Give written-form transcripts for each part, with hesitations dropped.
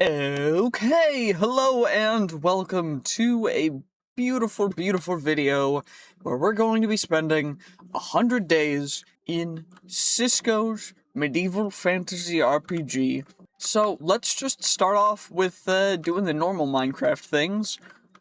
Okay, hello and welcome to a beautiful, beautiful video where we're going to be spending 100 days in Cisco's medieval fantasy RPG. So let's just start off with doing the normal Minecraft things.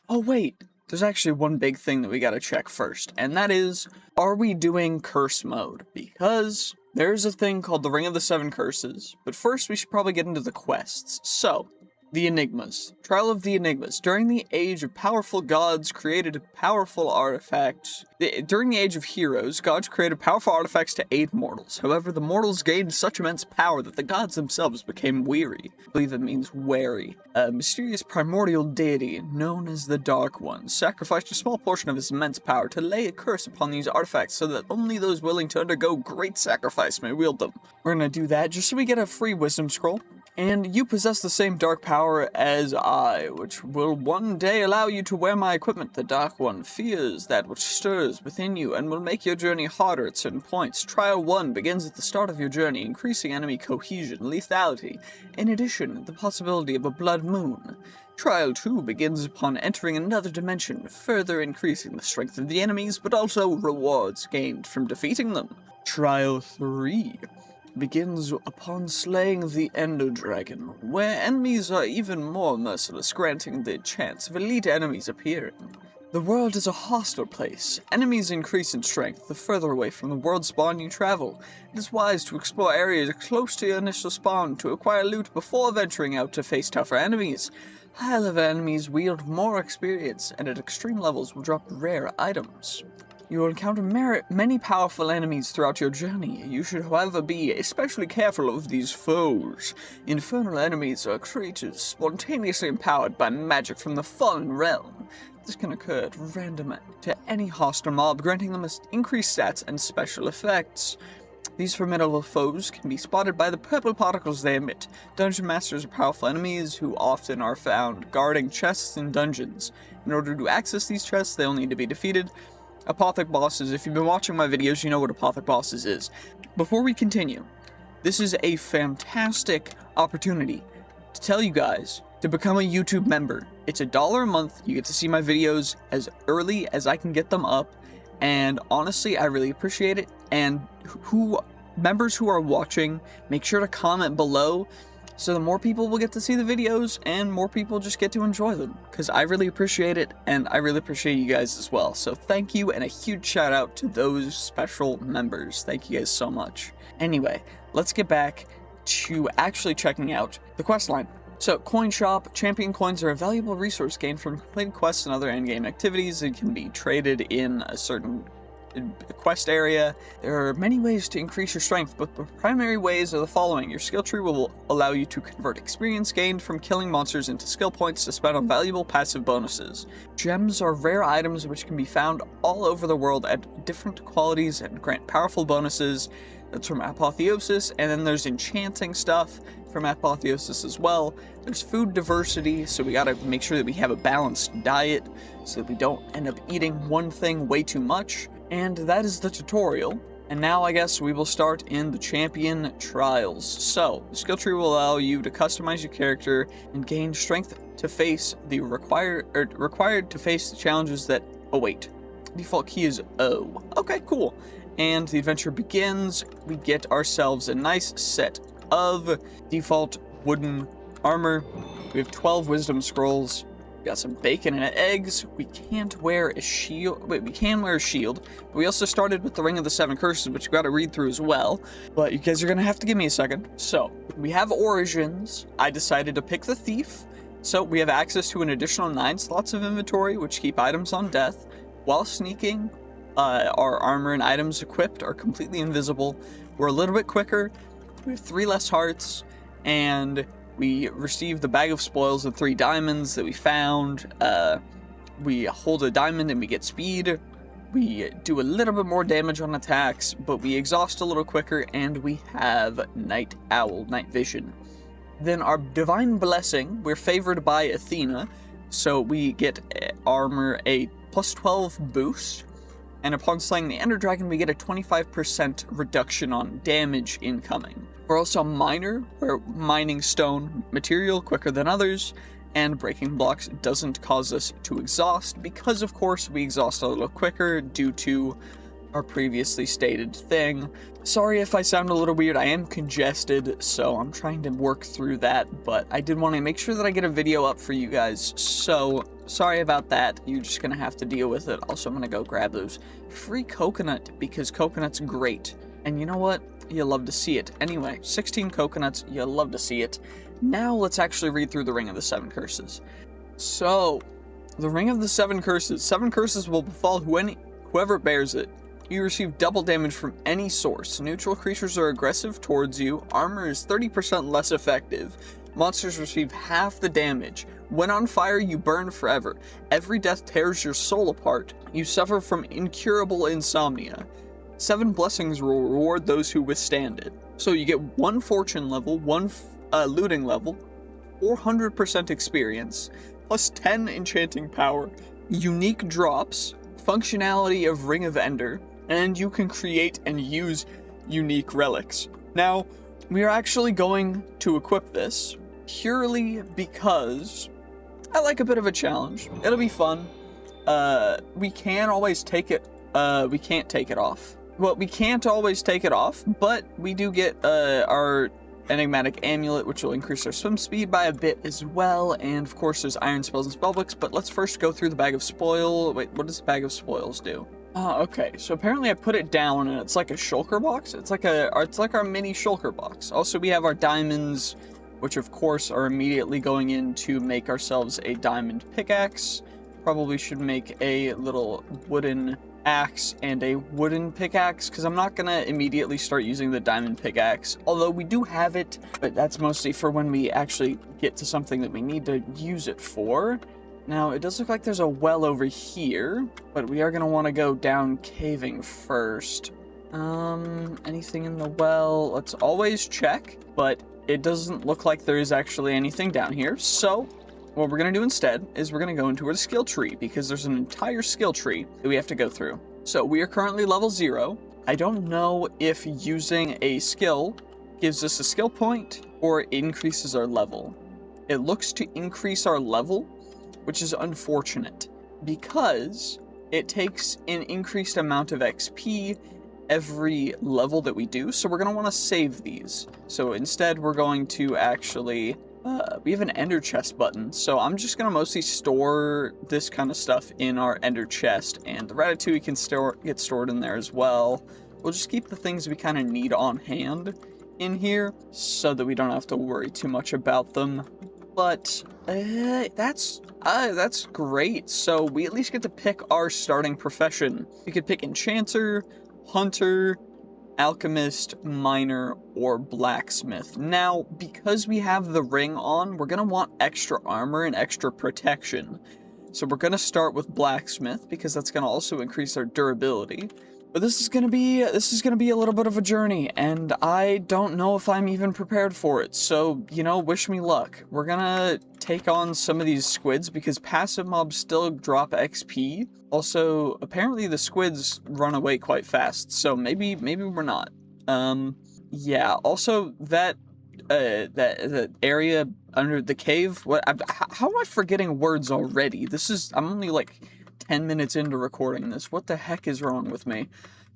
Oh wait, there's actually one big thing that we gotta check first, and that is, are we doing curse mode? Because there's a thing called the Ring of the Seven Curses, but first we should probably get into the quests. So, the Enigmas. Trial of the Enigmas. During the age of powerful gods created powerful artifacts. During the age of heroes, gods created powerful artifacts to aid mortals. However, the mortals gained such immense power that the gods themselves became weary. I believe it means wary. A mysterious primordial deity, known as the Dark One, sacrificed a small portion of his immense power to lay a curse upon these artifacts so that only those willing to undergo great sacrifice may wield them. We're gonna do that just so we get a free wisdom scroll. And you possess the same dark power as I, which will one day allow you to wear my equipment. The Dark One fears that which stirs within you and will make your journey harder at certain points. Trial 1 begins at the start of your journey, increasing enemy cohesion, lethality. In addition, the possibility of a blood moon. Trial 2 begins upon entering another dimension, further increasing the strength of the enemies, but also rewards gained from defeating them. Trial 3 begins upon slaying the Ender Dragon, where enemies are even more merciless, granting the chance of elite enemies appearing. The world is a hostile place. Enemies increase in strength the further away from the world spawn you travel. It is wise to explore areas close to your initial spawn to acquire loot before venturing out to face tougher enemies. High-level enemies wield more experience, and at extreme levels will drop rare items. You will encounter many powerful enemies throughout your journey. You should, however, be especially careful of these foes. Infernal enemies are creatures spontaneously empowered by magic from the fallen realm. This can occur at random to any hostile mob, granting them increased stats and special effects. These formidable foes can be spotted by the purple particles they emit. Dungeon masters are powerful enemies who often are found guarding chests in dungeons. In order to access these chests, they'll need to be defeated. Apothic bosses, if you've been watching my videos, you know what Apothic bosses is. Before we continue, this is a fantastic opportunity to tell you guys to become a YouTube member. It's $1 a month, you get to see my videos as early as I can get them up, and honestly, I really appreciate it. And members who are watching, make sure to comment below, so the more people will get to see the videos, and more people just get to enjoy them. Because I really appreciate it, and I really appreciate you guys as well. So thank you, and a huge shout out to those special members. Thank you guys so much. Anyway, let's get back to actually checking out the quest line. So, Coin Shop. Champion coins are a valuable resource gained from completing quests and other endgame activities. It can be traded in a certain quest area. There are many ways to increase your strength, but the primary ways are the following. Your skill tree will allow you to convert experience gained from killing monsters into skill points to spend on valuable passive bonuses. Gems are rare items which can be found all over the world at different qualities and grant powerful bonuses. That's from Apotheosis, and then there's enchanting stuff from Apotheosis as well. There's food diversity, so we gotta make sure that we have a balanced diet so that we don't end up eating one thing way too much. And that is the tutorial. And now I guess we will start in the champion trials. So, the skill tree will allow you to customize your character and gain strength to face the required to face the challenges that await. Default key is O. Okay, cool. And the adventure begins. We get ourselves a nice set of default wooden armor. We have 12 wisdom scrolls. Got some bacon and eggs. We can't wear a shield. Wait, we can wear a shield. But we also started with the Ring of the Seven Curses, which you got to read through as well. But you guys are going to have to give me a second. So, we have Origins. I decided to pick the Thief. So, we have access to an additional 9 slots of inventory, which keep items on death. While sneaking, our armor and items equipped are completely invisible. We're a little bit quicker. We have 3 less hearts. And we receive the bag of spoils and 3 diamonds that we found. We hold a diamond and we get speed. We do a little bit more damage on attacks, but we exhaust a little quicker, and we have night vision. Then our divine blessing, we're favored by Athena, so we get armor a plus 12 boost. And upon slaying the Ender Dragon, we get a 25% reduction on damage incoming. We're also a miner. We're mining stone material quicker than others, and breaking blocks doesn't cause us to exhaust because, of course, we exhaust a little quicker due to our previously stated thing. Sorry if I sound a little weird, I am congested, so I'm trying to work through that, but I did want to make sure that I get a video up for you guys, so sorry about that. You're just gonna have to deal with it. Also, I'm gonna go grab those free coconut, because coconut's great. And you know what? You love to see it. Anyway, 16 coconuts, you love to see it. Now let's actually read through the Ring of the Seven Curses. So, the Ring of the Seven Curses. 7 curses will befall whoever bears it. You receive double damage from any source. Neutral creatures are aggressive towards you. Armor is 30% less effective. Monsters receive half the damage. When on fire, you burn forever. Every death tears your soul apart. You suffer from incurable insomnia. 7 blessings will reward those who withstand it. So you get 1 fortune level, 1 looting level, 400% experience, plus 10 enchanting power, unique drops, functionality of Ring of Ender, and you can create and use unique relics. Now, we are actually going to equip this purely because I like a bit of a challenge. It'll be fun. We can always take it, we can't take it off. Well, we can't always take it off, but we do get our enigmatic amulet, which will increase our swim speed by a bit as well, and of course there's iron spells and spellbooks, but let's first go through the bag of spoil. Wait, what does the bag of spoils do? Okay, so apparently I put it down and it's like a shulker box. It's like our mini shulker box. Also, we have our diamonds, which of course are immediately going in to make ourselves a diamond pickaxe. Probably should make a little wooden axe and a wooden pickaxe, because I'm not gonna immediately start using the diamond pickaxe, although we do have it, but that's mostly for when we actually get to something that we need to use it for. Now, it does look like there's a well over here, but we are gonna want to go down caving first. Anything in the well? Let's always check, but it doesn't look like there is actually anything down here, so what we're going to do instead is we're going to go into a skill tree, because there's an entire skill tree that we have to go through. So we are currently level 0. I don't know if using a skill gives us a skill point or increases our level. It looks to increase our level, which is unfortunate, because it takes an increased amount of XP every level that we do, so we're going to want to save these. So instead, we're going to actually... we have an ender chest button, so I'm just gonna mostly store this kind of stuff in our ender chest, and the ratatouille can get stored in there as well. We'll just keep the things we kind of need on hand in here, so that we don't have to worry too much about them. But that's great. So we at least get to pick our starting profession. We could pick enchanter, hunter, alchemist, miner, or blacksmith. Now, because we have the ring on, we're going to want extra armor and extra protection. So we're going to start with blacksmith, because that's going to also increase our durability. But this is going to be a little bit of a journey, and I don't know if I'm even prepared for it. So, you know, wish me luck. We're going to take on some of these squids, because passive mobs still drop XP. Also, apparently the squids run away quite fast, so maybe we're not. Yeah, also that area under the cave, how am I forgetting words already? I'm only like 10 minutes into recording this. What the heck is wrong with me?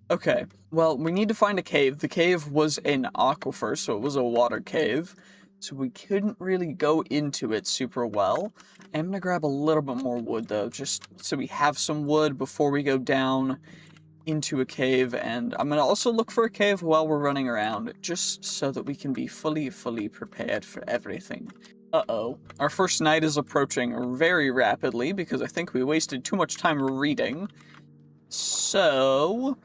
Okay, well, we need to find a cave. The cave was an aquifer, so it was a water cave. So we couldn't really go into it super well. I'm gonna grab a little bit more wood though, just so we have some wood before we go down into a cave. And I'm gonna also look for a cave while we're running around, just so that we can be fully prepared for everything. Uh-oh. Our first night is approaching very rapidly, because I think we wasted too much time reading. So,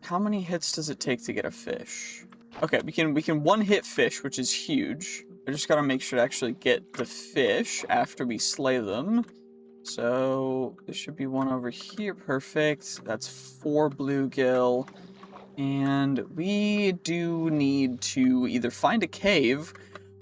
how many hits does it take to get a fish? Okay, we can one-hit fish, which is huge. I just gotta make sure to actually get the fish after we slay them. So, there should be one over here. Perfect. That's 4 bluegill. And we do need to either find a cave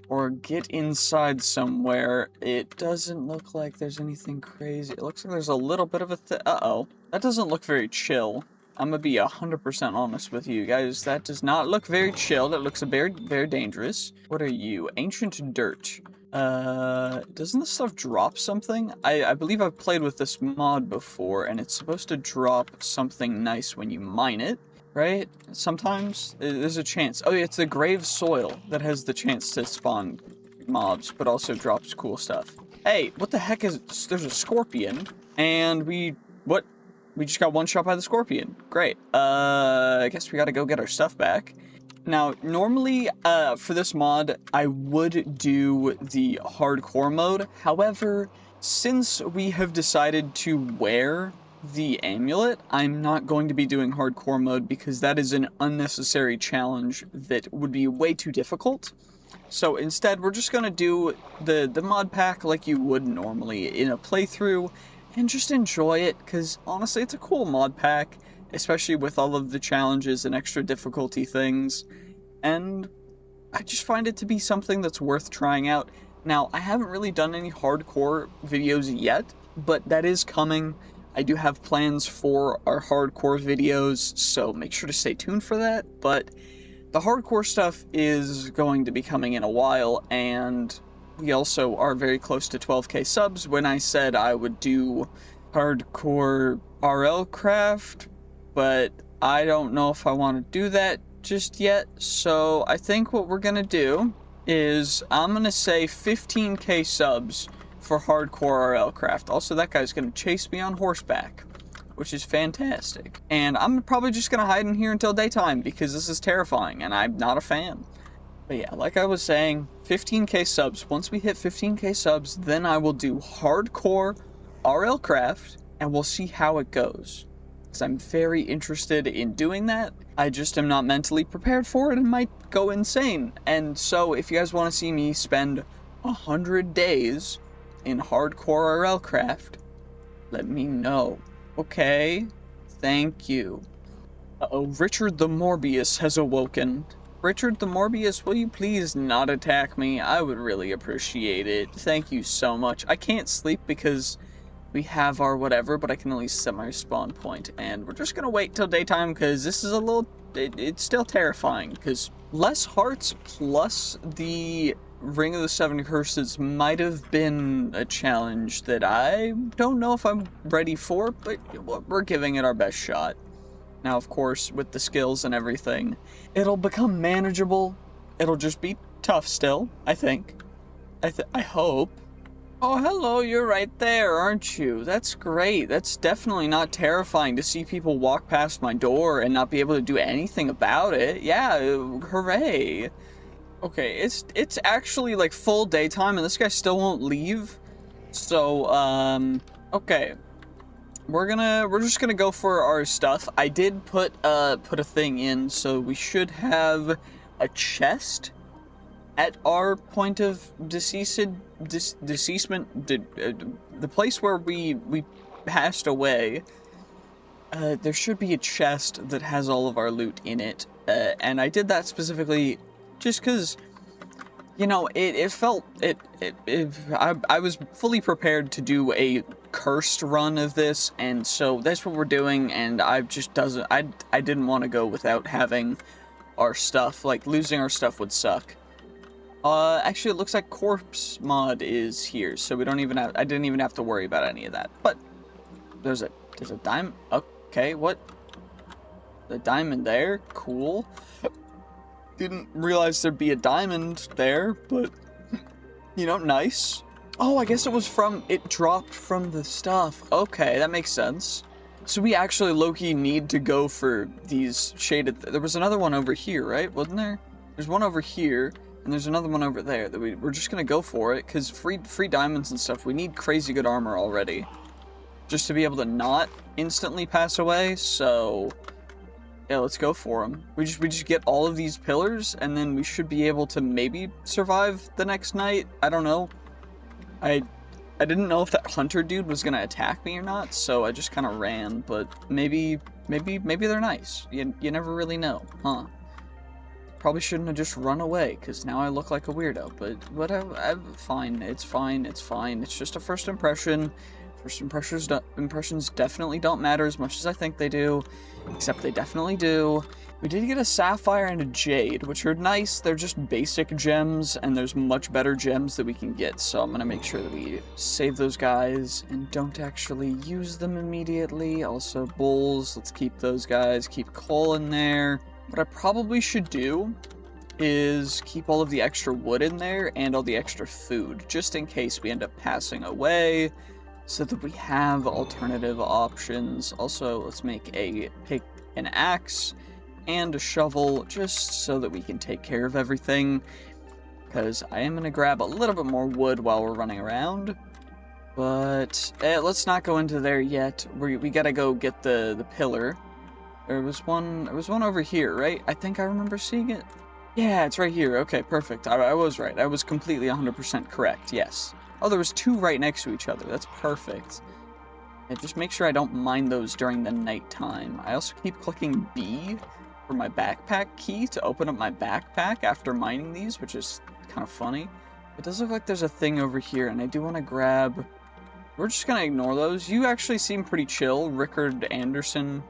or get inside somewhere. It doesn't look like there's anything crazy. It looks like there's a little bit of a uh-oh. That doesn't look very chill. I'm gonna be 100% honest with you guys. That does not look very chill. That looks very, very dangerous. What are you? Ancient dirt. Doesn't this stuff drop something? I believe I've played with this mod before, and it's supposed to drop something nice when you mine it, right? Sometimes there's a chance. Oh yeah, it's the grave soil that has the chance to spawn mobs, but also drops cool stuff. Hey, what the heck is... There's a scorpion, and what? We just got one shot by the scorpion. Great. I guess we gotta go get our stuff back. Now, normally, for this mod, I would do the hardcore mode. However, since we have decided to wear the amulet, I'm not going to be doing hardcore mode because that is an unnecessary challenge that would be way too difficult. So instead, we're just gonna do the mod pack like you would normally in a playthrough and just enjoy it, because honestly, it's a cool mod pack, especially with all of the challenges and extra difficulty things, and I just find it to be something that's worth trying out. Now, I haven't really done any hardcore videos yet, but that is coming. I do have plans for our hardcore videos, so make sure to stay tuned for that, but the hardcore stuff is going to be coming in a while, and we also are very close to 12k subs. When I said I would do hardcore RL craft, but I don't know if I want to do that just yet, so I think what we're gonna do is I'm gonna say 15k subs for hardcore RL craft. Also, that guy's gonna chase me on horseback, which is fantastic. And I'm probably just gonna hide in here until daytime because this is terrifying and I'm not a fan. But yeah, like I was saying, 15k subs. Once we hit 15k subs, then I will do hardcore RL craft and we'll see how it goes. Because I'm very interested in doing that. I just am not mentally prepared for it and might go insane. And so if you guys want to see me spend 100 days in hardcore RL craft, let me know. Okay? Thank you. Uh-oh, Richard the Morbius has awoken. Richard the Morbius, will you please not attack me? I would really appreciate it. Thank you so much. I can't sleep because we have our whatever, but I can at least set my spawn point. And we're just gonna wait till daytime because this is a little... It's still terrifying because less hearts plus the Ring of the Seven Curses might have been a challenge that I don't know if I'm ready for, but we're giving it our best shot. Now, of course, with the skills and everything, it'll become manageable. It'll just be tough still, I think. I hope. Oh, hello, you're right there, aren't you? That's great. That's definitely not terrifying to see people walk past my door and not be able to do anything about it. Yeah, hooray. Okay, it's actually like full daytime and this guy still won't leave. So, okay. We're just gonna go for our stuff. I did put a thing in, so we should have a chest at our point of deceasement, the place where we passed away. There should be a chest that has all of our loot in it, and I did that specifically just because, you know, I was fully prepared to do a cursed run of this, and so that's what we're doing, and I didn't want to go without having our stuff. Like, losing our stuff would suck. Actually, it looks like corpse mod is here, so I didn't even have to worry about any of that. But there's a diamond. Okay, what? The diamond there? Cool. Didn't realize there'd be a diamond there, but, you know, nice. Oh, I guess it dropped from the stuff. Okay, that makes sense. So we actually low-key need to go for these shaded... There was another one over here, right? Wasn't there? There's one over here, and there's another one over there that we're just gonna go for it, because free diamonds and stuff, we need crazy good armor already. Just to be able to not instantly pass away, so... Yeah, let's go for them. We just get all of these pillars, and then we should be able to maybe survive the next night. I don't know. I didn't know if that hunter dude was gonna attack me or not, so I just kind of ran. But maybe they're nice. You never really know, huh? Probably shouldn't have just run away, because now I look like a weirdo. But whatever. Fine. It's fine. It's fine. It's just a first impression. First impressions definitely don't matter as much as I think they do, except they definitely do. We did get a sapphire and a jade, which are nice. They're just basic gems, and there's much better gems that we can get, so I'm gonna make sure that we save those guys and don't actually use them immediately. Also, bowls, let's keep those guys, keep coal in there. What I probably should do is keep all of the extra wood in there and all the extra food, just in case we end up passing away, so that we have alternative options. Also, let's make an axe and a shovel, just so that we can take care of everything, because I am going to grab a little bit more wood while we're running around, but let's not go into there yet. We gotta go get the pillar. There was one over here, right? I think I remember seeing it. Yeah, it's right here. Okay, perfect. I was right. I was completely 100% correct, yes. Oh, there was two right next to each other. That's perfect. And just make sure I don't mine those during the nighttime. I also keep clicking B for my backpack key to open up my backpack after mining these, which is kind of funny. It does look like there's a thing over here, and I do want to grab... We're just going to ignore those. You actually seem pretty chill, Rickard Anderson.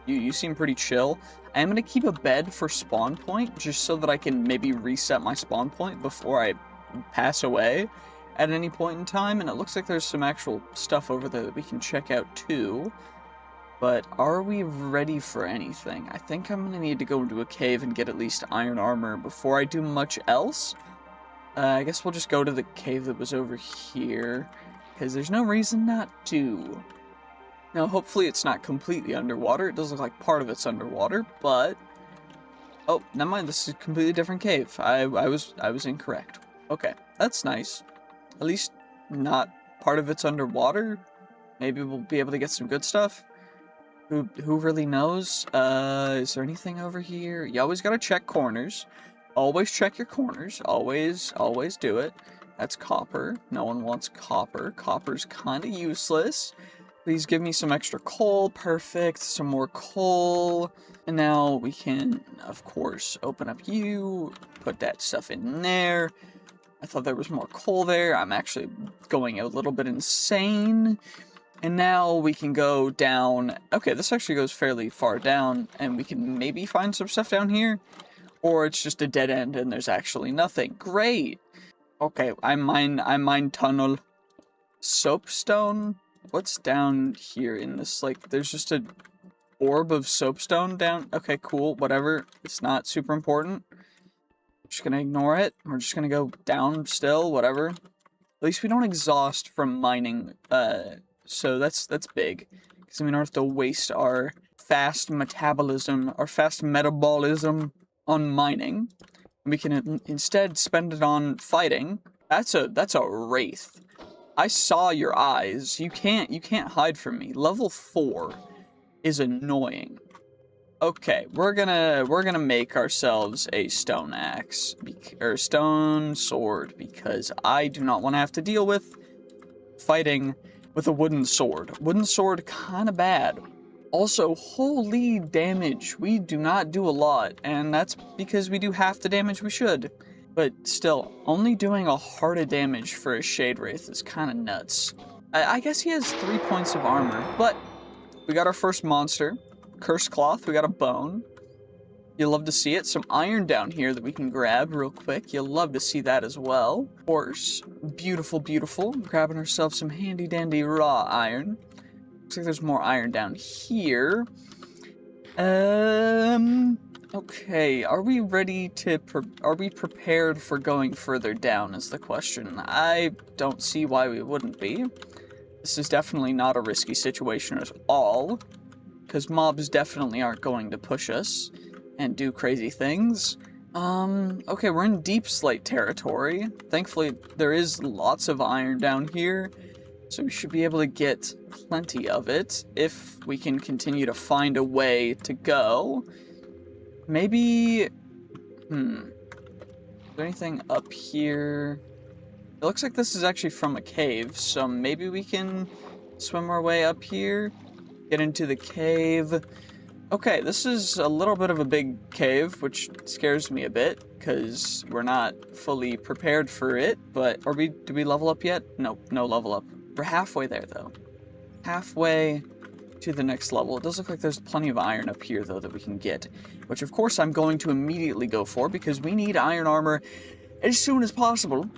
You seem pretty chill. I am going to keep a bed for spawn point, just so that I can maybe reset my spawn point before I pass away at any point in time. And it looks like there's some actual stuff over there that we can check out too. But are we ready for anything? I think I'm going to need to go into a cave and get at least iron armor before I do much else. I guess we'll just go to the cave that was over here, because there's no reason not to. Now, hopefully it's not completely underwater. It does look like part of it's underwater, but... Oh, never mind, this is a completely different cave. I was incorrect. Okay, that's nice. At least not part of it's underwater. Maybe we'll be able to get some good stuff. Who really knows? Is there anything over here? You always gotta check corners. Always check your corners. Always do it. That's copper. No one wants copper. Copper's kind of useless. Please give me some extra coal. Perfect. Some more coal. And now we can, of course, open up you. Put that stuff in there. I thought there was more coal there. I'm actually going a little bit insane. And now we can go down. Okay, this actually goes fairly far down, and we can maybe find some stuff down here. Or it's just a dead end and there's actually nothing. Great! Okay, I mine tunnel. Soapstone? What's down here in this? Like, there's just a orb of soapstone down. Okay, cool, whatever. It's not super important. I'm just gonna ignore it. We're just gonna go down still, whatever. At least we don't exhaust from mining, so that's big, because then we don't have to waste our fast metabolism, our fast metabolism on mining. We can instead spend it on fighting. That's a wraith. I saw your eyes. You can't hide from me. Level 4 is annoying. Okay, we're gonna make ourselves a stone axe or stone sword, because I do not want to have to deal with fighting with a wooden sword. Wooden sword, kind of bad. Also, holy damage. We do not do a lot, and that's because we do half the damage we should. But still, only doing a heart of damage for a Shade Wraith is kind of nuts. I guess he has 3 points of armor, but we got our first monster. Cursed Cloth, we got a bone. You'll love to see it. Some iron down here that we can grab real quick. You'll love to see that as well. Horse. Beautiful, beautiful. Grabbing ourselves some handy dandy raw iron. Looks like there's more iron down here. Okay, are we ready to... are we prepared for going further down is the question. I don't see why we wouldn't be. This is definitely not a risky situation at all, because mobs definitely aren't going to push us and do crazy things. Okay, we're in deep slate territory. Thankfully, there is lots of iron down here, so we should be able to get plenty of it if we can continue to find a way to go. Maybe... Is there anything up here? It looks like this is actually from a cave, so maybe we can swim our way up here, get into the cave. Okay, this is a little bit of a big cave, which scares me a bit, because we're not fully prepared for it, but did we level up yet? Nope, no level up. We're halfway there, though. halfway to the next level. It does look like there's plenty of iron up here, though, that we can get, which, of course, I'm going to immediately go for, because we need iron armor as soon as possible,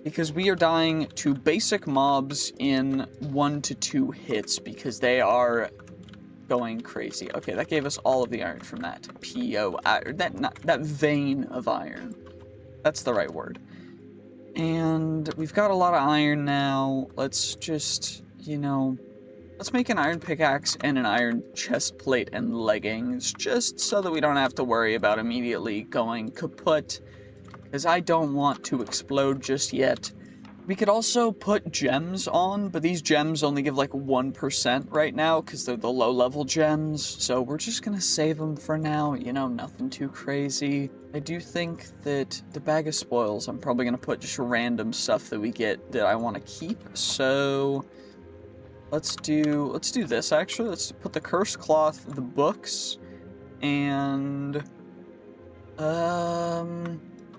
because we are dying to basic mobs in 1 to 2 hits, because they are going crazy. Okay, that gave us all of the iron from that that vein of iron. That's the right word. And we've got a lot of iron now. Let's just, let's make an iron pickaxe and an iron chest plate and leggings, just so that we don't have to worry about immediately going kaput, because I don't want to explode just yet. We could also put gems on, but these gems only give like 1% right now, because they're the low-level gems, so we're just gonna save them for now, nothing too crazy. I do think that the bag of spoils, I'm probably gonna put just random stuff that we get that I want to keep, so let's do this, actually. Let's put the cursed cloth, the books, and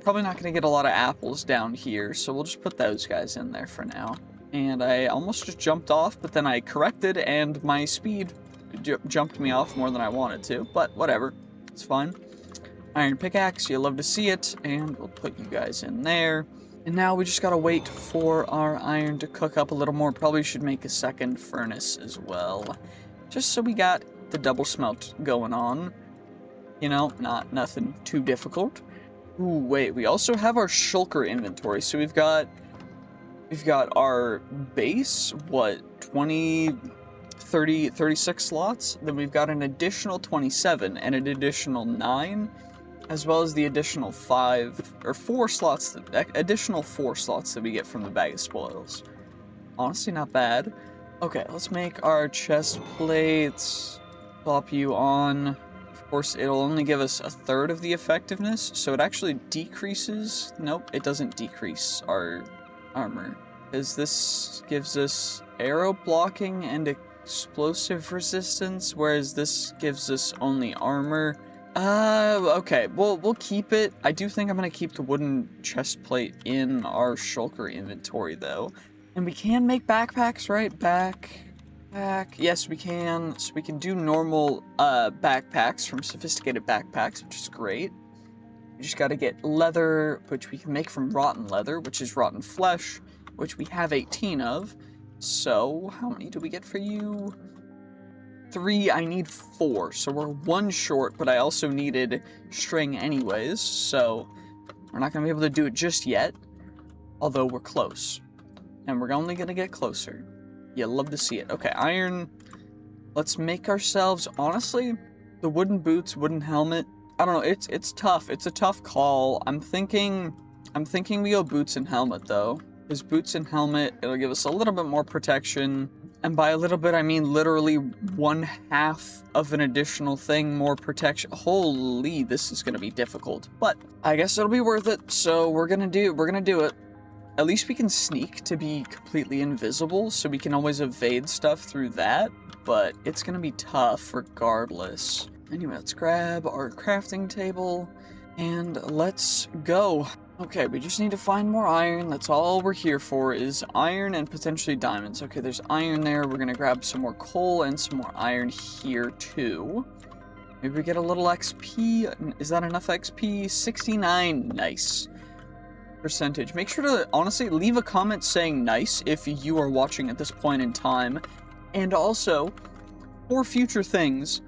probably not going to get a lot of apples down here, so we'll just put those guys in there for now. And I almost just jumped off, but then I corrected, and my speed jumped me off more than I wanted to, but whatever, it's fine. Iron pickaxe, you'll love to see it, and we'll put you guys in there. And now we just gotta wait for our iron to cook up a little more. Probably should make a second furnace as well, just so we got the double smelt going on. Nothing too difficult. Ooh, wait, we also have our shulker inventory. So we've got our base, 20, 30, 36 slots. Then we've got an additional 27 and an additional 9, as well as the additional 4 slots that we get from the bag of spoils. Honestly, not bad. Okay, let's make our chest plates. Plop you on. Of course, it'll only give us 1/3 of the effectiveness, so it actually decreases. Nope, it doesn't decrease our armor, because this gives us arrow blocking and explosive resistance, whereas this gives us only armor. Okay, well, we'll keep it. I do think I'm gonna keep the wooden chest plate in our shulker inventory, though. And we can make backpacks, right? Backpack. Yes, we can. So we can do normal backpacks from sophisticated backpacks, which is great. We just gotta get leather, which we can make from rotten leather, which is rotten flesh, which we have 18 of. So how many do we get for you? 3, I need 4, so we're 1 short, but I also needed string anyways, so we're not gonna be able to do it just yet, although we're close. And we're only gonna get closer. You love to see it. Okay, iron. Let's make ourselves, honestly, the wooden boots, wooden helmet. I don't know, it's tough. It's a tough call. I'm thinking we go boots and helmet, though. Because boots and helmet, it'll give us a little bit more protection. And by a little bit, I mean literally 1/2 of an additional thing, more protection. Holy, this is gonna be difficult. But I guess it'll be worth it, so we're gonna do it. At least we can sneak to be completely invisible, so we can always evade stuff through that, but it's gonna be tough regardless. Anyway, let's grab our crafting table, and let's go. Okay, we just need to find more iron. That's all we're here for, is iron and potentially diamonds. Okay, there's iron there. We're gonna grab some more coal and some more iron here, too. Maybe we get a little XP. Is that enough XP? 69, nice. Percentage. Make sure to, honestly, leave a comment saying nice if you are watching at this point in time. And also, for future things,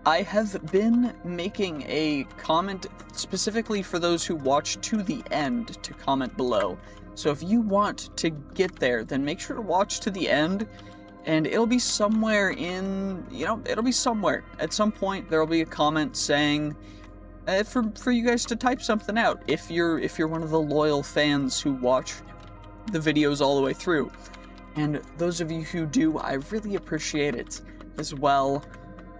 I have been making a comment specifically for those who watch to the end to comment below. So if you want to get there, then make sure to watch to the end, and it'll be somewhere in, it'll be somewhere. At some point, there'll be a comment saying, for you guys to type something out, if you're one of the loyal fans who watch the videos all the way through. And those of you who do, I really appreciate it as well.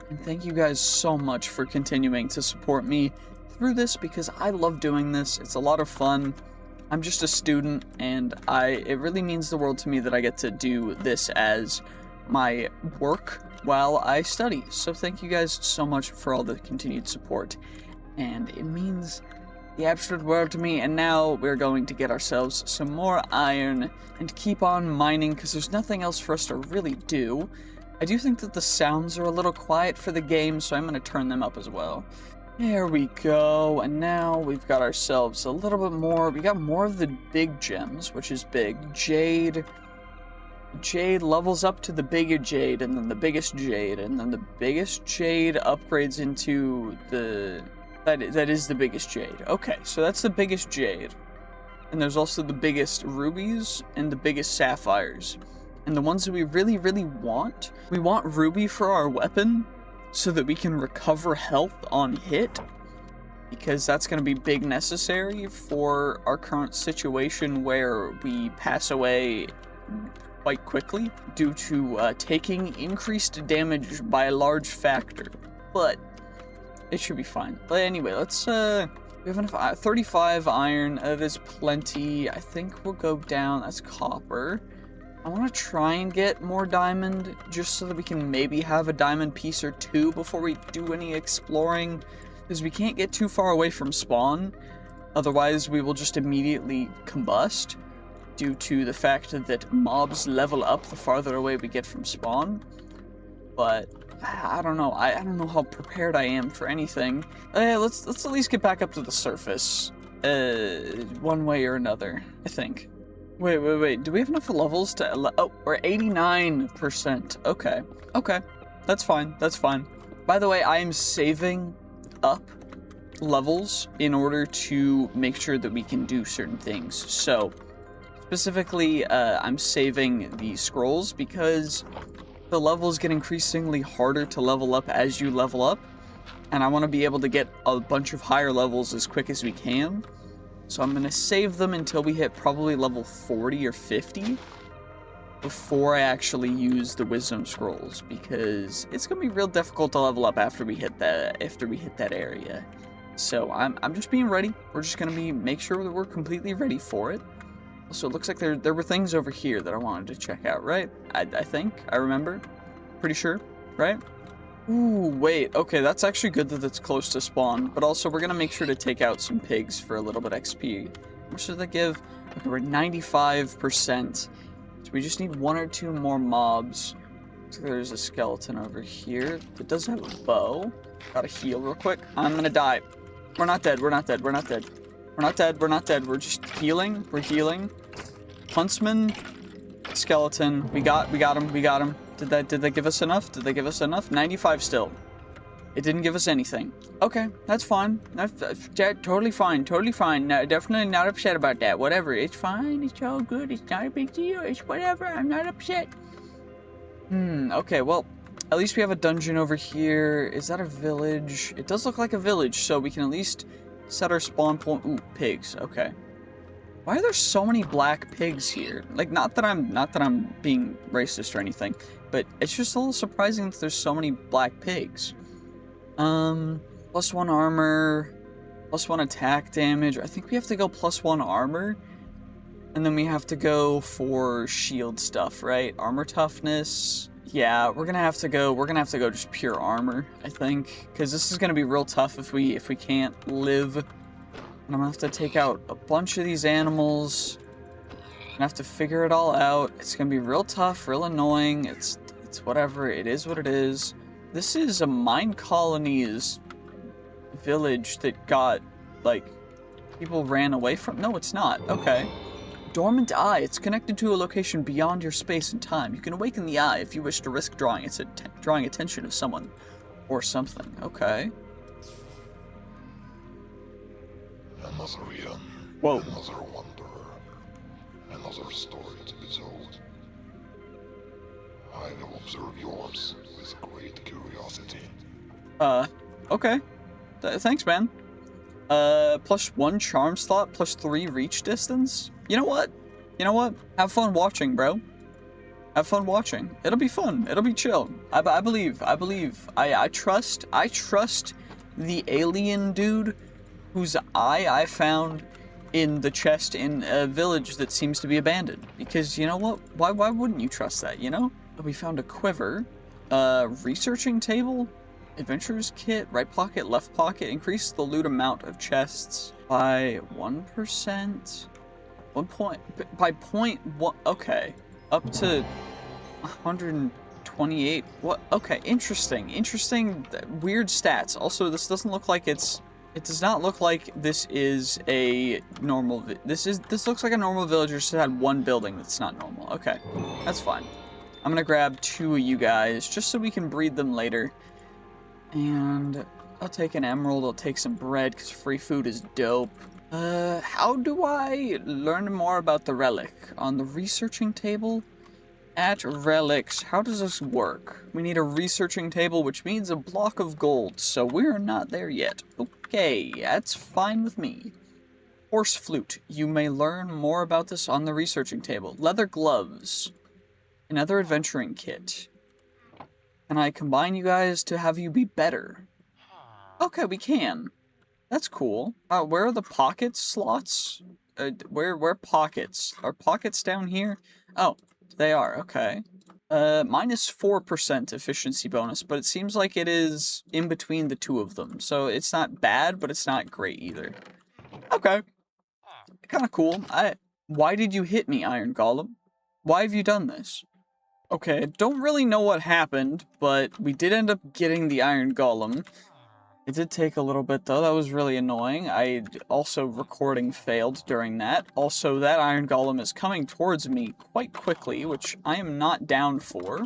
And thank you guys so much for continuing to support me through this, because I love doing this. It's a lot of fun. I'm just a student, and it really means the world to me that I get to do this as my work while I study. So thank you guys so much for all the continued support. And it means the absolute world to me. And now we're going to get ourselves some more iron and keep on mining, because there's nothing else for us to really do. I do think that the sounds are a little quiet for the game, so I'm going to turn them up as well. There we go, and now we've got ourselves a little bit more. We got more of the big gems, which is big. Jade levels up to the bigger jade, and then the biggest jade, and then the biggest jade upgrades into the... That is the biggest jade. Okay, so that's the biggest jade. And there's also the biggest rubies and the biggest sapphires. And the ones that we really, really want, we want ruby for our weapon so that we can recover health on hit, because that's going to be big necessary for our current situation where we pass away quite quickly due to taking increased damage by a large factor. But it should be fine. But anyway, let's we have enough 35 iron. That is plenty. I think we'll go down. That's copper. I want to try and get more diamond just so that we can maybe have a diamond piece or two before we do any exploring, because we can't get too far away from spawn. Otherwise, we will just immediately combust due to the fact that mobs level up the farther away we get from spawn. But I don't know. I don't know how prepared I am for anything. Let's at least get back up to the surface. One way or another, I think. Wait. Do we have enough levels to... Oh, we're 89%. Okay. That's fine. By the way, I am saving up levels in order to make sure that we can do certain things. So, specifically, I'm saving the scrolls because the levels get increasingly harder to level up as you level up. And I want to be able to get a bunch of higher levels as quick as we can. So I'm going to save them until we hit probably level 40 or 50 before I actually use the wisdom scrolls, because it's going to be real difficult to level up after we hit that area. So I'm just being ready. We're just going to make sure that we're completely ready for it. Also, it looks like there were things over here that I wanted to check out, right? I think I remember. Pretty sure, right? Ooh, wait, okay, that's actually good that it's close to spawn, but also we're gonna make sure to take out some pigs for a little bit XP. How much does that give? Okay, we're at 95%, so we just need one or two more mobs. So there's a skeleton over here that does have a bow. Gotta heal real quick. I'm gonna die. We're not dead. We're just healing. We're healing. Huntsman, skeleton. We got him. Did that give us enough? 95 still. It didn't give us anything. Okay, that's fine. That's totally fine. No, definitely not upset about that. Whatever. It's fine. It's all good. It's not a big deal. It's whatever. I'm not upset. Okay, well, at least we have a dungeon over here. Is that a village? It does look like a village, so we can at least set our spawn point. Ooh, pigs. Okay. Why are there so many black pigs here? Like, not that I'm being racist or anything, but it's just a little surprising that there's so many black pigs. +1 armor, +1 attack damage. I think we have to go +1 armor, and then we have to go for shield stuff, right? Armor toughness. Yeah, we're gonna have to go just pure armor, I think, because this is gonna be real tough if we can't live. And I'm gonna have to take out a bunch of these animals. I'm gonna have to figure it all out. It's gonna be real tough, real annoying. It's whatever. It is what it is. This is a mine colony's village that got, like, people ran away from. No, it's not. Okay. Dormant eye. It's connected to a location beyond your space and time. You can awaken the eye if you wish to risk drawing attention of someone or something. Okay. Another realm, whoa. Another wanderer, another story to be told. I will observe yours with great curiosity. Okay. Thanks, man. +1 charm slot, +3 reach distance. You know what? Have fun watching, bro. Have fun watching. It'll be fun. It'll be chill. I believe. I trust the alien dude whose eye I found in the chest in a village that seems to be abandoned. Because, you know what? Why wouldn't you trust that, you know? We found a quiver. Researching table? Adventurer's kit, right pocket, left pocket. Increase the loot amount of chests by 1%. By 0.1, okay. Up to 120%. 28. What? Okay, interesting. Interesting, weird stats. Also, this doesn't look like it does not look like this is a normal, this looks like a normal village. Just had one building that's not normal. Okay, that's fine. I'm gonna grab 2 of you guys just so we can breed them later. And I'll take an emerald, I'll take some bread because free food is dope. How do I learn more about the relic? On the researching table? At relics, how does this work? We need a researching table, which means a block of gold, so we're not there yet. Okay, that's fine with me. Horse flute, you may learn more about this on the researching table. Leather gloves, another adventuring kit. Can I combine you guys to have you be better? Okay, we can. That's cool. Where are the pocket slots? Where pockets? Are pockets down here? Oh. They are, okay. Minus 4% efficiency bonus, but it seems like it is in between the 2 of them. So it's not bad, but it's not great either. Okay. Kind of cool. Why did you hit me, Iron Golem? Why have you done this? Okay, I don't really know what happened, but we did end up getting the Iron Golem. It did take a little bit, though. That was really annoying. Also, recording failed during that. Also, that Iron Golem is coming towards me quite quickly, which I am not down for.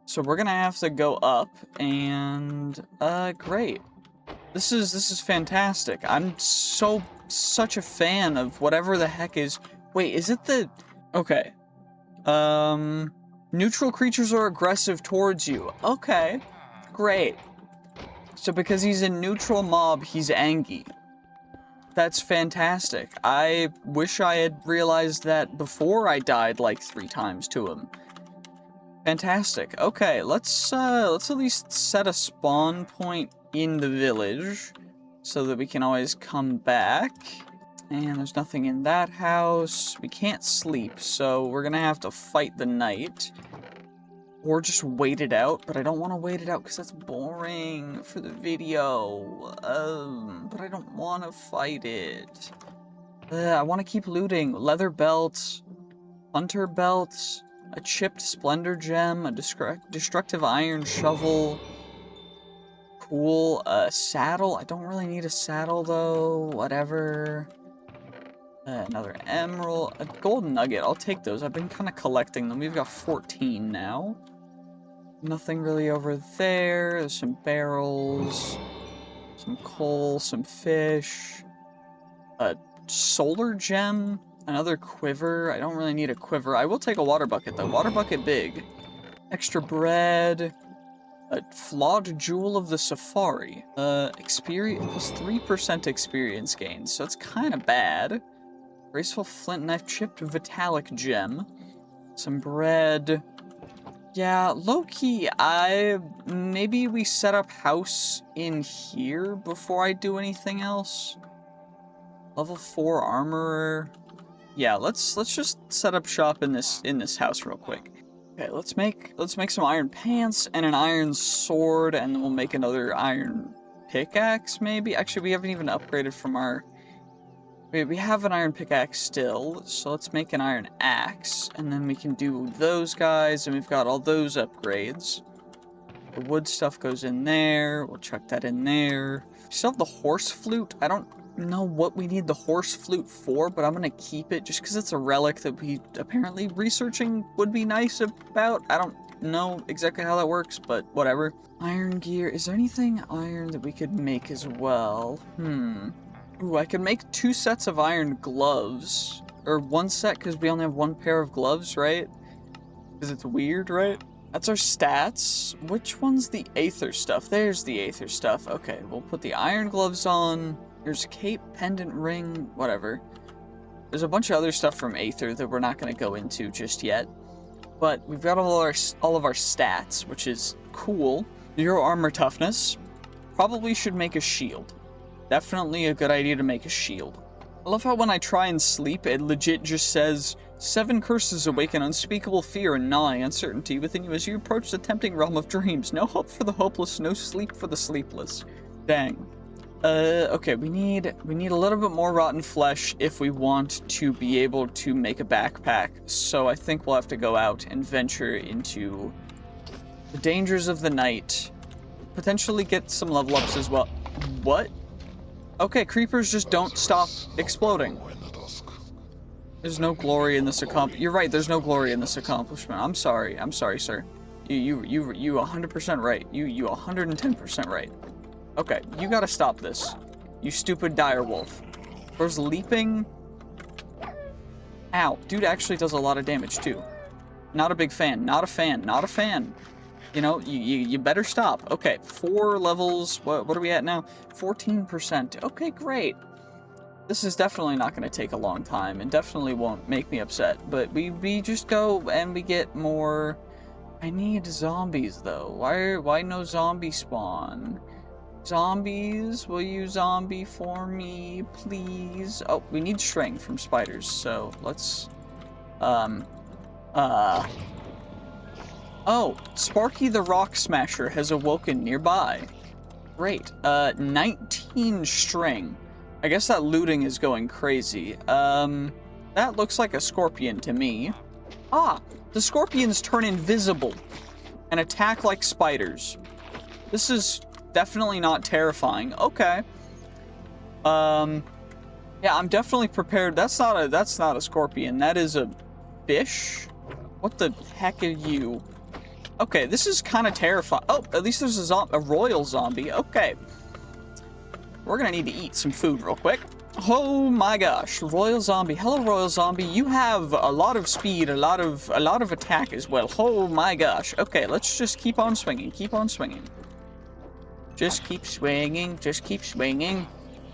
So we're gonna have to go up, and, great. This is fantastic. I'm such a fan of whatever the heck is... Wait, is it the... Okay. Neutral creatures are aggressive towards you. Okay. Great. So because he's a neutral mob, he's angry. That's fantastic. I wish I had realized that before I died like 3 times to him. Fantastic. Okay, let's at least set a spawn point in the village so that we can always come back. And there's nothing in that house. We can't sleep, so we're gonna have to fight the night. Or just wait it out, but I don't want to wait it out because that's boring for the video. But I don't want to fight it. I want to keep looting. Leather belts, hunter belts, a chipped splendor gem, a destructive iron shovel. Cool. A saddle. I don't really need a saddle though. Whatever. Another emerald. A golden nugget. I'll take those. I've been kind of collecting them. We've got 14 now. Nothing really over there. There's some barrels, some coal, some fish, a solar gem, another quiver. I don't really need a quiver. I will take a water bucket though. Water bucket big. Extra bread. A flawed jewel of the safari. Experience plus 3% experience gain, so it's kind of bad. Graceful flint knife, chipped vitalic gem. Some bread. Yeah, low-key, maybe we set up house in here before I do anything else. Level 4 armorer. Yeah, let's just set up shop in this house real quick. Okay, let's make some iron pants and an iron sword, and then we'll make another iron pickaxe, maybe? Actually, we haven't even upgraded from our... We have an iron pickaxe still, so let's make an iron axe, and then we can do those guys, and we've got all those upgrades. The wood stuff goes in there, we'll chuck that in there. We still have the horse flute. I don't know what we need the horse flute for, but I'm gonna keep it just because it's a relic that we apparently researching would be nice about. I don't know exactly how that works, but whatever. Iron gear. Is there anything iron that we could make as well? Ooh, I could make 2 sets of iron gloves. Or 1 set, because we only have 1 pair of gloves, right? Because it's weird, right? That's our stats. Which one's the Aether stuff? There's the Aether stuff. Okay, we'll put the iron gloves on. There's cape, pendant ring, whatever. There's a bunch of other stuff from Aether that we're not going to go into just yet. But we've got all of our stats, which is cool. 0 armor toughness. Probably should make a shield. Definitely a good idea to make a shield. I love how when I try and sleep, it legit just says, 7 curses awaken unspeakable fear and gnawing uncertainty within you as you approach the tempting realm of dreams. No hope for the hopeless, no sleep for the sleepless. Dang. Okay, we need a little bit more rotten flesh if we want to be able to make a backpack. So I think we'll have to go out and venture into The dangers of the night. Potentially get some level ups as well. What? Okay, creepers just don't stop exploding. There's no glory in this accomplishment. You're right, there's no glory in this accomplishment. I'm sorry, sir. You 100% right. You 110% right. Okay, you gotta stop this. You stupid dire wolf. There's leaping. Ow, dude actually does a lot of damage too. Not a big fan, not a fan. You know, you better stop. Okay, 4 levels. What are we at now? 14%. Okay, great. This is definitely not going to take a long time and definitely won't make me upset. But we just go and we get more. I need zombies though. Why no zombie spawn? Zombies, will you zombie for me, please? Oh, we need string from spiders. So let's Oh, Sparky the Rock Smasher has awoken nearby. Great. 19 string. I guess that looting is going crazy. That looks like a scorpion to me. Ah, the scorpions turn invisible and attack like spiders. This is definitely not terrifying. Okay. Yeah, I'm definitely prepared. That's not a scorpion. That is a fish. What the heck are you? Okay, this is kind of terrifying. Oh, at least there's a royal zombie. Okay. We're gonna need to eat some food real quick. Oh my gosh, royal zombie. Hello, royal zombie. You have a lot of speed, a lot of attack as well. Oh my gosh. Okay, let's just keep on swinging. Keep on swinging. Just keep swinging. Just keep swinging.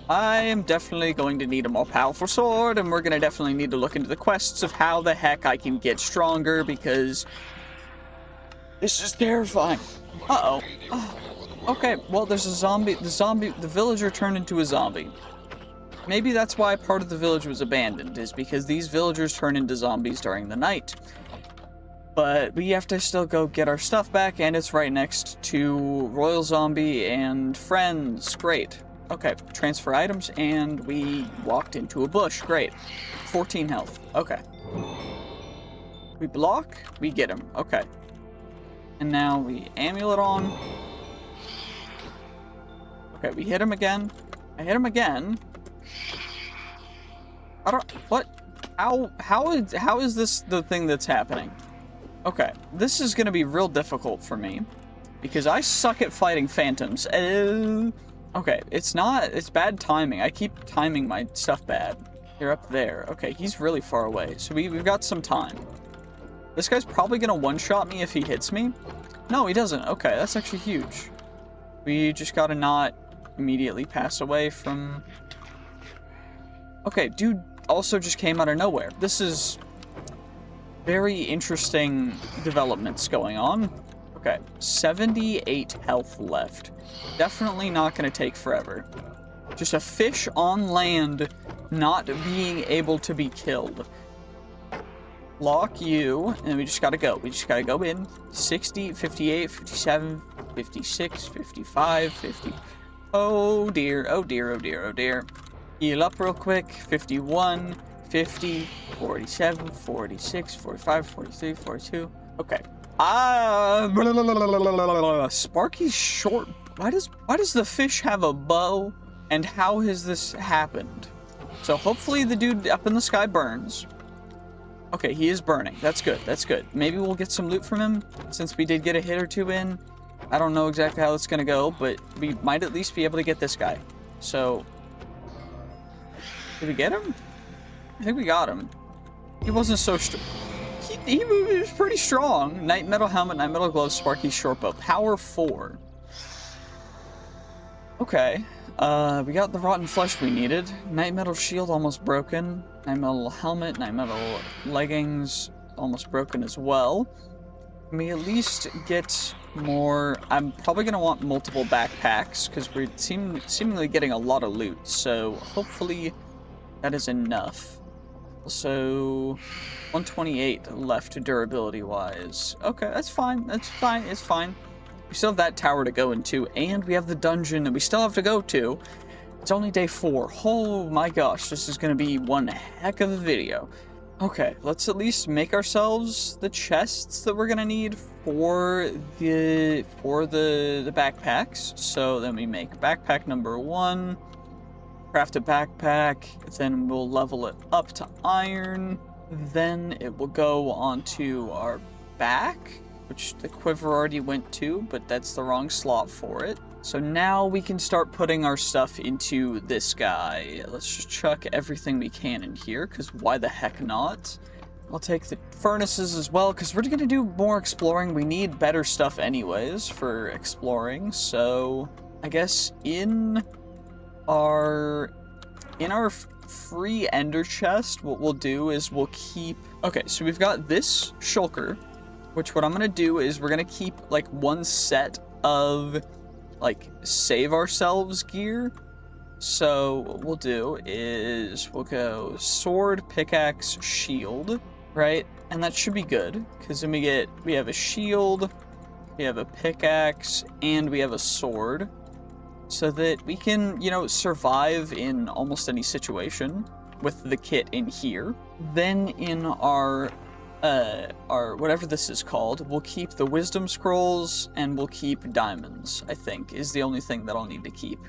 I am definitely going to need a more powerful sword, and we're gonna definitely need to look into the quests of how the heck I can get stronger, because this is terrifying. Uh-oh. Okay, well, there's a zombie. The villager turned into a zombie. Maybe that's why part of the village was abandoned, is because these villagers turn into zombies during the night. But we have to still go get our stuff back, and it's right next to Royal Zombie and friends. Great. Okay, transfer items, and we walked into a bush. Great. 14 health. Okay. We block, we get him. Okay. And now we amulet on. Okay, we hit him again. I hit him again. I don't. What? How is this the thing that's happening? Okay, this is gonna be real difficult for me because I suck at fighting phantoms. Okay, it's not. It's bad timing. I keep timing my stuff bad. You're up there. Okay, he's really far away, so we've got some time. This guy's probably gonna one-shot me if he hits me. No, he doesn't. Okay, that's actually huge. We just gotta not immediately pass away from... Okay, dude also just came out of nowhere. This is very interesting developments going on. Okay, 78 health left. Definitely not gonna take forever. Just a fish on land not being able to be killed. Lock you, and we just gotta go. We just gotta go in. 60, 58, 57, 56, 55, 50. Oh dear, oh dear, oh dear, oh dear. Heal up real quick. 51, 50, 47, 46, 45, 43, 42. Okay. Sparky's short. Why does the fish have a bow? And how has this happened? So hopefully the dude up in the sky burns. Okay, he is burning. That's good. That's good. Maybe we'll get some loot from him, since we did get a hit or two in. I don't know exactly how it's gonna go, but we might at least be able to get this guy. So, did we get him? I think we got him. He wasn't so strong. He was pretty strong. Night metal helmet, night metal gloves, Sparky short bow. Power 4. Okay. We got the rotten flesh we needed. Night metal shield almost broken. Night metal helmet, night metal leggings almost broken as well. Can we at least get more? I'm probably gonna want multiple backpacks because we're seemingly getting a lot of loot. So hopefully that is enough. Also, 128 left durability wise. Okay, that's fine. That's fine. It's fine. We still have that tower to go into, and we have the dungeon that we still have to go to. It's only day 4. Oh my gosh, this is going to be one heck of a video. Okay, let's at least make ourselves the chests that we're gonna need for the backpacks. So then we make backpack number 1, craft a backpack, then we'll level it up to iron. Then it will go onto our back, which the quiver already went to, but that's the wrong slot for it. So now we can start putting our stuff into this guy. Let's just chuck everything we can in here, because why the heck not? I'll take the furnaces as well, because we're going to do more exploring. We need better stuff anyways for exploring. So I guess in our free ender chest, what we'll do is we'll keep... Okay, so we've got this shulker, which what I'm going to do is we're going to keep like one set of like save ourselves gear. So what we'll do is we'll go sword, pickaxe, shield, right? And that should be good, because then we have a shield, we have a pickaxe, and we have a sword, so that we can, you know, survive in almost any situation with the kit in here. Then in our whatever this is called, we'll keep the wisdom scrolls, and we'll keep diamonds, I think, is the only thing that I'll need to keep.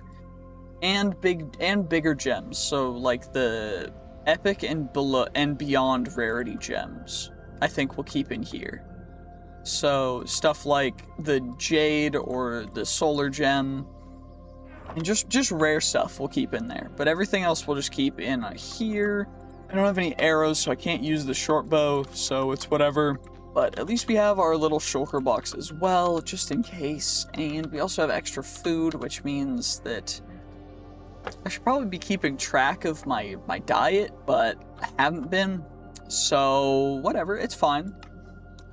And bigger gems, so like the epic and below and beyond rarity gems, I think we'll keep in here. So stuff like the jade or the solar gem, and just rare stuff we'll keep in there. But everything else we'll just keep in here. I don't have any arrows, so I can't use the short bow, so it's whatever. But at least we have our little shulker box as well, just in case. And we also have extra food, which means that I should probably be keeping track of my diet, but I haven't been. So whatever, it's fine.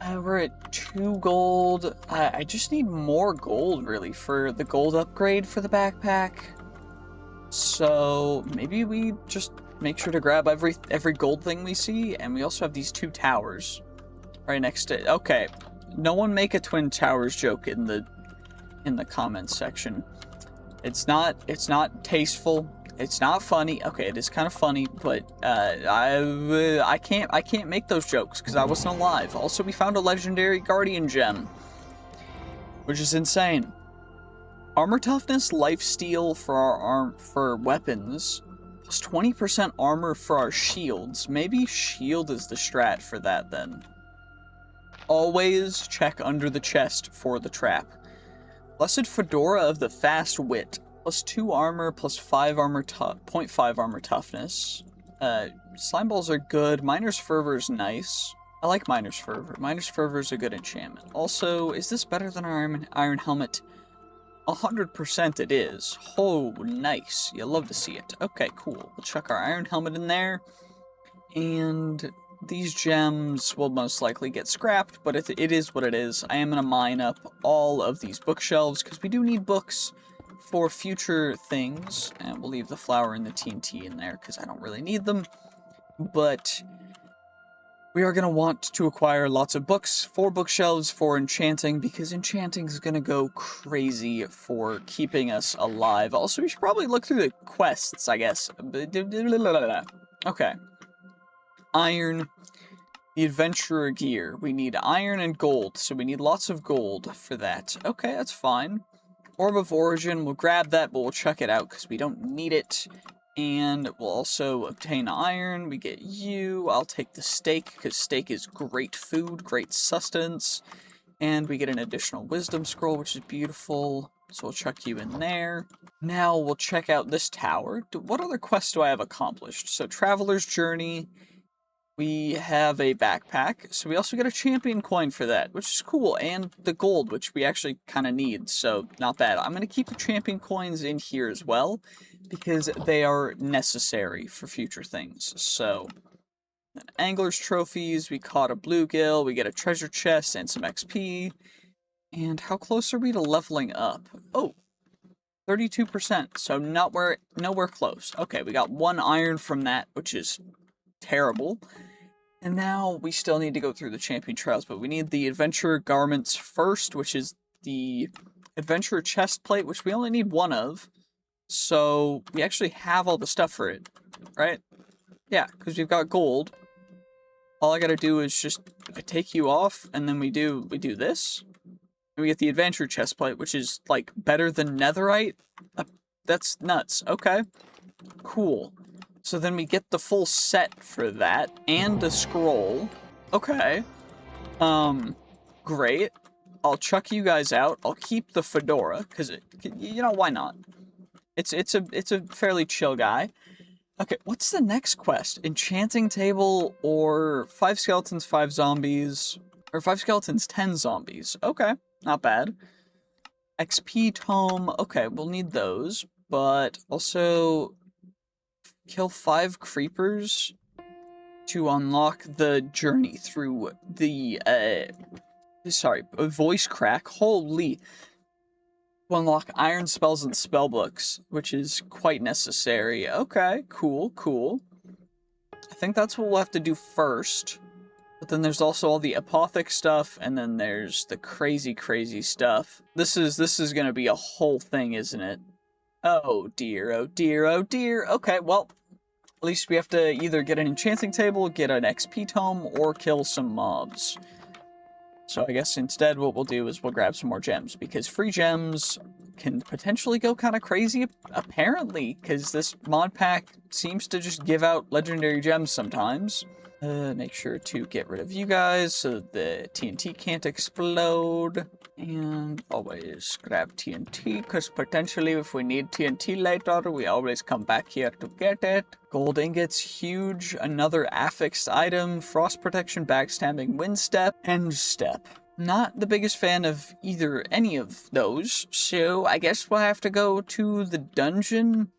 We're at 2 gold. I just need more gold, really, for the gold upgrade for the backpack. So maybe we just make sure to grab every gold thing we see, and we also have these 2 towers right next to it. Okay, no one make a twin towers joke in the comments section. It's not tasteful. It's not funny. Okay, it is kind of funny, but I can't make those jokes because I wasn't alive. Also, we found a legendary guardian gem, which is insane. Armor toughness, lifesteal for for weapons, plus 20% armor for our shields. Maybe shield is the strat for that then. Always check under the chest for the trap. Blessed Fedora of the Fast Wit. Plus 2 armor, plus 5 armor, 0.5 armor toughness. Slime balls are good. Miner's Fervor is nice. I like Miner's Fervor. Miner's Fervor is a good enchantment. Also, is this better than our Iron Helmet? 100% it is. Oh, nice. You love to see it. Okay, cool. We'll chuck our Iron Helmet in there. And these gems will most likely get scrapped, but it is what it is. I am going to mine up all of these bookshelves, because we do need books for future things. And we'll leave the flour and the TNT in there, because I don't really need them. But we are going to want to acquire lots of books for bookshelves for enchanting, because enchanting is going to go crazy for keeping us alive. Also, we should probably look through the quests, I guess. Okay. Iron, the adventurer gear. We need iron and gold, so we need lots of gold for that. Okay, that's fine. Orb of Origin, we'll grab that, but we'll chuck it out because we don't need it. And we'll also obtain iron. We get you. I'll take the steak, because steak is great food, great sustenance. And we get an additional wisdom scroll, which is beautiful. So we'll chuck you in there. Now we'll check out this tower. What other quests do I have accomplished? So Traveler's Journey. We have a backpack, so we also get a champion coin for that, which is cool, and the gold, which we actually kind of need, so not bad. I'm going to keep the champion coins in here as well, because they are necessary for future things. So, angler's trophies, we caught a bluegill, we get a treasure chest and some XP, and how close are we to leveling up? Oh, 32%, so nowhere close. Okay, we got 1 iron from that, which is terrible. And now we still need to go through the champion trials, but we need the adventurer garments first, which is the adventurer chest plate, which we only need 1 of. So we actually have all the stuff for it, right? Yeah, because we've got gold. All I gotta do is just take you off, and then we do this. And we get the adventure chestplate, which is, like, better than netherite. That's nuts. Okay. Cool. So then we get the full set for that, and a scroll. Okay. Great. I'll chuck you guys out. I'll keep the fedora, because, you know, why not? It's a fairly chill guy. Okay, what's the next quest? Enchanting table or 5 skeletons, 5 zombies, or 5 skeletons, 10 zombies. Okay, not bad. XP tome. Okay, we'll need those, but also kill 5 creepers to unlock the journey through the, voice crack. Holy. To unlock iron spells and spellbooks, which is quite necessary. Okay, cool, cool. I think that's what we'll have to do first. But then there's also all the apothic stuff, and then there's the crazy, crazy stuff. This is gonna be a whole thing, isn't it? Oh dear, oh dear, oh dear. Okay, well, at least we have to either get an enchanting table, get an XP tome, or kill some mobs. So I guess instead what we'll do is we'll grab some more gems, because free gems can potentially go kind of crazy, apparently, because this mod pack seems to just give out legendary gems sometimes. Make sure to get rid of you guys so that the TNT can't explode. And always grab TNT, because potentially if we need TNT later, we always come back here to get it. Gold ingots, huge. Another affixed item. Frost protection, backstabbing, wind step, and step. Not the biggest fan of any of those, so I guess we'll have to go to the dungeon.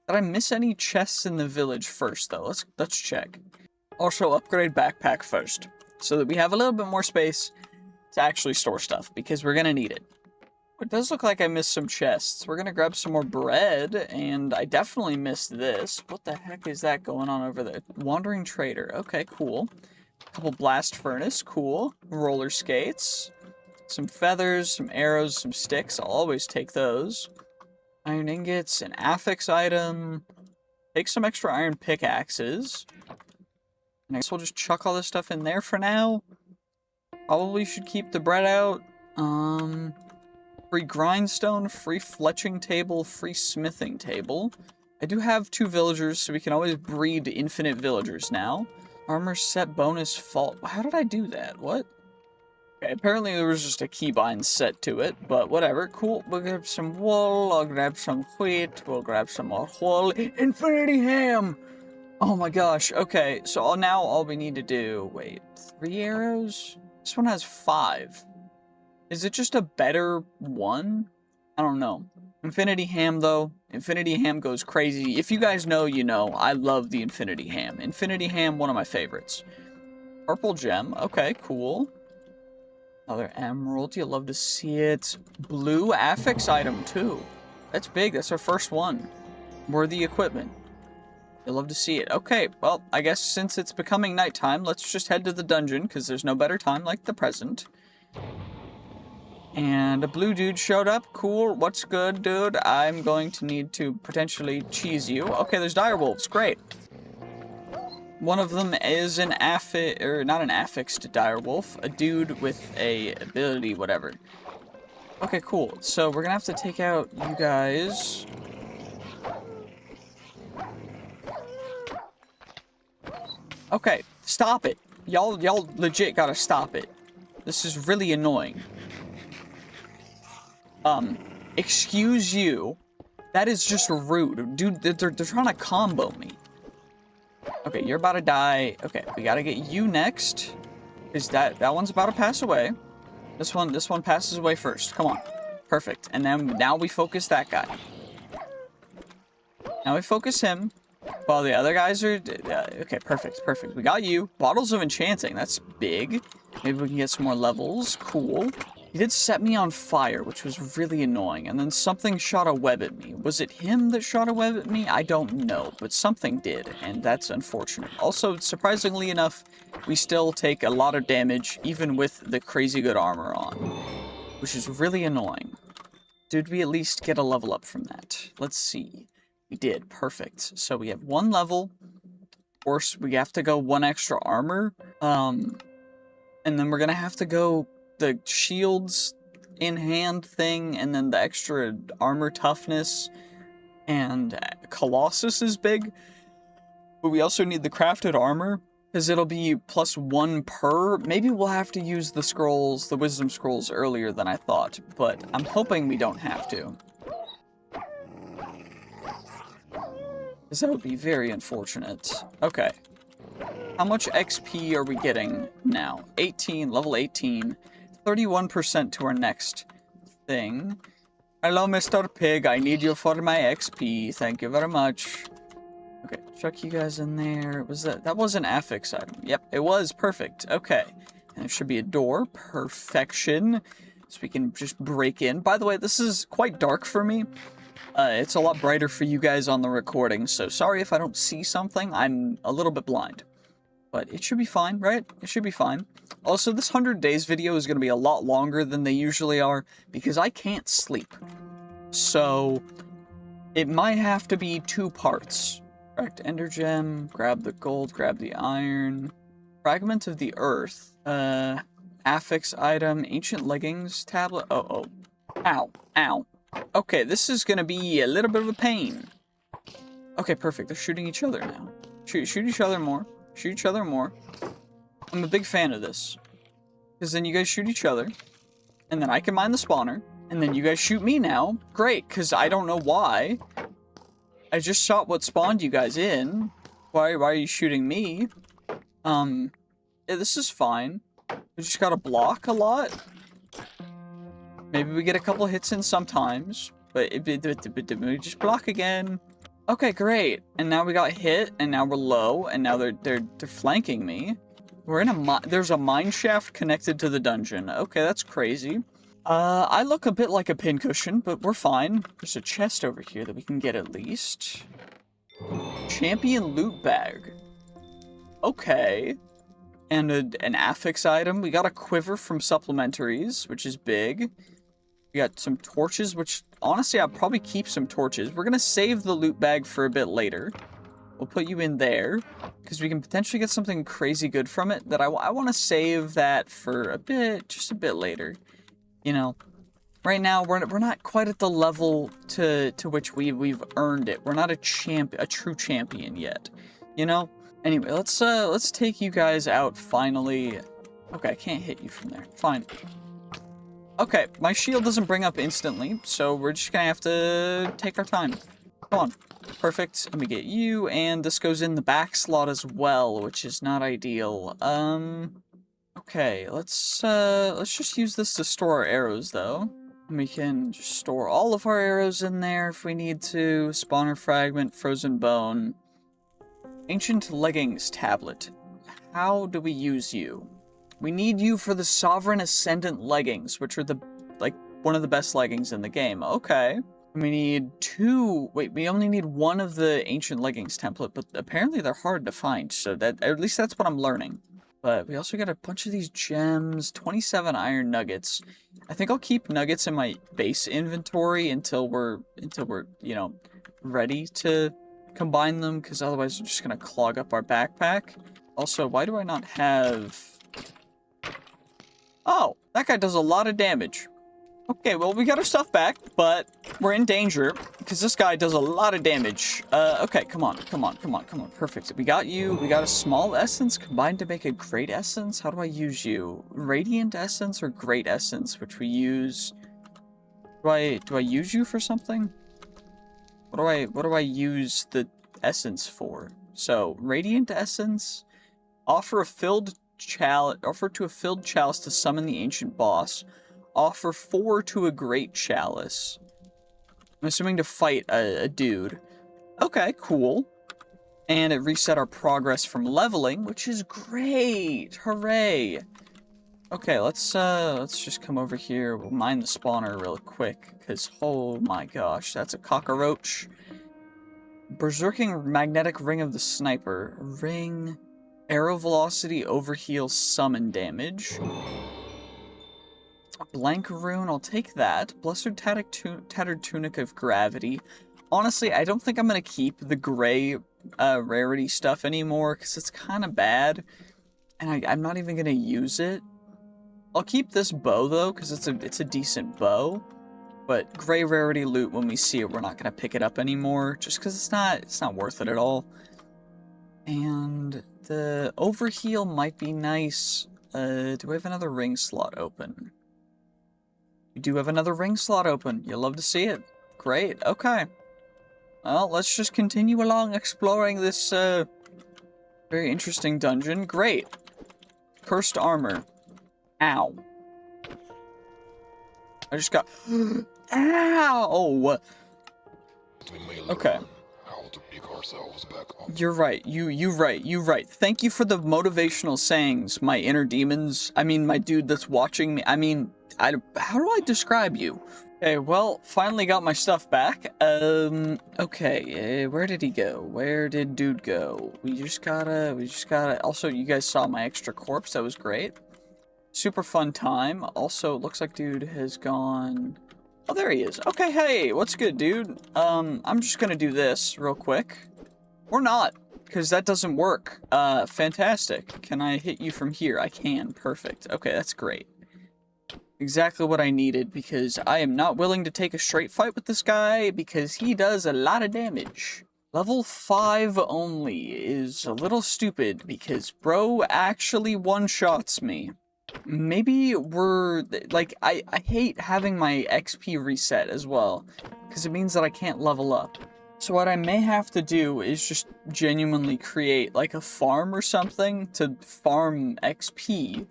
Did I miss any chests in the village first, though? Let's check. Also, upgrade backpack first, so that we have a little bit more space to actually store stuff, because we're gonna need it. It does look like I missed some chests. We're gonna grab some more bread, and I definitely missed this. What the heck is that going on over there? Wandering trader. Okay, cool. Couple blast furnace. Cool. Roller skates. Some feathers, some arrows, some sticks. I'll always take those. Iron ingots, an affix item. Take some extra iron pickaxes. And I guess we'll just chuck all this stuff in there for now. Probably should keep the bread out. Free grindstone, free fletching table, free smithing table. I do have 2 villagers, so we can always breed infinite villagers now. Armor set bonus fault. How did I do that? What? Okay, apparently there was just a keybind set to it, but whatever. Cool. We'll grab some wool. I'll grab some wheat. We'll grab some more wool. Infinity ham! Oh my gosh. Okay, so now all we need to do... Wait, 3 arrows? This one has 5. Is it just a better one? I don't know. Infinity ham, though. Infinity ham goes crazy. If you guys know, you know. I love the Infinity ham. Infinity ham, one of my favorites. Purple gem. Okay, cool. Another emerald. You'll love to see it. Blue affix item, too. That's big. That's our first one. Worthy equipment. You'll love to see it. Okay, well, I guess since it's becoming nighttime, let's just head to the dungeon, because there's no better time like the present. And a blue dude showed up. Cool. What's good, dude? I'm going to need to potentially cheese you. Okay, there's direwolves. Great. One of them is an not an affixed direwolf. A dude with a ability, whatever. Okay, cool. So we're gonna have to take out you guys. Okay, stop it. Y'all legit gotta stop it. This is really annoying. Excuse you. That is just rude. Dude, they're trying to combo me. Okay, you're about to die. Okay, we gotta get you next. Is that one's about to pass away. This one passes away first. Come on. Perfect. And then now we focus that guy. Now we focus him. While the other guys are... okay, perfect, perfect. We got you. Bottles of enchanting. That's big. Maybe we can get some more levels. Cool. He did set me on fire, which was really annoying. And then something shot a web at me. Was it him that shot a web at me? I don't know. But something did, and that's unfortunate. Also, surprisingly enough, we still take a lot of damage, even with the crazy good armor on. Which is really annoying. Did we at least get a level up from that? Let's see. We did. Perfect. So we have 1 level. Of course, we have to go 1 extra armor. And then we're gonna have to go the shields in hand thing, and then the extra armor toughness, and Colossus is big. But we also need the crafted armor, because it'll be +1 per. Maybe we'll have to use the scrolls, the wisdom scrolls, earlier than I thought, but I'm hoping we don't have to. Because that would be very unfortunate. Okay. How much XP are we getting now? 18, level 18. 31% to our next thing. Hello, Mr. Pig. I need you for my XP. Thank you very much. Okay, chuck you guys in there. Was that was an affix item? Yep, it was. Perfect. Okay. And there should be a door. Perfection. So we can just break in. By the way, this is quite dark for me. It's a lot brighter for you guys on the recording, so sorry if I don't see something. I'm a little bit blind. But it should be fine, right? It should be fine. Also, this 100 days video is going to be a lot longer than they usually are, because I can't sleep. So, it might have to be 2 parts. Correct, ender gem, grab the gold, grab the iron. Fragment of the earth. Affix item, ancient leggings, tablet. Oh. Ow, ow. Okay, this is gonna be a little bit of a pain. Okay, perfect. They're shooting each other now. Shoot each other more. Shoot each other more. I'm a big fan of this. Because then you guys shoot each other. And then I can mine the spawner. And then you guys shoot me now. Great, because I don't know why. I just shot what spawned you guys in. Why are you shooting me? Yeah, this is fine. We just gotta block a lot. Maybe we get a couple hits in sometimes, but we just block again. Okay, great. And now we got hit, and now we're low, and now they're flanking me. We're in there's a mine shaft connected to the dungeon. Okay, that's crazy. I look a bit like a pincushion, but we're fine. There's a chest over here that we can get at least. Champion loot bag. Okay. And an affix item. We got a quiver from supplementaries, which is big. We got some torches, which, honestly, I'll probably keep some torches. We're gonna save the loot bag for a bit later. We'll put you in there, because we can potentially get something crazy good from it, that I want to save that for just a bit later. You know, right now, we're not quite at the level to which we've earned it. We're not a true champion yet, you know? Anyway, let's take you guys out finally. Okay, I can't hit you from there. Fine. Okay, my shield doesn't bring up instantly, so we're just gonna have to take our time. Come on. Perfect. Let me get you, and this goes in the back slot as well, which is not ideal. Okay, let's just use this to store our arrows, though. We can just store all of our arrows in there if we need to. Spawner fragment, frozen bone. Ancient leggings tablet. How do we use you? We need you for the Sovereign Ascendant leggings, which are one of the best leggings in the game. Okay. We need 2. Wait, we only need 1 of the ancient leggings template, but apparently they're hard to find, so at least that's what I'm learning. But we also got a bunch of these gems, 27 iron nuggets. I think I'll keep nuggets in my base inventory until we're, you know, ready to combine them, because otherwise we're just gonna clog up our backpack. Also, why do I not have... Oh, that guy does a lot of damage. Okay, well, we got our stuff back, but we're in danger, because this guy does a lot of damage. Okay, come on. Perfect. We got you. We got a small essence combined to make a great essence. How do I use you? Radiant essence or great essence, which we use... Do I use you for something? What do I use the essence for? So, radiant essence, offer to a filled chalice to summon the ancient boss. Offer 4 to a great chalice. I'm assuming to fight a dude. Okay, cool. And it reset our progress from leveling, which is great. Hooray. Okay, let's just come over here. We'll mine the spawner real quick, because oh my gosh, that's a cockroach. Berserking magnetic ring of the sniper. Ring. Arrow velocity overheal summon damage. Blank rune, I'll take that. Blessed tattered tunic of gravity. Honestly, I don't think I'm gonna keep the gray rarity stuff anymore, because it's kind of bad. And I'm not even gonna use it. I'll keep this bow though, because it's a decent bow. But gray rarity loot, when we see it, we're not gonna pick it up anymore, just because it's not worth it at all. And the overheal might be nice. Do we have another ring slot open? We do have another ring slot open. You'll love to see it. Great. Okay. Well, let's just continue along exploring this very interesting dungeon. Great. Cursed armor. Ow. I just got... Ow! Okay. How to pick ourselves back up. You're right. You right. Thank you for the motivational sayings, my inner demons. I mean, my dude that's watching me. I mean, how do I describe you? Okay, well, finally got my stuff back. Okay, where did he go? Where did dude go? We just gotta, also, you guys saw my extra corpse, that was great. Super fun time. Also, it looks like dude has gone, oh, there he is. Okay, hey, what's good, dude? I'm just gonna do this real quick. Or not, because that doesn't work. Fantastic. Can I hit you from here? I can, perfect. Okay, that's great. Exactly what I needed, because I am not willing to take a straight fight with this guy, because he does a lot of damage. Level 5 only is a little stupid, because bro actually one-shots me. Maybe we're, like, I hate having my XP reset as well, because it means that I can't level up. So what I may have to do is just genuinely create, like, a farm or something to farm XP.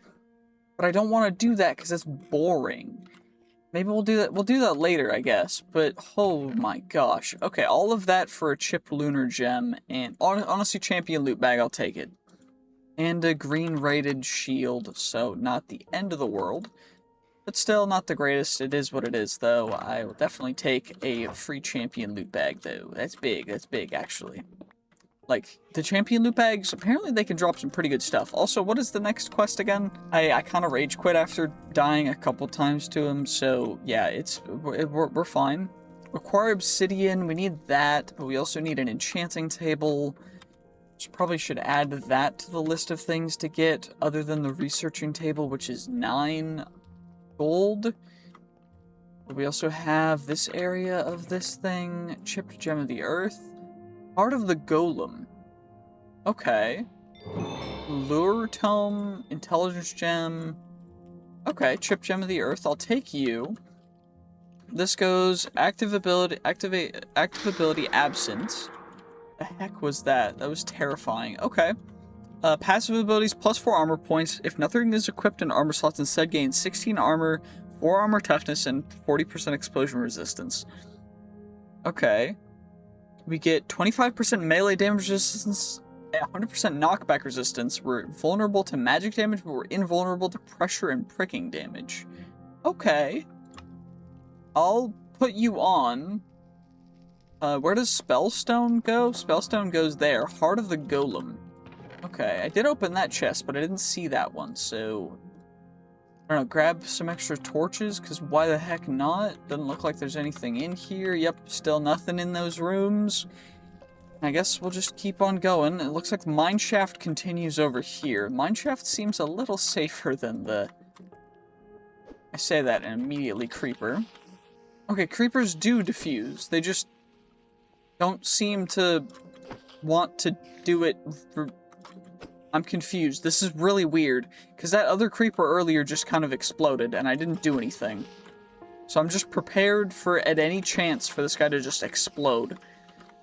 But I don't want to do that because it's boring. Maybe we'll do that. We'll do that later, I guess. But oh my gosh. Okay, all of that for a chipped lunar gem, and honestly, champion loot bag. I'll take it. And a green rated shield. So not the end of the world, but still not the greatest. It is what it is, though. I will definitely take a free champion loot bag, though. That's big. That's big, actually. Like, the champion loot bags, apparently they can drop some pretty good stuff. Also, what is the next quest again? I kind of rage quit after dying a couple times to him, so yeah, we're fine. Require obsidian, we need that, but we also need an enchanting table. So probably should add that to the list of things to get, other than the researching table, which is 9 gold. But we also have this area of this thing, chipped gem of the earth. Part of the golem. Okay. Lure tome, intelligence gem. Okay, chip gem of the earth. I'll take you. This goes active ability absent. The heck was that? That was terrifying. Okay. Passive abilities +4 armor points. If nothing is equipped in armor slots, instead gain 16 armor, 4 armor toughness, and 40% explosion resistance. Okay. We get 25% melee damage resistance, 100% knockback resistance. We're vulnerable to magic damage, but we're invulnerable to pressure and pricking damage. Okay. I'll put you on. Where does Spellstone go? Spellstone goes there. Heart of the Golem. Okay, I did open that chest, but I didn't see that one, so... I don't know, grab some extra torches, because why the heck not? Doesn't look like there's anything in here. Yep, still nothing in those rooms. I guess we'll just keep on going. It looks like the mineshaft continues over here. Mineshaft seems a little safer than the... I say that and immediately creeper. Okay, creepers do diffuse. They just don't seem to want to do it for... I'm confused. This is really weird, because that other creeper earlier just kind of exploded, and I didn't do anything. So I'm just prepared for, at any chance, for this guy to just explode.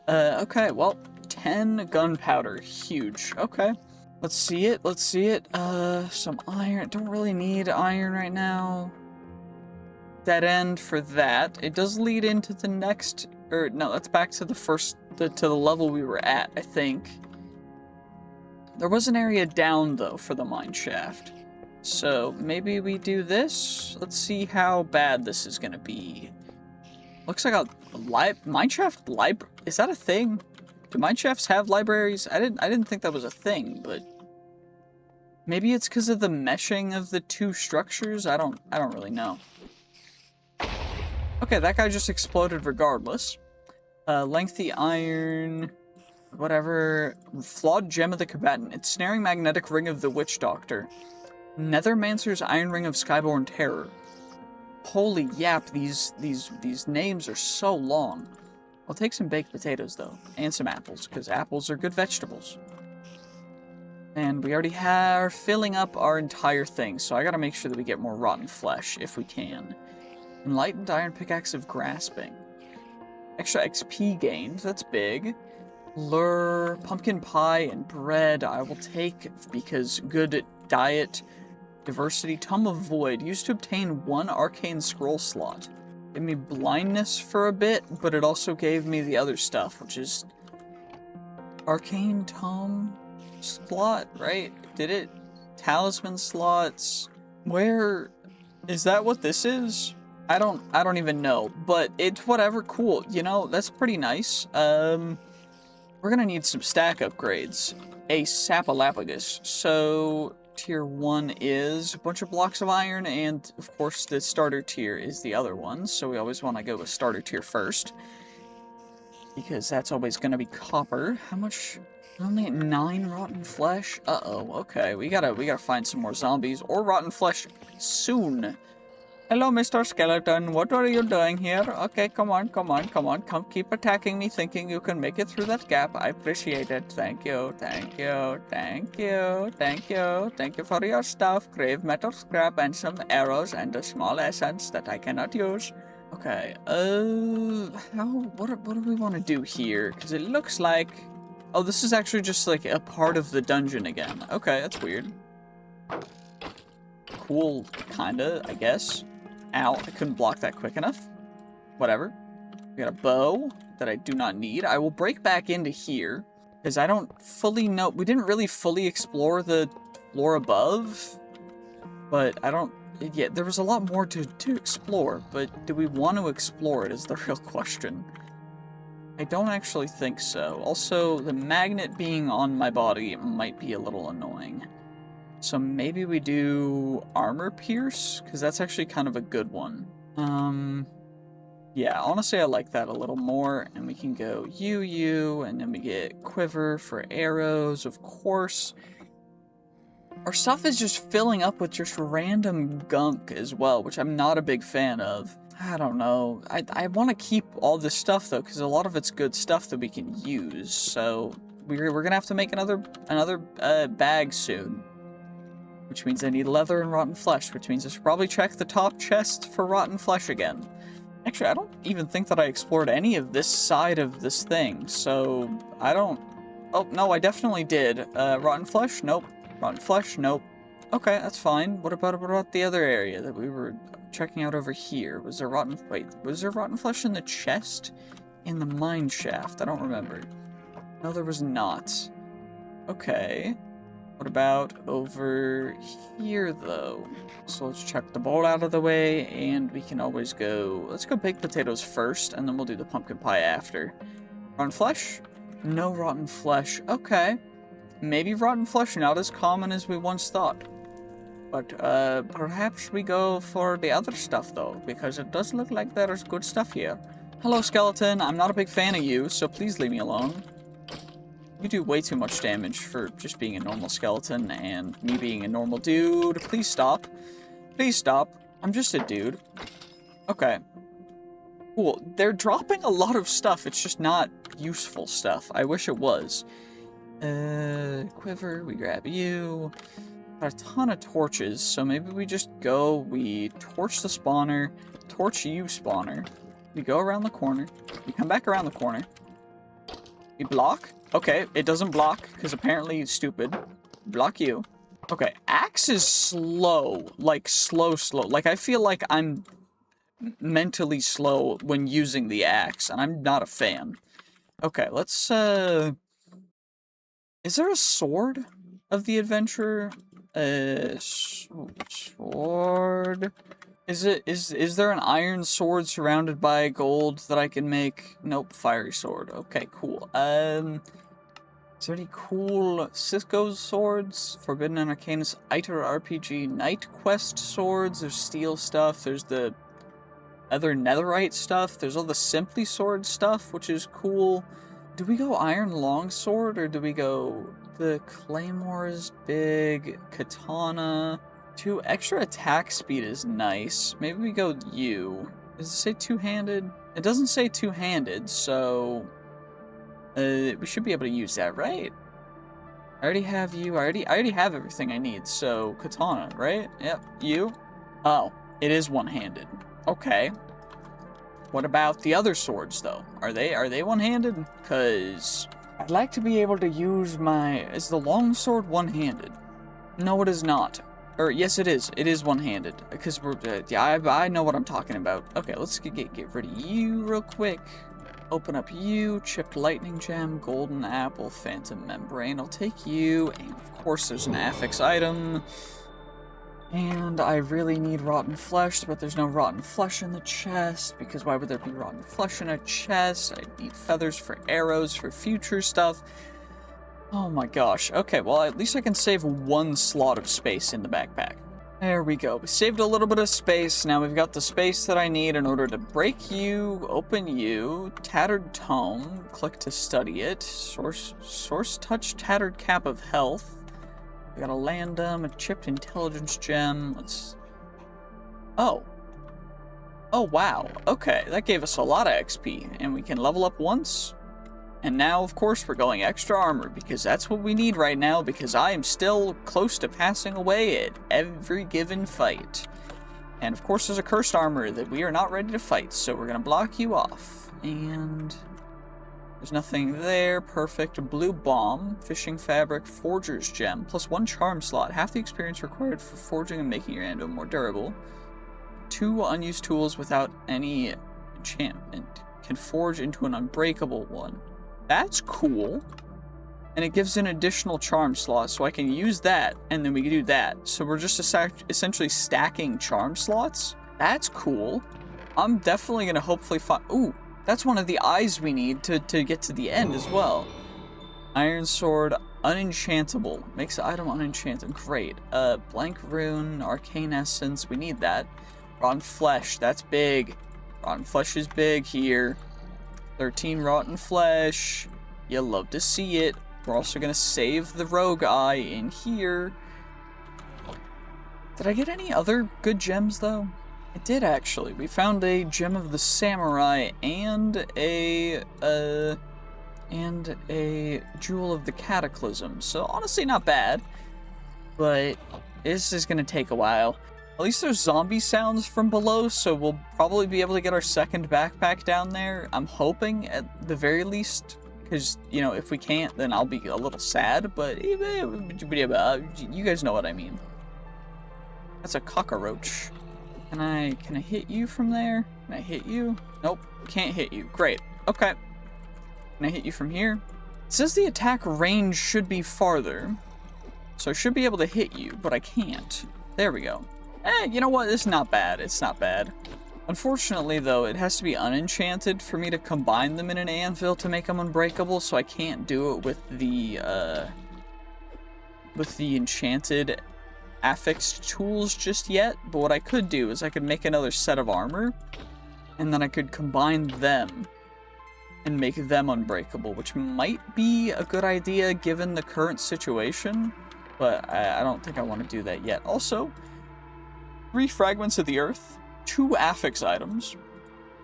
Okay, well, 10 gunpowder. Huge. Okay. Let's see it. Let's see it. Some iron. Don't really need iron right now. Dead end for that. It does lead into the next... Or, no, that's back to the first... to the level we were at, I think. There was an area down, though, for the mine shaft. So, maybe we do this? Let's see how bad this is gonna be. Looks like a mineshaft library. Is that a thing? Do mineshafts have libraries? I didn't think that was a thing, but... Maybe it's because of the meshing of the two structures? I don't really know. Okay, that guy just exploded regardless. Lengthy iron... whatever. Flawed Gem of the Combatant. Ensnaring Magnetic Ring of the Witch Doctor. Nethermancer's Iron Ring of Skyborn Terror. Holy yap, these names are so long. I'll take some baked potatoes, though. And some apples, because apples are good vegetables. And we already are filling up our entire thing, so I gotta make sure that we get more rotten flesh, if we can. Enlightened Iron Pickaxe of Grasping. Extra XP gained, that's big. Lure, pumpkin pie, and bread I will take, because good diet. Diversity, Tome of Void, used to obtain 1 arcane scroll slot. Gave me blindness for a bit, but it also gave me the other stuff, which is arcane tome slot, right? Did it? Talisman slots. Where is that? What this is? I don't even know, but it's whatever. Cool. You know, that's pretty nice. We're gonna need some stack upgrades. A Sapalapagus. So Tier 1 is a bunch of blocks of iron, and of course the starter tier is the other one, so we always want to go with starter tier first. Because that's always going to be copper. How much? Only 9 rotten flesh? Uh-oh, okay. We gotta find some more zombies, or rotten flesh soon. Hello, Mr. Skeleton. What are you doing here? Okay, come on. Come, keep attacking me, thinking you can make it through that gap. I appreciate it. Thank you for your stuff. Grave metal scrap and some arrows and a small essence that I cannot use. Okay, what do we want to do here? Because it looks like... Oh, this is actually just like a part of the dungeon again. Okay, that's weird. Cool, kinda, I guess. Ow, I couldn't block that quick enough. Whatever. We got a bow that I do not need. I will break back into here, because I don't fully know... We didn't really fully explore the floor above, but I don't... Yeah, there was a lot more to explore, but do we want to explore it is the real question. I don't actually think so. Also, the magnet being on my body might be a little annoying. So maybe we do armor pierce, because that's actually kind of a good one. Yeah, honestly I like that a little more, and we can go you, and then we get quiver for arrows, of course. Our stuff is just filling up with just random gunk as well, which I'm not a big fan of. I don't know. I want to keep all this stuff, though, because a lot of it's good stuff that we can use, so we're going to have to make another bag soon. Which means I need leather and rotten flesh, which means I should probably check the top chest for rotten flesh again. Actually, I don't even think that I explored any of this side of this thing, so I don't... Oh, no, I definitely did. Rotten flesh? Nope. Rotten flesh? Nope. Okay, that's fine. What about the other area that we were checking out over here? Was there rotten... Wait, was there rotten flesh in the chest? In the mine shaft? I don't remember. No, there was not. Okay. What about over here, though? So let's check the bowl out of the way, and we can always go... Let's go baked potatoes first, and then we'll do the pumpkin pie after. Rotten flesh? No rotten flesh. Okay. Maybe rotten flesh not as common as we once thought. But, perhaps we go for the other stuff, though, because it does look like there's good stuff here. Hello, skeleton. I'm not a big fan of you, so please leave me alone. You do way too much damage for just being a normal skeleton and me being a normal dude. Please stop. Please stop. I'm just a dude. Okay. Cool. They're dropping a lot of stuff. It's just not useful stuff. I wish it was. Quiver. We grab you. Got a ton of torches, so maybe we just go, we torch the spawner, torch you, spawner. We go around the corner. We come back around the corner. We block. Okay, it doesn't block, because apparently it's stupid. Block you. Okay, axe is slow. Like, slow. Like, I feel like I'm mentally slow when using the axe, and I'm not a fan. Okay, let's, Is there a sword of the adventurer? Sword... Is there an iron sword surrounded by gold that I can make? Nope, fiery sword. Okay, cool. Is there any cool Cisco swords? Forbidden and Arcanus Iter RPG Night Quest swords. There's steel stuff. There's the other netherite stuff. There's all the Simply sword stuff, which is cool. Do we go iron longsword or do we go the claymore is big, katana? 2 extra attack speed is nice. Maybe we go you. Does it say two-handed? It doesn't say two-handed, so we should be able to use that, right? I already have you. I already have everything I need. So katana, right? Yep. You. Oh, it is one-handed. Okay. What about the other swords, though? Are they one-handed? Cause I'd like to be able to use my. Is the longsword one-handed? No, it is not. Or yes, it is. It is one-handed. Because we're yeah, I know what I'm talking about. Okay, let's get rid of you real quick. Open up you, chipped lightning gem, golden apple, phantom membrane. I'll take you, and of course there's an affix item. And I really need rotten flesh, but there's no rotten flesh in the chest, because why would there be rotten flesh in a chest? I need feathers for arrows for future stuff. Oh my gosh. Okay, well at least I can save 1 slot of space in the backpack. There we go. We saved a little bit of space. Now we've got the space that I need in order to break you, open you, tattered tome, click to study it, source touch, tattered cap of health. We got a landum, a chipped intelligence gem. Let's. Oh, wow. Okay, that gave us a lot of XP, and we can level up once. And now, of course, we're going extra armor, because that's what we need right now, because I am still close to passing away at every given fight. And of course, there's a cursed armor that we are not ready to fight, so we're going to block you off. And there's nothing there. Perfect. Blue bomb, fishing fabric, forger's gem, plus 1 charm slot, half the experience required for forging and making your anvil more durable. 2 unused tools without any enchantment. Can forge into an unbreakable one. That's cool. And it gives an additional charm slot, so I can use that, and then we can do that. So we're just essentially stacking charm slots. That's cool. I'm definitely going to hopefully find... Ooh, that's one of the eyes we need to get to the end as well. Iron sword, unenchantable. Makes the item unenchanted. Great. Blank rune, arcane essence. We need that. Rotten flesh. That's big. Rotten flesh is big here. 13 rotten flesh. You'll love to see it. We're also going to save the rogue eye in here. Did I get any other good gems, though? I did, actually. We found a gem of the samurai and a jewel of the cataclysm. So, honestly, not bad. But this is going to take a while. At least there's zombie sounds from below, so we'll probably be able to get our second backpack down there. I'm hoping, at the very least, because, you know, if we can't, then I'll be a little sad, but you guys know what I mean. That's a cockroach. Can I hit you from there? Can I hit you? Nope, can't hit you. Great. Okay. Can I hit you from here? It says the attack range should be farther, so I should be able to hit you, but I can't. There we go. You know what? It's not bad. It's not bad. Unfortunately, though, it has to be unenchanted for me to combine them in an anvil to make them unbreakable, so I can't do it with the enchanted affixed tools just yet. But what I could do is I could make another set of armor, and then I could combine them and make them unbreakable, which might be a good idea given the current situation, but I don't think I want to do that yet. Also, 3 fragments of the earth, 2 affix items,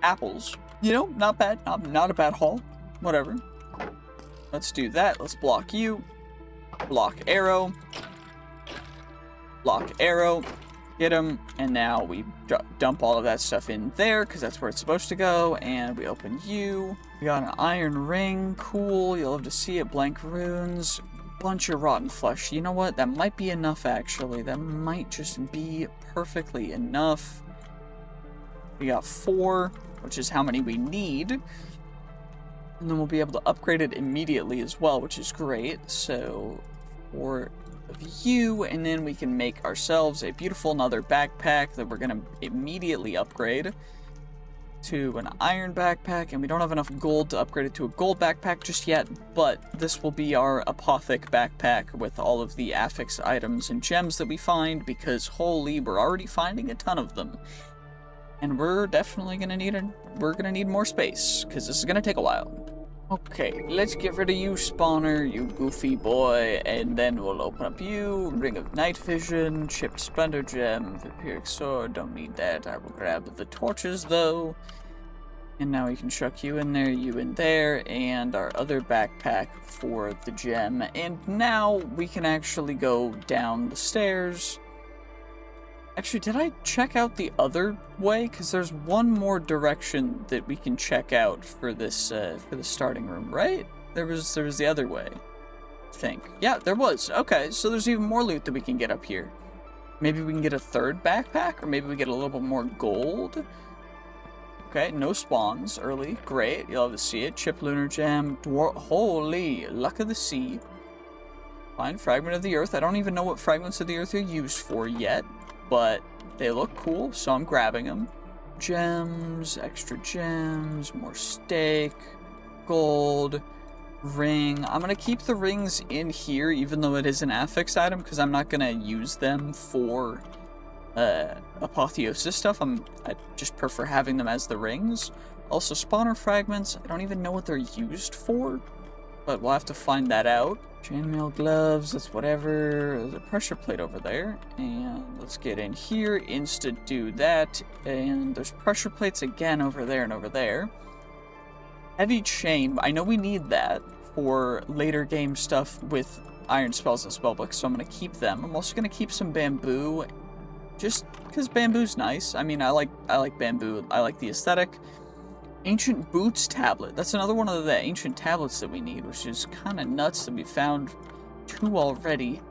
apples. You know, not bad. Not a bad haul. Whatever. Let's do that. Let's block you. Block arrow. Block arrow. Get him. And now we dump all of that stuff in there because that's where it's supposed to go. And we open you. We got an iron ring. Cool. You'll love to see it. Blank runes. Bunch of rotten flesh. You know what? That might be enough, actually. That might just be perfectly enough. We got 4, which is how many we need. And then we'll be able to upgrade it immediately as well, which is great. So, 4 of you, and then we can make ourselves a beautiful another backpack that we're going to immediately upgrade to an iron backpack, and we don't have enough gold to upgrade it to a gold backpack just yet, but this will be our apothic backpack with all of the affix items and gems that we find, because holy, we're already finding a ton of them. And we're definitely gonna need more space, because this is gonna take a while. Okay, let's get rid of you, spawner, you goofy boy, and then we'll open up you, Ring of Night Vision, Chipped Splendor Gem, Vampiric Sword, don't need that. I will grab the torches, though. And now we can chuck you in there, you in there, and our other backpack for the gem. And now we can actually go down the stairs. Actually, did I check out the other way? Because there's one more direction that we can check out for this, for the starting room, right? There was the other way, I think. Yeah, there was. Okay, so there's even more loot that we can get up here. Maybe we can get a third backpack, or maybe we get a little bit more gold. Okay, no spawns early. Great, you'll have to see it. Chip Lunar Gem. Holy, Luck of the Sea. Find Fragment of the Earth. I don't even know what fragments of the Earth are used for yet, but they look cool, so I'm grabbing them. Gems, extra gems, more steak, gold, ring. I'm going to keep the rings in here, even though it is an affixed item, because I'm not going to use them for apotheosis stuff. I just prefer having them as the rings. Also, spawner fragments. I don't even know what they're used for, but we'll have to find that out. Chainmail gloves, that's whatever. There's a pressure plate over there. And let's get in here, insta do that. And there's pressure plates again over there and over there. Heavy chain, I know we need that for later game stuff with iron spells and spellbooks, so I'm going to keep them. I'm also going to keep some bamboo, just because bamboo's nice. I mean, I like bamboo. I like the aesthetic. Ancient Boots tablet. That's another one of the ancient tablets that we need, which is kind of nuts that we found 2 already.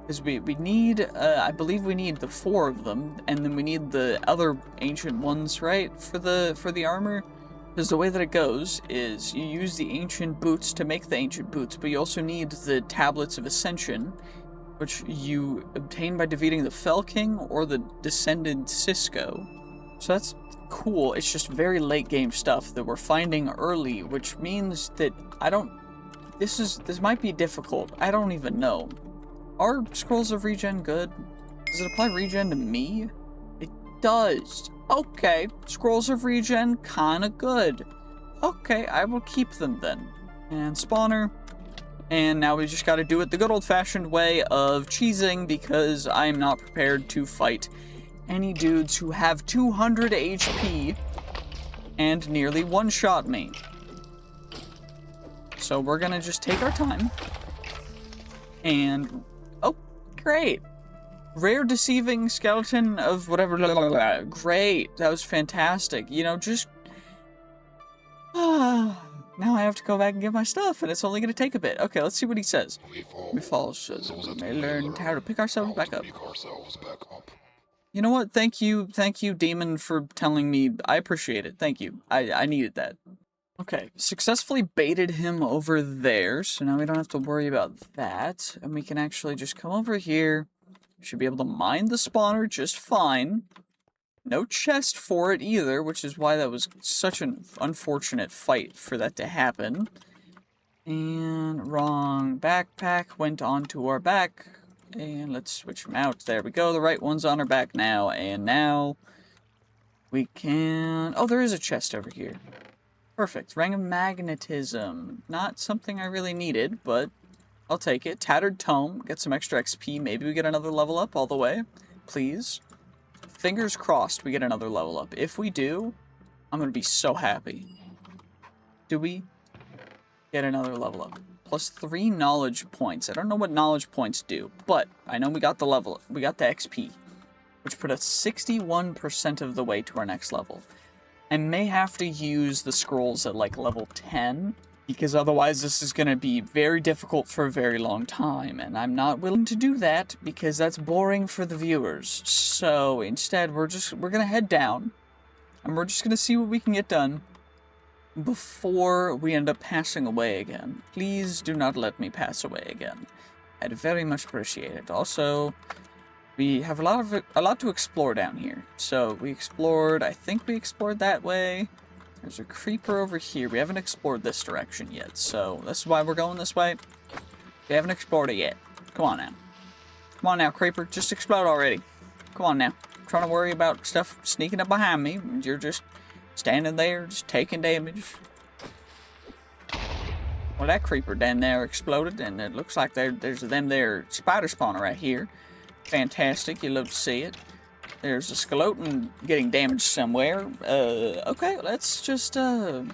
Because we need, I believe we need the 4 of them, and then we need the other ancient ones, right, for the armor? Because the way that it goes is you use the ancient boots to make the ancient boots, but you also need the tablets of ascension, which you obtain by defeating the Fell King or the descended Cisco. So that's cool. It's just very late game stuff that we're finding early, which means that this might be difficult. I don't even know. Are scrolls of regen good? Does it apply regen to me? It does. Okay, scrolls of regen, kinda good. Okay, I will keep them then. And spawner. And now we just gotta do it the good old-fashioned way of cheesing, because I'm not prepared to fight any dudes who have 200 HP and nearly one-shot me. So we're gonna just take our time. And, oh, great. Rare deceiving skeleton of whatever, blah, blah, blah. Great, that was fantastic. You know, just, now I have to go back and get my stuff, and it's only gonna take a bit. Okay, let's see what he says. We fall so that we may learn how to pick ourselves back up. You know what? Thank you, Demon, for telling me. I appreciate it. Thank you. I needed that. Okay, successfully baited him over there, so now we don't have to worry about that. And we can actually just come over here. Should be able to mine the spawner just fine. No chest for it either, which is why that was such an unfortunate fight for that to happen. And wrong backpack went onto our back. And let's switch them out. There we go. The right one's on our back now. And now we can... Oh, there is a chest over here. Perfect. Ring of Magnetism. Not something I really needed, but I'll take it. Tattered Tome. Get some extra XP. Maybe we get another level up all the way. Please. Fingers crossed we get another level up. If we do, I'm going to be so happy. Do we get another level up? Plus 3 knowledge points. I don't know what knowledge points do, but I know we got the level. We got the XP, which put us 61% of the way to our next level. I may have to use the scrolls at like level 10, because otherwise this is going to be very difficult for a very long time, and I'm not willing to do that because that's boring for the viewers. So instead, we're going to head down, and we're just going to see what we can get done before we end up passing away again. Please do not let me pass away again. I'd very much appreciate it. Also, we have a lot to explore down here. So we explored, I think we explored that way. There's a creeper over here. We haven't explored this direction yet, so this is why we're going this way. We haven't explored it yet. Come on now. Come on now, creeper. Just explode already. Come on now. I'm trying to worry about stuff sneaking up behind me. You're just standing there, just taking damage. Well, that creeper down there exploded, and it looks like there's them there spider spawner right here. Fantastic, you love to see it. There's a skeleton getting damaged somewhere. Okay, let's just go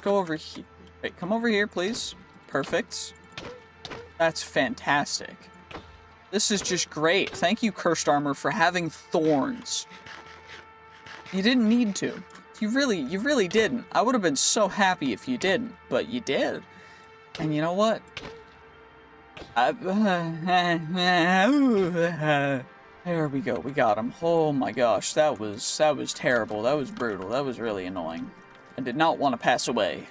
over here. Wait, come over here, please. Perfect. That's fantastic. This is just great. Thank you, Cursed Armor, for having thorns. You didn't need to. You really didn't. I would have been so happy if you didn't, but you did. And you know what? There we go. We got him. Oh my gosh, that was terrible. That was brutal. That was really annoying. I did not want to pass away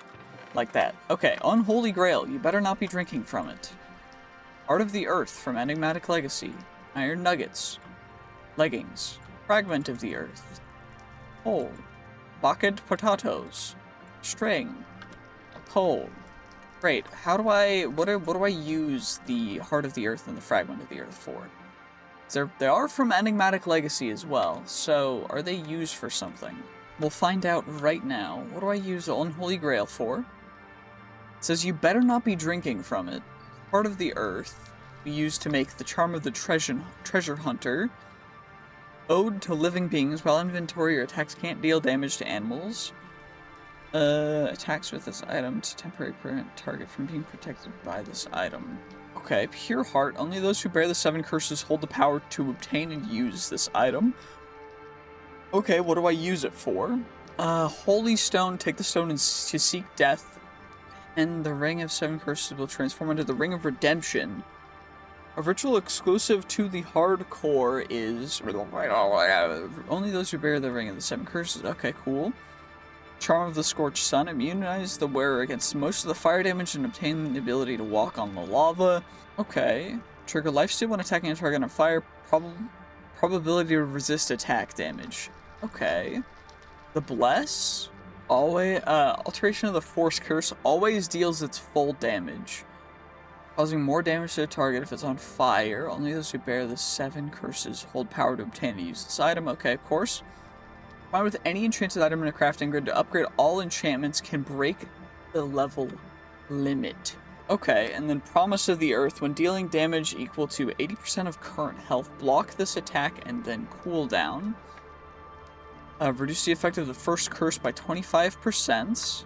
like that. Okay, Unholy Grail. You better not be drinking from it. Heart of the Earth from Enigmatic Legacy. Iron Nuggets. Leggings. Fragment of the Earth. Hole. Bucket potatoes. String. Coal. Great. How do I... What do I use the Heart of the Earth and the Fragment of the Earth for? They are from Enigmatic Legacy as well, so are they used for something? We'll find out right now. What do I use the Unholy Grail for? It says you better not be drinking from it. Heart of the Earth we use to make the Charm of the Treasure Hunter. Ode to living beings. While inventory or attacks can't deal damage to animals. Attacks with this item to temporarily prevent target from being protected by this item. Okay, Pure Heart. Only those who bear the 7 curses hold the power to obtain and use this item. Okay, what do I use it for? Holy Stone. Take the stone to seek death. And the Ring of 7 curses will transform into the Ring of Redemption. A ritual exclusive to the hardcore is... Only those who bear the Ring of the 7 curses. Okay, cool. Charm of the Scorched Sun. Immunize the wearer against most of the fire damage and obtain the ability to walk on the lava. Okay. Trigger lifesteal when attacking a target on fire. Probability to resist attack damage. Okay. The Bless. Always, Alteration of the Force Curse always deals its full damage. Causing more damage to the target if it's on fire. Only those who bear the 7 curses hold power to obtain and use this item. Okay, of course. Combined with any enchanted item in a crafting grid to upgrade all enchantments can break the level limit. Okay, and then Promise of the Earth. When dealing damage equal to 80% of current health, block this attack and then cooldown. Reduce the effect of the first curse by 25%.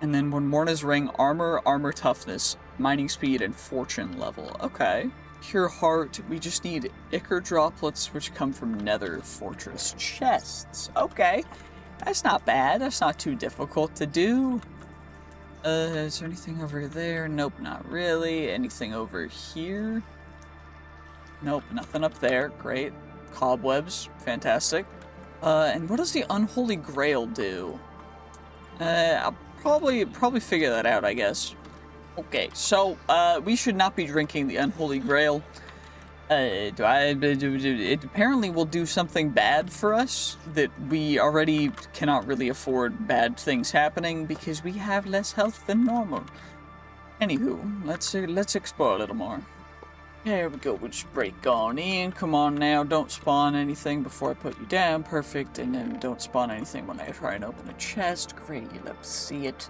And then when Morna's Ring, armor toughness, mining speed, and fortune level. Okay. Pure Heart, we just need Ichor droplets, which come from Nether Fortress chests. Okay. That's not bad. That's not too difficult to do. Is there anything over there? Nope, not really. Anything over here? Nope, nothing up there. Great. Cobwebs. Fantastic. And what does the Unholy Grail do? I'll probably figure that out, I guess. Okay, so, we should not be drinking the Unholy Grail. It apparently will do something bad for us that we already cannot really afford bad things happening because we have less health than normal. Anywho, let's explore a little more. There we go, we'll just break on in. Come on now, don't spawn anything before I put you down. Perfect, and then don't spawn anything when I try and open a chest. Great, let's see it.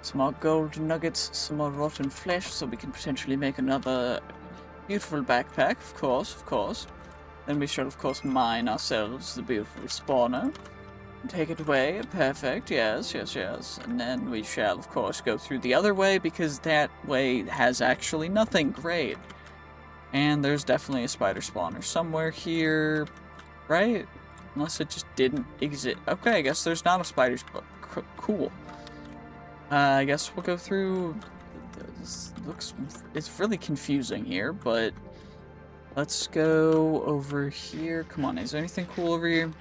Some more gold nuggets, some more rotten flesh, so we can potentially make another beautiful backpack, of course. Then we shall, of course, mine ourselves the beautiful spawner. Take it away, perfect, yes. And then we shall, of course, go through the other way, because that way has actually nothing. Great. And there's definitely a spider spawner somewhere here, right? Unless it just didn't exist. Okay, I guess there's not a spider spawner. Cool. I guess we'll go through. This it's really confusing here, but let's go over here. Come on, is there anything cool over here?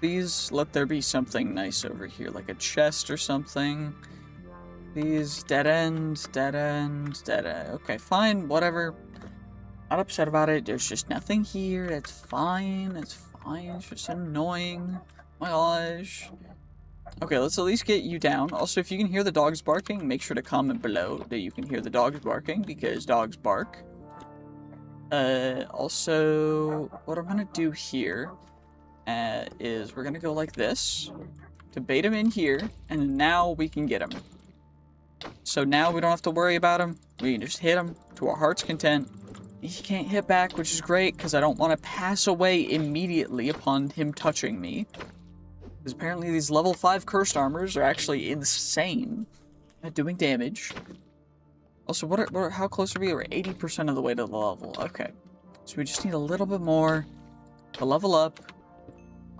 Please let there be something nice over here, like a chest or something. Please, dead end. Okay, fine, whatever. Not upset about it. There's just nothing here. It's fine. It's just annoying. My gosh. Okay, let's at least get you down. Also, if you can hear the dogs barking, make sure to comment below that you can hear the dogs barking, because dogs bark. Also, what I'm gonna do here is we're gonna go like this to bait him in here, and now we can get him. So now we don't have to worry about him. We can just hit him to our heart's content. He can't hit back, which is great, because I don't want to pass away immediately upon him touching me. Because apparently these level 5 cursed armors are actually insane at doing damage. Also, how close are we? We're 80% of the way to the level. Okay. So we just need a little bit more to level up.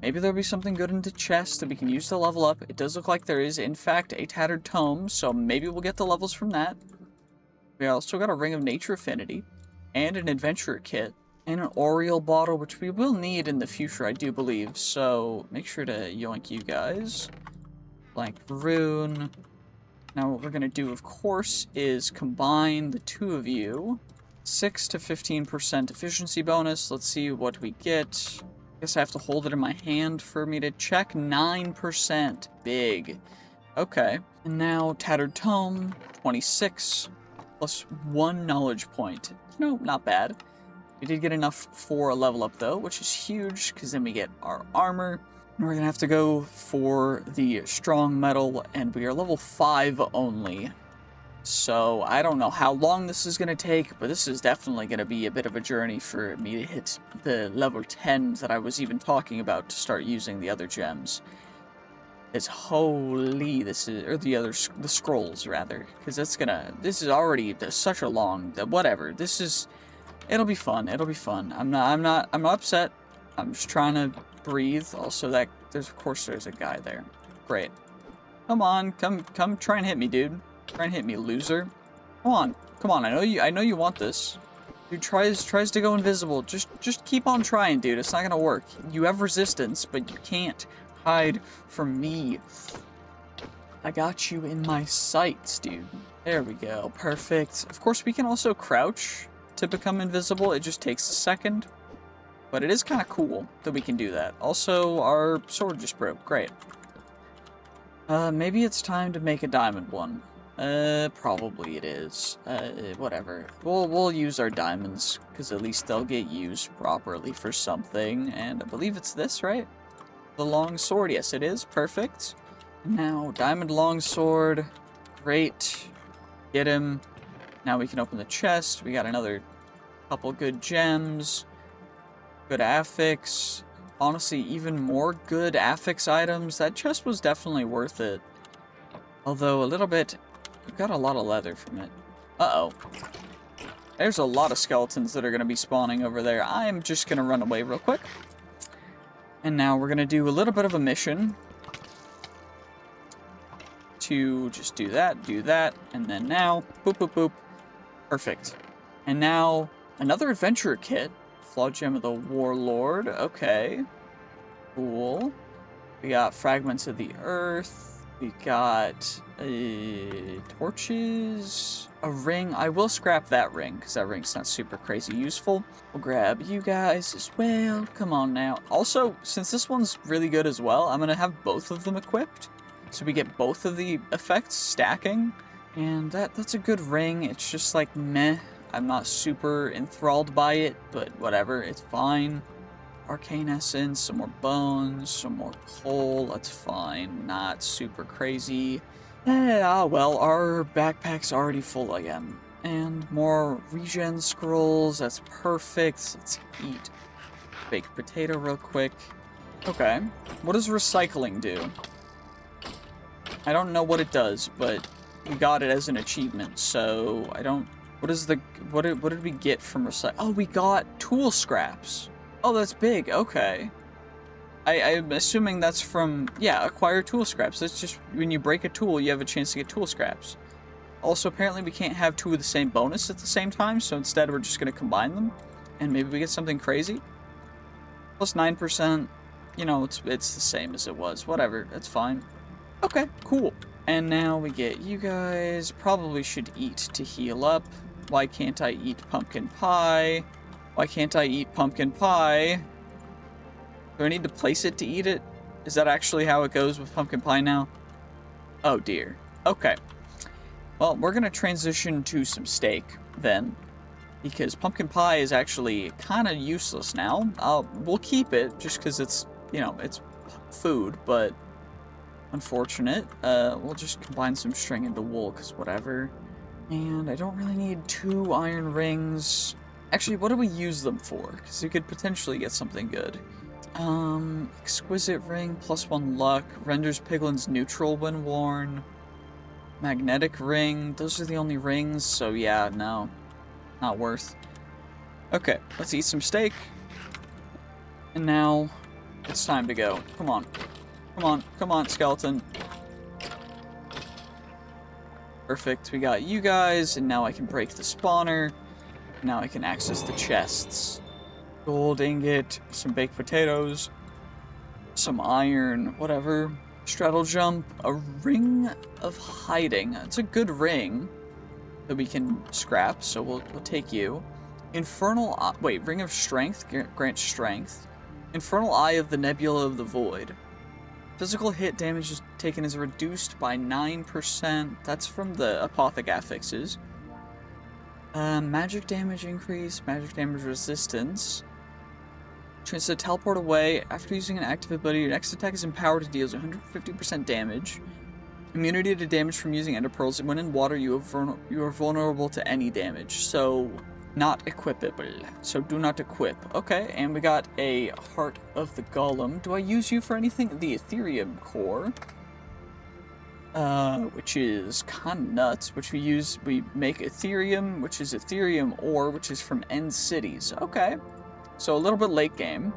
Maybe there'll be something good in the chest that we can use to level up. It does look like there is, in fact, a tattered tome, so maybe we'll get the levels from that. We also got a Ring of Nature Affinity, and an Adventurer Kit, and an Oriole bottle, which we will need in the future, I do believe. So make sure to yoink you guys. Blank rune. Now what we're going to do, of course, is combine the two of you. 6 to 15% efficiency bonus. Let's see what we get. I guess I have to hold it in my hand for me to check. 9%. Big. Okay. And now Tattered Tome. 26. Plus 1 knowledge point. You know, not bad. We did get enough for a level up, though, which is huge, because then we get our armor. And we're going to have to go for the strong metal, and we are level 5 only. So I don't know how long this is going to take, but this is definitely going to be a bit of a journey for me to hit the level 10 that I was even talking about to start using the other gems. It's holy, or the scrolls rather, because this is already such a long, whatever. It'll be fun. It'll be fun. I'm not upset. I'm just trying to breathe. Also, of course there's a guy there. Great. Come on, come try and hit me, dude. Try and hit me, loser. Come on. I know you want this. Dude tries to go invisible. Just keep on trying, dude. It's not gonna work. You have resistance, but you can't hide from me. I got you in my sights, dude. There we go. Perfect. Of course, we can also crouch to become invisible. It just takes a second. But it is kind of cool that we can do that. Also, our sword just broke. Great. Maybe it's time to make a diamond one. Probably it is. Whatever. We'll use our diamonds, because at least they'll get used properly for something. And I believe it's this, right? The long sword. Yes, it is. Perfect. Now, diamond long sword. Great. Get him. Now we can open the chest. We got another couple good gems. Good affix. Honestly, even more good affix items. That chest was definitely worth it. Although, a little bit... We got a lot of leather from it. Uh-oh. There's a lot of skeletons that are going to be spawning over there. I'm just going to run away real quick. And now we're going to do a little bit of a mission. To just do that, and then now, boop, boop, boop. Perfect. And now, another adventurer kit. Flawed Gem of the Warlord. Okay. Cool. We got Fragments of the Earth. We got torches. A ring. I will scrap that ring, because that ring's not super crazy useful. We'll grab you guys as well. Come on now. Also, since this one's really good as well, I'm going to have both of them equipped. So we get both of the effects stacking. And that's a good ring. It's just like meh. I'm not super enthralled by it, but whatever, it's fine. Arcane Essence, some more bones, some more coal, that's fine. Not super crazy. Well, our backpack's already full again. And more regen scrolls, that's perfect. Let's eat baked potato real quick. Okay, what does recycling do? I don't know what it does, but we got it as an achievement, so I don't... What did we get from recycling? Oh, we got tool scraps. Oh, that's big. Okay. I'm assuming that's from, yeah, acquire tool scraps. That's just when you break a tool, you have a chance to get tool scraps. Also, apparently we can't have two of the same bonus at the same time, so instead we're just going to combine them. And maybe we get something crazy. Plus 9%. You know, it's the same as it was. Whatever. That's fine. Okay, cool. And now we get you guys. Probably should eat to heal up. Why can't I eat pumpkin pie? Why can't I eat pumpkin pie? Do I need to place it to eat it? Is that actually how it goes with pumpkin pie now? Oh dear. Okay. Well, we're going to transition to some steak then. Because pumpkin pie is actually kind of useless now. We'll keep it just because it's, you know, it's food, but Unfortunate. We'll just combine some string into wool, because whatever. And I don't really need 2 iron rings. Actually, what do we use them for? Because we could potentially get something good. Exquisite ring, +1 luck, renders piglins neutral when worn. Magnetic ring, those are the only rings, so yeah, no. Not worth. Okay, let's eat some steak. And now, it's time to go. Come on. Come on, come on, skeleton. Perfect, we got you guys, and now I can break the spawner. Now I can access the chests. Gold ingot, some baked potatoes, some iron, whatever. Straddle jump, a ring of hiding. It's a good ring that we can scrap, so we'll take you. Infernal, wait, ring of strength, grants strength. Infernal eye of the nebula of the void. Physical hit damage taken is reduced by 9%. That's from the apothec affixes. Magic damage increase, magic damage resistance. Chance to teleport away. After using an active ability, your next attack is empowered to deal 150% damage. Immunity to damage from using ender pearls. When in water, you are vulnerable to any damage. So, not equipable. So do not equip. Okay, and we got a Heart of the Golem. Do I use you for anything? The Ethereum Core. Which is kind of nuts, which we make Ethereum, which is Ethereum ore, which is from End Cities. Okay. So a little bit late game.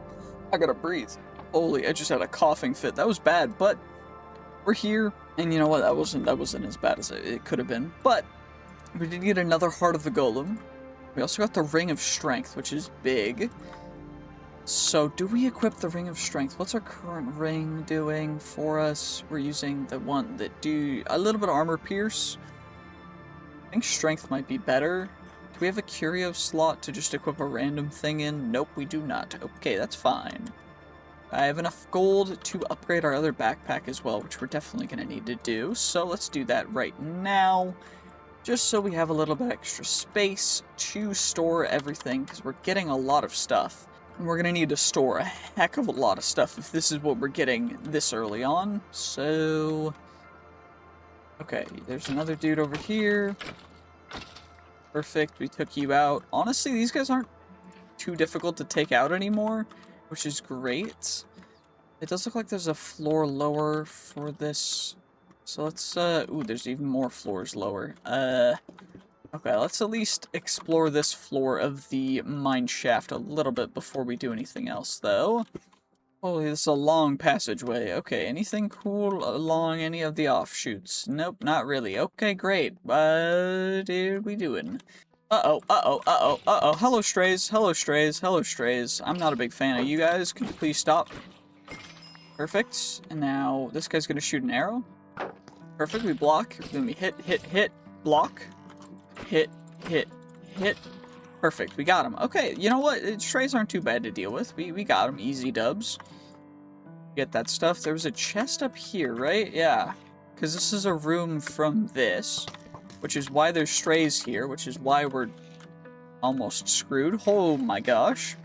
I gotta breathe. Holy, I just had a coughing fit. That was bad, but we're here, and you know what? That wasn't as bad as it could have been. But we did get another Heart of the Golem. We also got the Ring of Strength, which is big. So, do we equip the Ring of Strength? What's our current ring doing for us? We're using the one that do a little bit of armor pierce. I think Strength might be better. Do we have a curio slot to just equip a random thing in? Nope, we do not. Okay, that's fine. I have enough gold to upgrade our other backpack as well, which we're definitely going to need to do. So, let's do that right now. Just so we have a little bit extra space to store everything, because we're getting a lot of stuff. And we're going to need to store a heck of a lot of stuff if this is what we're getting this early on. So, okay, there's another dude over here. Perfect, we took you out. Honestly, these guys aren't too difficult to take out anymore, which is great. It does look like there's a floor lower for this. So let's, ooh, there's even more floors lower. Okay, let's at least explore this floor of the mine shaft a little bit before we do anything else, though. Holy, this is a long passageway. Okay, anything cool along any of the offshoots? Nope, not really. Okay, great. What are we doing? Uh-oh, uh-oh, uh-oh, uh-oh. Hello, strays. Hello, strays. Hello, strays. I'm not a big fan of you guys. Can you please stop? Perfect. And now this guy's gonna shoot an arrow. Perfect, we block. Then we hit, hit, hit, block. Hit, hit, hit. Perfect, we got him. Okay, you know what? Strays aren't too bad to deal with. We got him. Easy dubs. Get that stuff. There was a chest up here, right? Yeah. Because this is a room from this. Which is why there's strays here. Which is why we're almost screwed. Oh my gosh.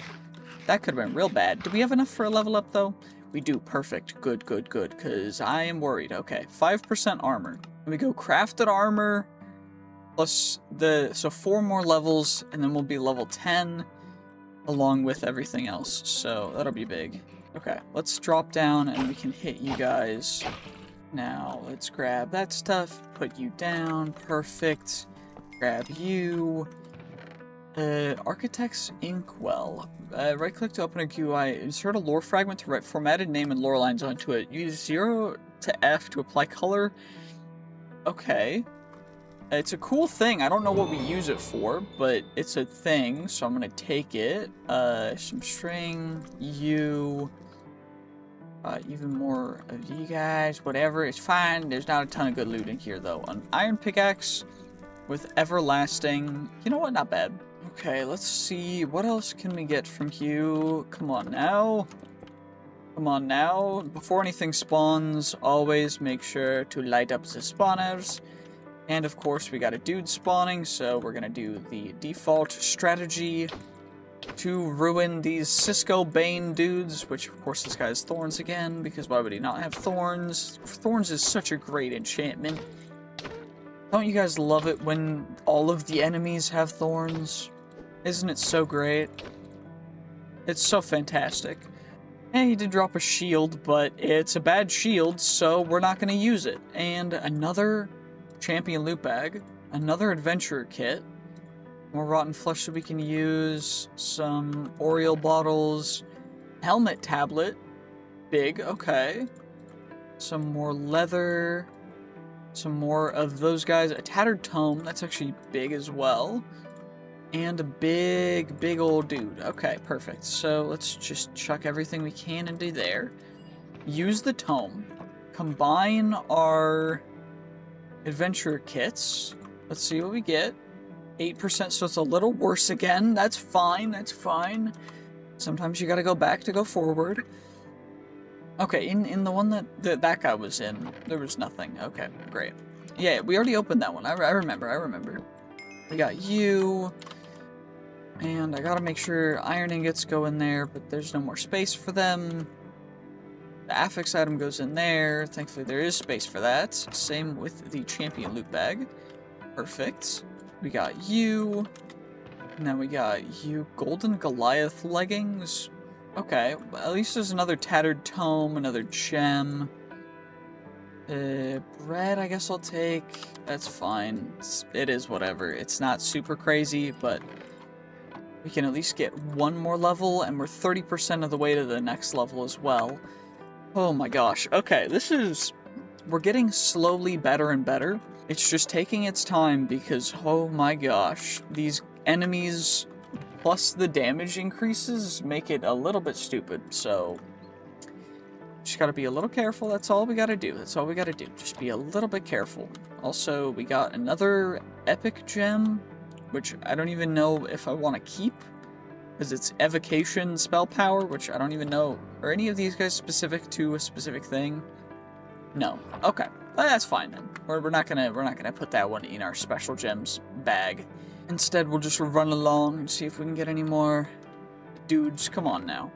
That could have been real bad. Do we have enough for a level up, though? We do. Perfect. Good, good, good. Because I am worried. Okay, 5% armor. We go crafted armor. Plus so 4 more levels, and then we'll be level 10, along with everything else, so that'll be big. Okay, let's drop down, and we can hit you guys. Now, let's grab that stuff, put you down, perfect. Grab you. Architect's Inkwell. Right-click to open a GUI, insert a lore fragment to write formatted name and lore lines onto it. Use 0 to F to apply color. Okay. It's a cool thing. I don't know what we use it for, but it's a thing, so I'm gonna take it. Some string, you, even more of you guys, whatever. It's fine. There's not a ton of good loot in here, though. An iron pickaxe with everlasting. You know what? Not bad. Okay, let's see. What else can we get from you? Come on now. Come on now. Before anything spawns, always make sure to light up the spawners. And of course, we got a dude spawning, so we're gonna do the default strategy. to ruin these Cisco Bane dudes, which of course this guy has thorns again, because why would he not have thorns? Thorns is such a great enchantment. Don't you guys love it when all of the enemies have thorns? Isn't it so great? It's so fantastic. And he did drop a shield, but it's a bad shield, so we're not going to use it. And another champion loot bag, another adventurer kit, more rotten flesh that we can use, some Oriole bottles, helmet tablet, big, okay. Some more leather, some more of those guys, a tattered tome, that's actually big as well. And a big old dude. Okay, perfect. So let's just chuck everything we can into there. Use the tome. Combine our adventurer kits. Let's see what we get. 8%, so it's a little worse again. That's fine, that's fine. Sometimes you gotta go back to go forward. Okay, in the one that guy was in, there was nothing. Okay, great. Yeah, we already opened that one. I remember. We got you. And I gotta make sure iron ingots go in there, but there's no more space for them. The affix item goes in there. Thankfully, there is space for that. Same with the champion loot bag. Perfect. We got you. And then we got you. Golden Goliath leggings. Okay, well, at least there's another tattered tome, another gem. Bread, I guess I'll take. That's fine. It is whatever. It's not super crazy, but we can at least get one more level, and we're 30% of the way to the next level as well. Oh my gosh. Okay, we're getting slowly better and better. It's just taking its time because, oh my gosh, these enemies plus the damage increases make it a little bit stupid, so just gotta be a little careful. That's all we gotta do. That's all we gotta do. Just be a little bit careful. Also, we got another epic gem, which I don't even know if I want to keep, because it's evocation spell power, which I don't even know. Are any of these guys specific to a specific thing? No. Okay. Well, that's fine then. We're not gonna put that one in our special gems bag. Instead, we'll just run along and see if we can get any more dudes. Come on now.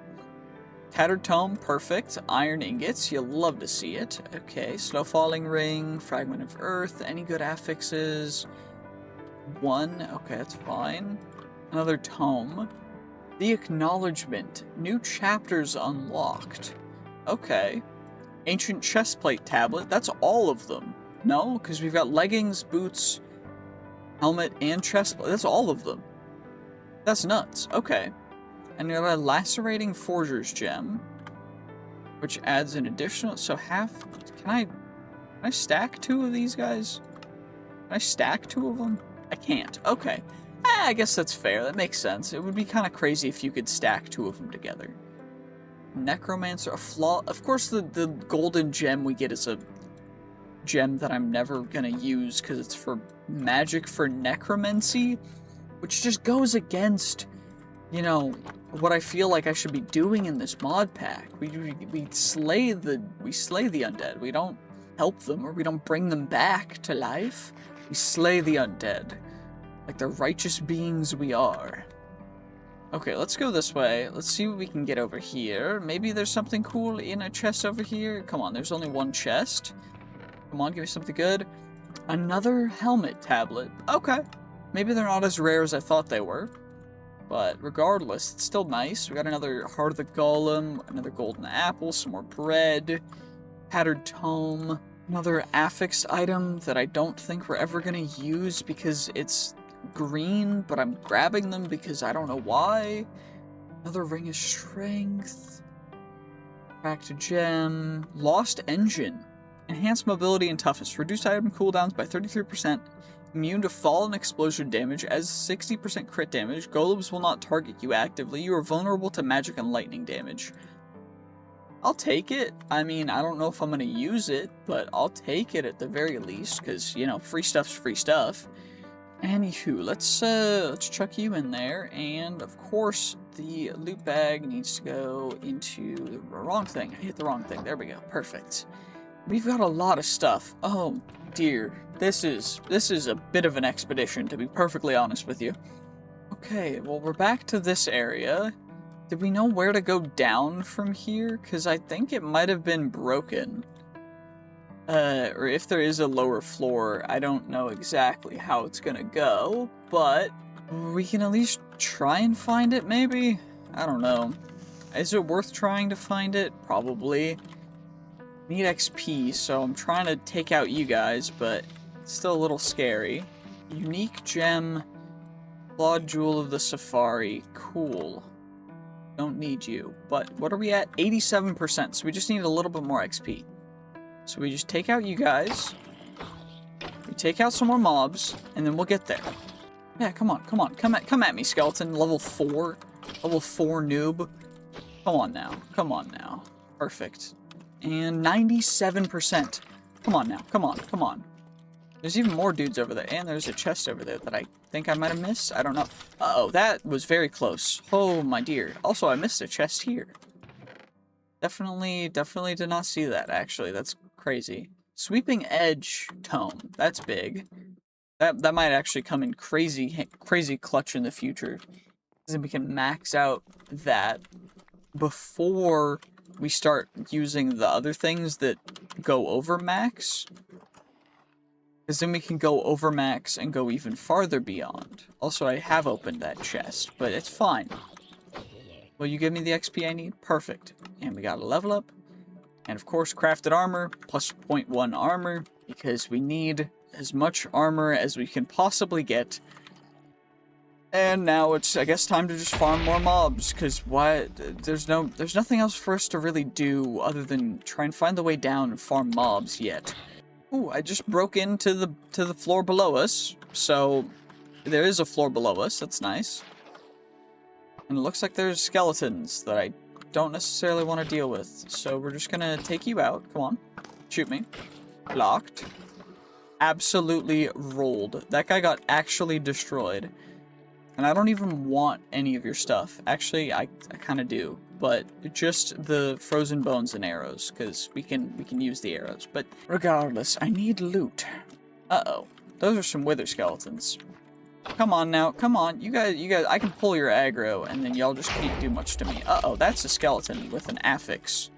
Tattered tome, perfect. Iron ingots, you'll love to see it. Okay, slow falling ring, fragment of earth, any good affixes? One, okay, that's fine. Another tome. The acknowledgement, new chapters unlocked. Okay. Ancient chestplate tablet, that's all of them. No, because we've got leggings, boots, helmet, and chestplate. That's all of them. That's nuts. Okay. And we got a lacerating forger's gem, which adds an additional, so half, can I stack two of these guys? Can I stack two of them? I can't. Okay. I guess that's fair. That makes sense. It would be kind of crazy if you could stack two of them together. Necromancer, a flaw. Of course, the golden gem we get is a gem that I'm never gonna use because it's for magic for necromancy, which just goes against, you know, what I feel like I should be doing in this mod pack. We slay the undead. We don't help them, or we don't bring them back to life. We slay the undead, like the righteous beings we are. Okay, let's go this way. Let's see what we can get over here. Maybe there's something cool in a chest over here. Come on, there's only one chest. Come on, give me something good. Another helmet tablet. Okay. Maybe they're not as rare as I thought they were. But regardless, it's still nice. We got another Heart of the Golem, another golden apple, some more bread, tattered tome, another affixed item that I don't think we're ever going to use because it's green, but I'm grabbing them because I don't know why. Another ring of strength. Back to gem. Lost engine. Enhanced mobility and toughness. Reduced item cooldowns by 33%. Immune to fall and explosion damage. As 60% crit damage. Golems will not target you actively. You are vulnerable to magic and lightning damage. I'll take it. I mean, I don't know if I'm going to use it, but I'll take it at the very least, because, you know, free stuff's free stuff. Anywho, let's chuck you in there, and of course, the loot bag needs to go into the wrong thing. I hit the wrong thing. There we go. Perfect. We've got a lot of stuff. Oh, dear. This is a bit of an expedition, to be perfectly honest with you. Okay, well, we're back to this area. Did we know where to go down from here? Because I think it might have been broken. Or if there is a lower floor, I don't know exactly how it's gonna go, but we can at least try and find it, maybe? I don't know. Is it worth trying to find it? Probably. Need XP, so I'm trying to take out you guys, but it's still a little scary. Unique gem, Clawed Jewel of the Safari. Cool. Don't need you. But what are we at? 87%, so we just need a little bit more XP. So we just take out you guys, we take out some more mobs, and then we'll get there. Yeah, come on, come on, come at me, skeleton. Level 4 noob. Come on now. Perfect. And 97%. Come on now, come on. There's even more dudes over there, and there's a chest over there that I think I might have missed. I don't know. Uh-oh, that was very close. Oh, my dear. Also, I missed a chest here. Definitely did not see that, actually. That's crazy. Sweeping Edge Tome. That's big. That might actually come in crazy clutch in the future. Because we can max out that before we start using the other things that go over max. Because then we can go over max and go even farther beyond. Also, I have opened that chest, but it's fine. Will you give me the XP I need? Perfect. And we got a level up. And of course, crafted armor, plus 0.1 armor, because we need as much armor as we can possibly get. And now it's, I guess, time to just farm more mobs, because there's nothing else for us to really do other than try and find the way down and farm mobs yet. Ooh, I just broke into the floor below us, so there is a floor below us. That's nice. And it looks like there's skeletons that I don't necessarily want to deal with. So we're just gonna take you out. Come on. Shoot me. Blocked. Absolutely rolled. That guy got actually destroyed. And I don't even want any of your stuff. Actually, I kind of do. But just the frozen bones and arrows, because we can use the arrows. But regardless, I need loot. Uh-oh. Those are some wither skeletons. Come on now, come on. You guys, I can pull your aggro, and then y'all just can't do much to me. Uh-oh, that's a skeleton with an affix.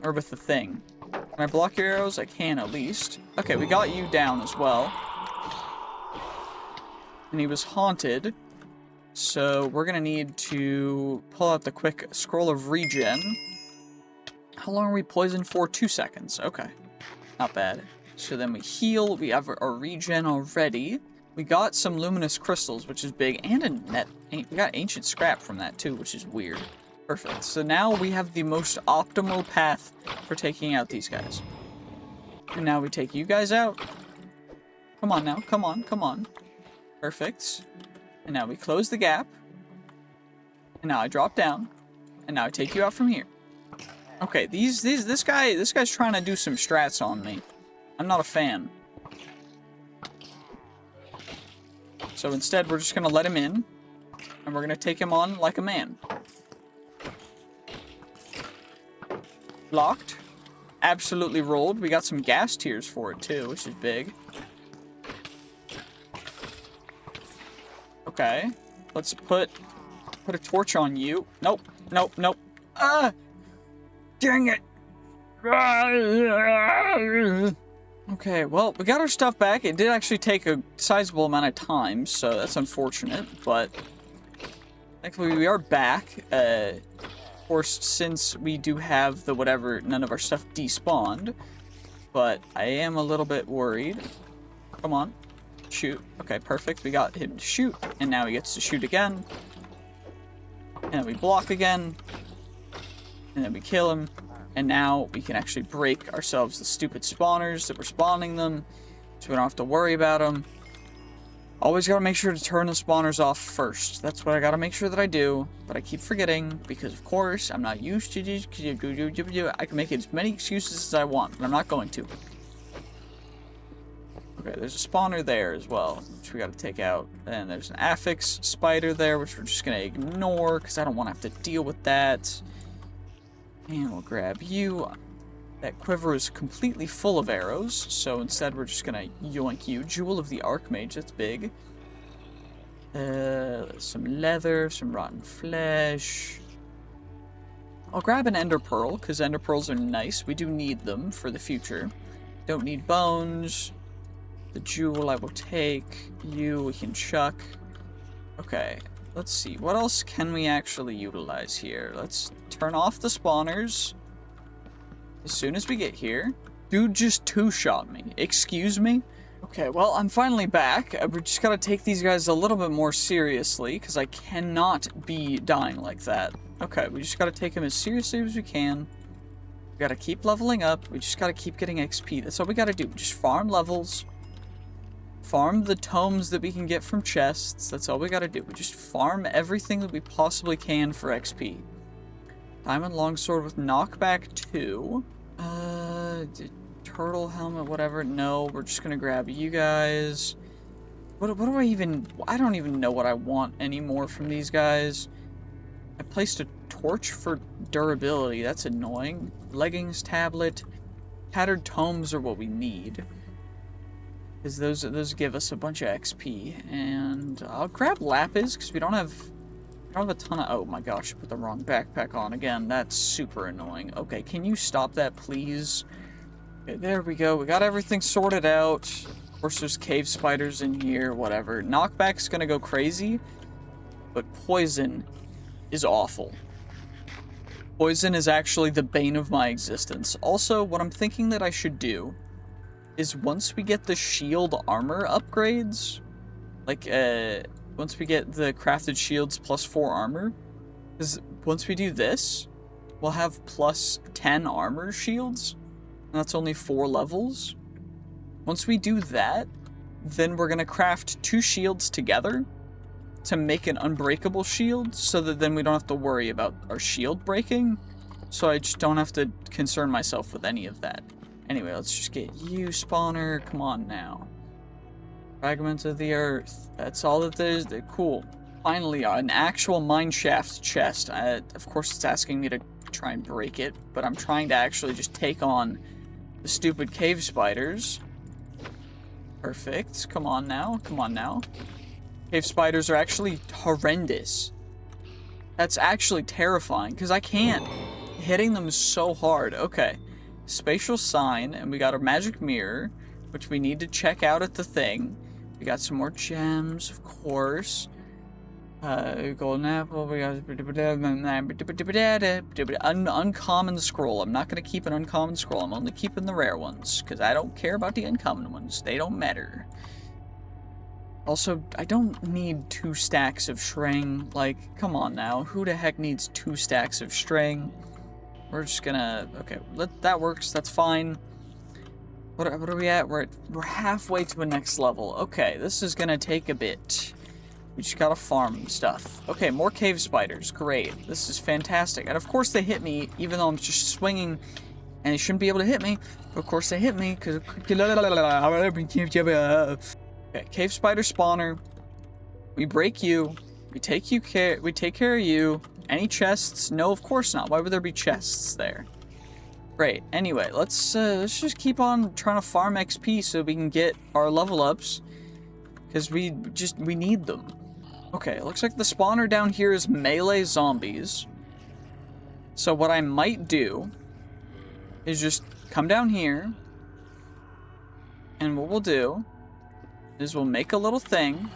Or with the thing. Can I block your arrows? I can, at least. Okay, we got you down as well. And he was haunted. So, we're gonna need to pull out the quick scroll of regen. How long are we poisoned for? 2 seconds. Okay. Not bad. So then we heal. We have our regen already. We got some luminous crystals, which is big, and a net. We got ancient scrap from that too, which is weird. Perfect. So now we have the most optimal path for taking out these guys. And now we take you guys out. Come on now. Come on. Perfect. And now we close the gap. And now I drop down. And now I take you out from here. Okay, this guy's trying to do some strats on me. I'm not a fan. So instead, we're just gonna let him in, and we're gonna take him on like a man. Blocked. Absolutely rolled. We got some gas tiers for it too, which is big. Okay. Let's put a torch on you. Nope. Ah! Dang it! Okay, well, we got our stuff back. It did actually take a sizable amount of time, so that's unfortunate, but thankfully we are back. Of course, since we do have the whatever, none of our stuff despawned, but I am a little bit worried. Come on. Shoot. Okay, perfect. We got him to shoot, and now he gets to shoot again. And then we block again. And then we kill him. And now we can actually break ourselves the stupid spawners that were spawning them, so we don't have to worry about them. Always gotta make sure to turn the spawners off first. That's what I gotta make sure that I do, but I keep forgetting, because of course, I'm not used to this. I can make as many excuses as I want, but I'm not going to. Okay, there's a spawner there as well, which we gotta take out. And there's an affix spider there, which we're just gonna ignore, because I don't want to have to deal with that. And we'll grab you. That quiver is completely full of arrows, so instead we're just gonna yoink you. Jewel of the Archmage, that's big. Some leather, some rotten flesh. I'll grab an ender pearl, because ender pearls are nice. We do need them for the future. Don't need bones. The jewel I will take. You we can chuck. Okay, let's see. What else can we actually utilize here? Let's turn off the spawners. As soon as we get here. Dude just two-shot me. Excuse me? Okay, well, I'm finally back. We just gotta take these guys a little bit more seriously, because I cannot be dying like that. Okay, we just gotta take them as seriously as we can. We gotta keep leveling up. We just gotta keep getting XP. That's all we gotta do. Just farm levels. Farm the tomes that we can get from chests. That's all we gotta do. We just farm everything that we possibly can for XP. Diamond longsword with knockback 2. Turtle helmet, whatever. No, we're just gonna grab you guys. What do I even... I don't even know what I want anymore from these guys. I placed a torch for durability. That's annoying. Leggings, tablet. Tattered tomes are what we need. Because those give us a bunch of XP. And I'll grab lapis, because we don't have a ton of... Oh my gosh, I put the wrong backpack on again. That's super annoying. Okay, can you stop that, please? Okay, there we go. We got everything sorted out. Of course, there's cave spiders in here, whatever. Knockback's gonna go crazy, but poison is awful. Poison is actually the bane of my existence. Also, what I'm thinking that I should do is once we get the shield armor upgrades, like, once we get the crafted shields plus 4 armor, because once we do this, we'll have plus 10 armor shields. And that's only 4 levels. Once we do that, then we're going to craft 2 shields together to make an unbreakable shield, so that then we don't have to worry about our shield breaking. So I just don't have to concern myself with any of that. Anyway, let's just get you, spawner. Come on now. Fragments of the earth. That's all that there is. Cool. Finally, an actual mineshaft chest. Of course, it's asking me to try and break it, but I'm trying to actually just take on the stupid cave spiders. Perfect. Come on now. Come on now. Cave spiders are actually horrendous. That's actually terrifying, because I can't. Hitting them so hard. Okay. Spatial sign, and we got a magic mirror, which we need to check out at the thing. We got some more gems, of course. Golden apple, we got uncommon scroll. I'm not going to keep an uncommon scroll. I'm only keeping the rare ones, because I don't care about the uncommon ones. They don't matter. Also, I don't need 2 stacks of string. Like, come on now. Who the heck needs 2 stacks of string? We're just gonna... Okay, that works. That's fine. What are we at? We're halfway to a next level. Okay, this is gonna take a bit. We just gotta farm stuff. Okay, more cave spiders. Great. This is fantastic. And of course they hit me, even though I'm just swinging, and they shouldn't be able to hit me. But of course they hit me, because... Okay, cave spider spawner. We break you. We take care of you. Any chests? No, of course not. Why would there be chests there? Great. Anyway, let's just keep on trying to farm XP so we can get our level ups, because we need them. Okay, looks like the spawner down here is melee zombies. So what I might do is just come down here, and what we'll do is we'll make a little thing,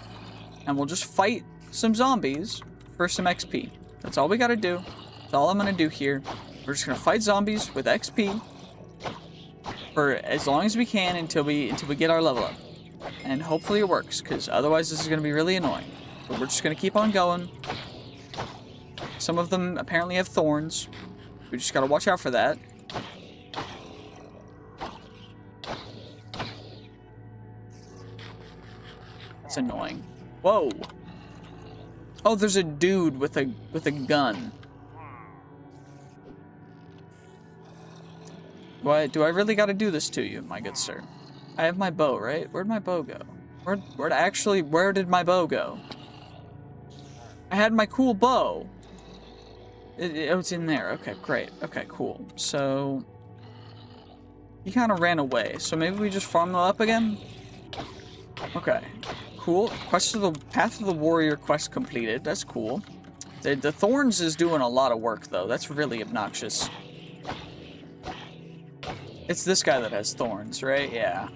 and we'll just fight some zombies for some XP. That's all we gotta do. That's all I'm gonna do here. We're just gonna fight zombies with XP for as long as we can until we get our level up. And hopefully it works, because otherwise this is gonna be really annoying. But we're just gonna keep on going. Some of them apparently have thorns. We just gotta watch out for that. That's annoying. Whoa. Oh, there's a dude with a gun. Why do I really gotta do this to you, my good sir? I have my bow, right? Where'd my bow go? Where did my bow go? I had my cool bow. Oh, it's in there. Okay, great. Okay, cool. So he kind of ran away. So maybe we just farm them up again? Okay. Cool. Quest of the Path of the Warrior quest completed. That's cool. The Thorns is doing a lot of work, though. That's really obnoxious. It's this guy that has thorns, right? Yeah.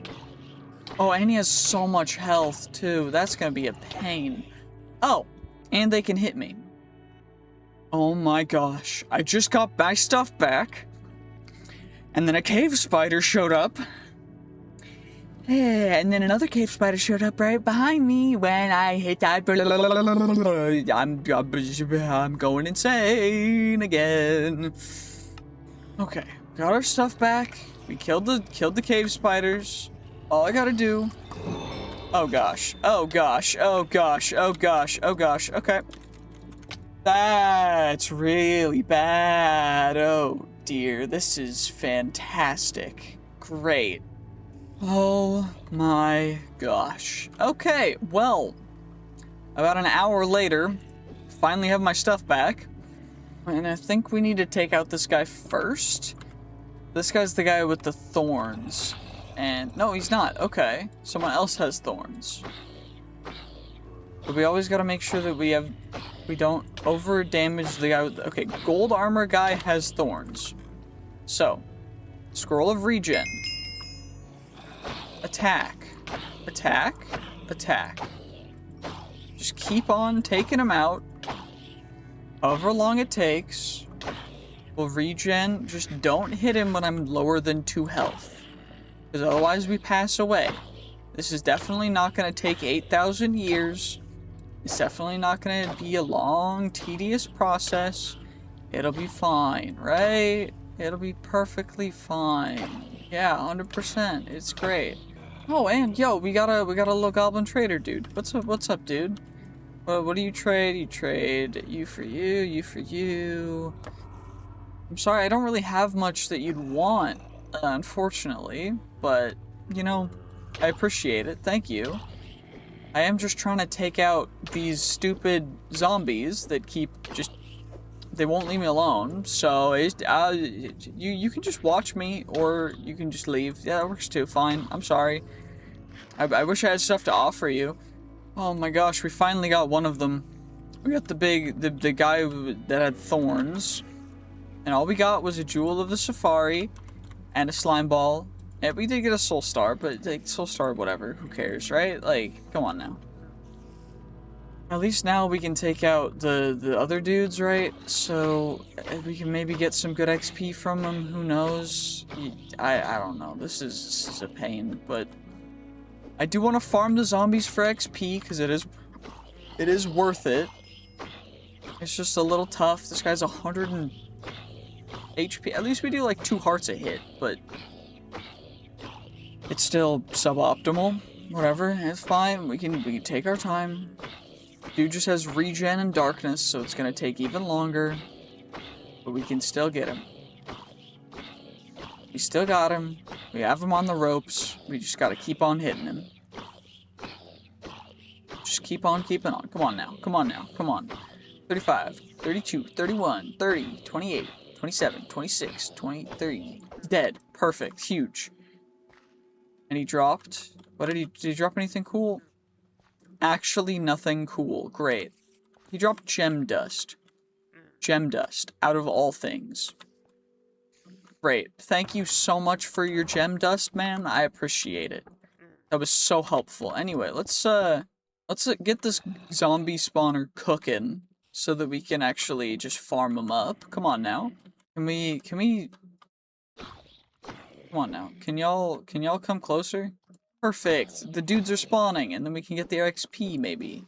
Oh, and he has so much health, too. That's gonna be a pain. Oh, and they can hit me. Oh my gosh. I just got my stuff back. And then a cave spider showed up. And then another cave spider showed up right behind me when I hit that. I'm going insane again. Okay, got our stuff back. We killed the cave spiders. All I gotta do. Oh gosh. Oh gosh. Oh gosh. Oh gosh. Oh gosh. Okay. That's really bad. Oh dear. This is fantastic. Great. Oh my gosh. Okay, well, about an hour later, finally have my stuff back. And I think we need to take out this guy first. This guy's the guy with the thorns. And no, he's not. Okay, someone else has thorns. But we always gotta make sure that we don't over damage the guy with, okay, gold armor guy has thorns. So, scroll of regen. Attack. Attack. Attack. Just keep on taking them out. However long it takes. We'll regen. Just don't hit him when I'm lower than 2 health. Because otherwise we pass away. This is definitely not going to take 8,000 years. It's definitely not going to be a long, tedious process. It'll be fine, right? It'll be perfectly fine. Yeah, 100%. It's great. Oh, and yo, we got a little goblin trader, dude. What's up, dude? What do you trade? You trade you for you, you for you. I'm sorry, I don't really have much that you'd want, unfortunately. But, you know, I appreciate it. Thank you. I am just trying to take out these stupid zombies that keep just... They won't leave me alone, so you can just watch me, or you can just leave. Yeah, that works too. Fine. I'm sorry. I wish I had stuff to offer you. Oh my gosh, we finally got one of them. We got the guy that had thorns, and all we got was a Jewel of the Safari and a slime ball. And we did get a soul star, but like soul star, whatever. Who cares, right? Like, come on now. At least now we can take out the other dudes, right? So we can maybe get some good XP from them. Who knows? I don't know. This is a pain, but I do want to farm the zombies for XP because it is worth it. It's just a little tough. This guy's 100 HP. At least we do like 2 hearts a hit, but it's still suboptimal. Whatever, it's fine. We can take our time. Dude just has regen and darkness, so it's gonna take even longer. But we can still get him. We still got him. We have him on the ropes. We just gotta keep on hitting him. Just keep on keeping on. Come on now. Come on now. Come on. 35, 32, 31, 30, 28, 27, 26, 23. Dead. Perfect. Huge. And he dropped... What did he drop anything cool? Actually nothing cool. Great. He dropped gem dust. Gem dust. Out of all things. Great. Thank you so much for your gem dust, man. I appreciate it. That was so helpful. Anyway, let's get this zombie spawner cooking so that we can actually just farm them up. Come on now. Can we come on now. Can y'all come closer? Perfect. The dudes are spawning, and then we can get their XP, maybe.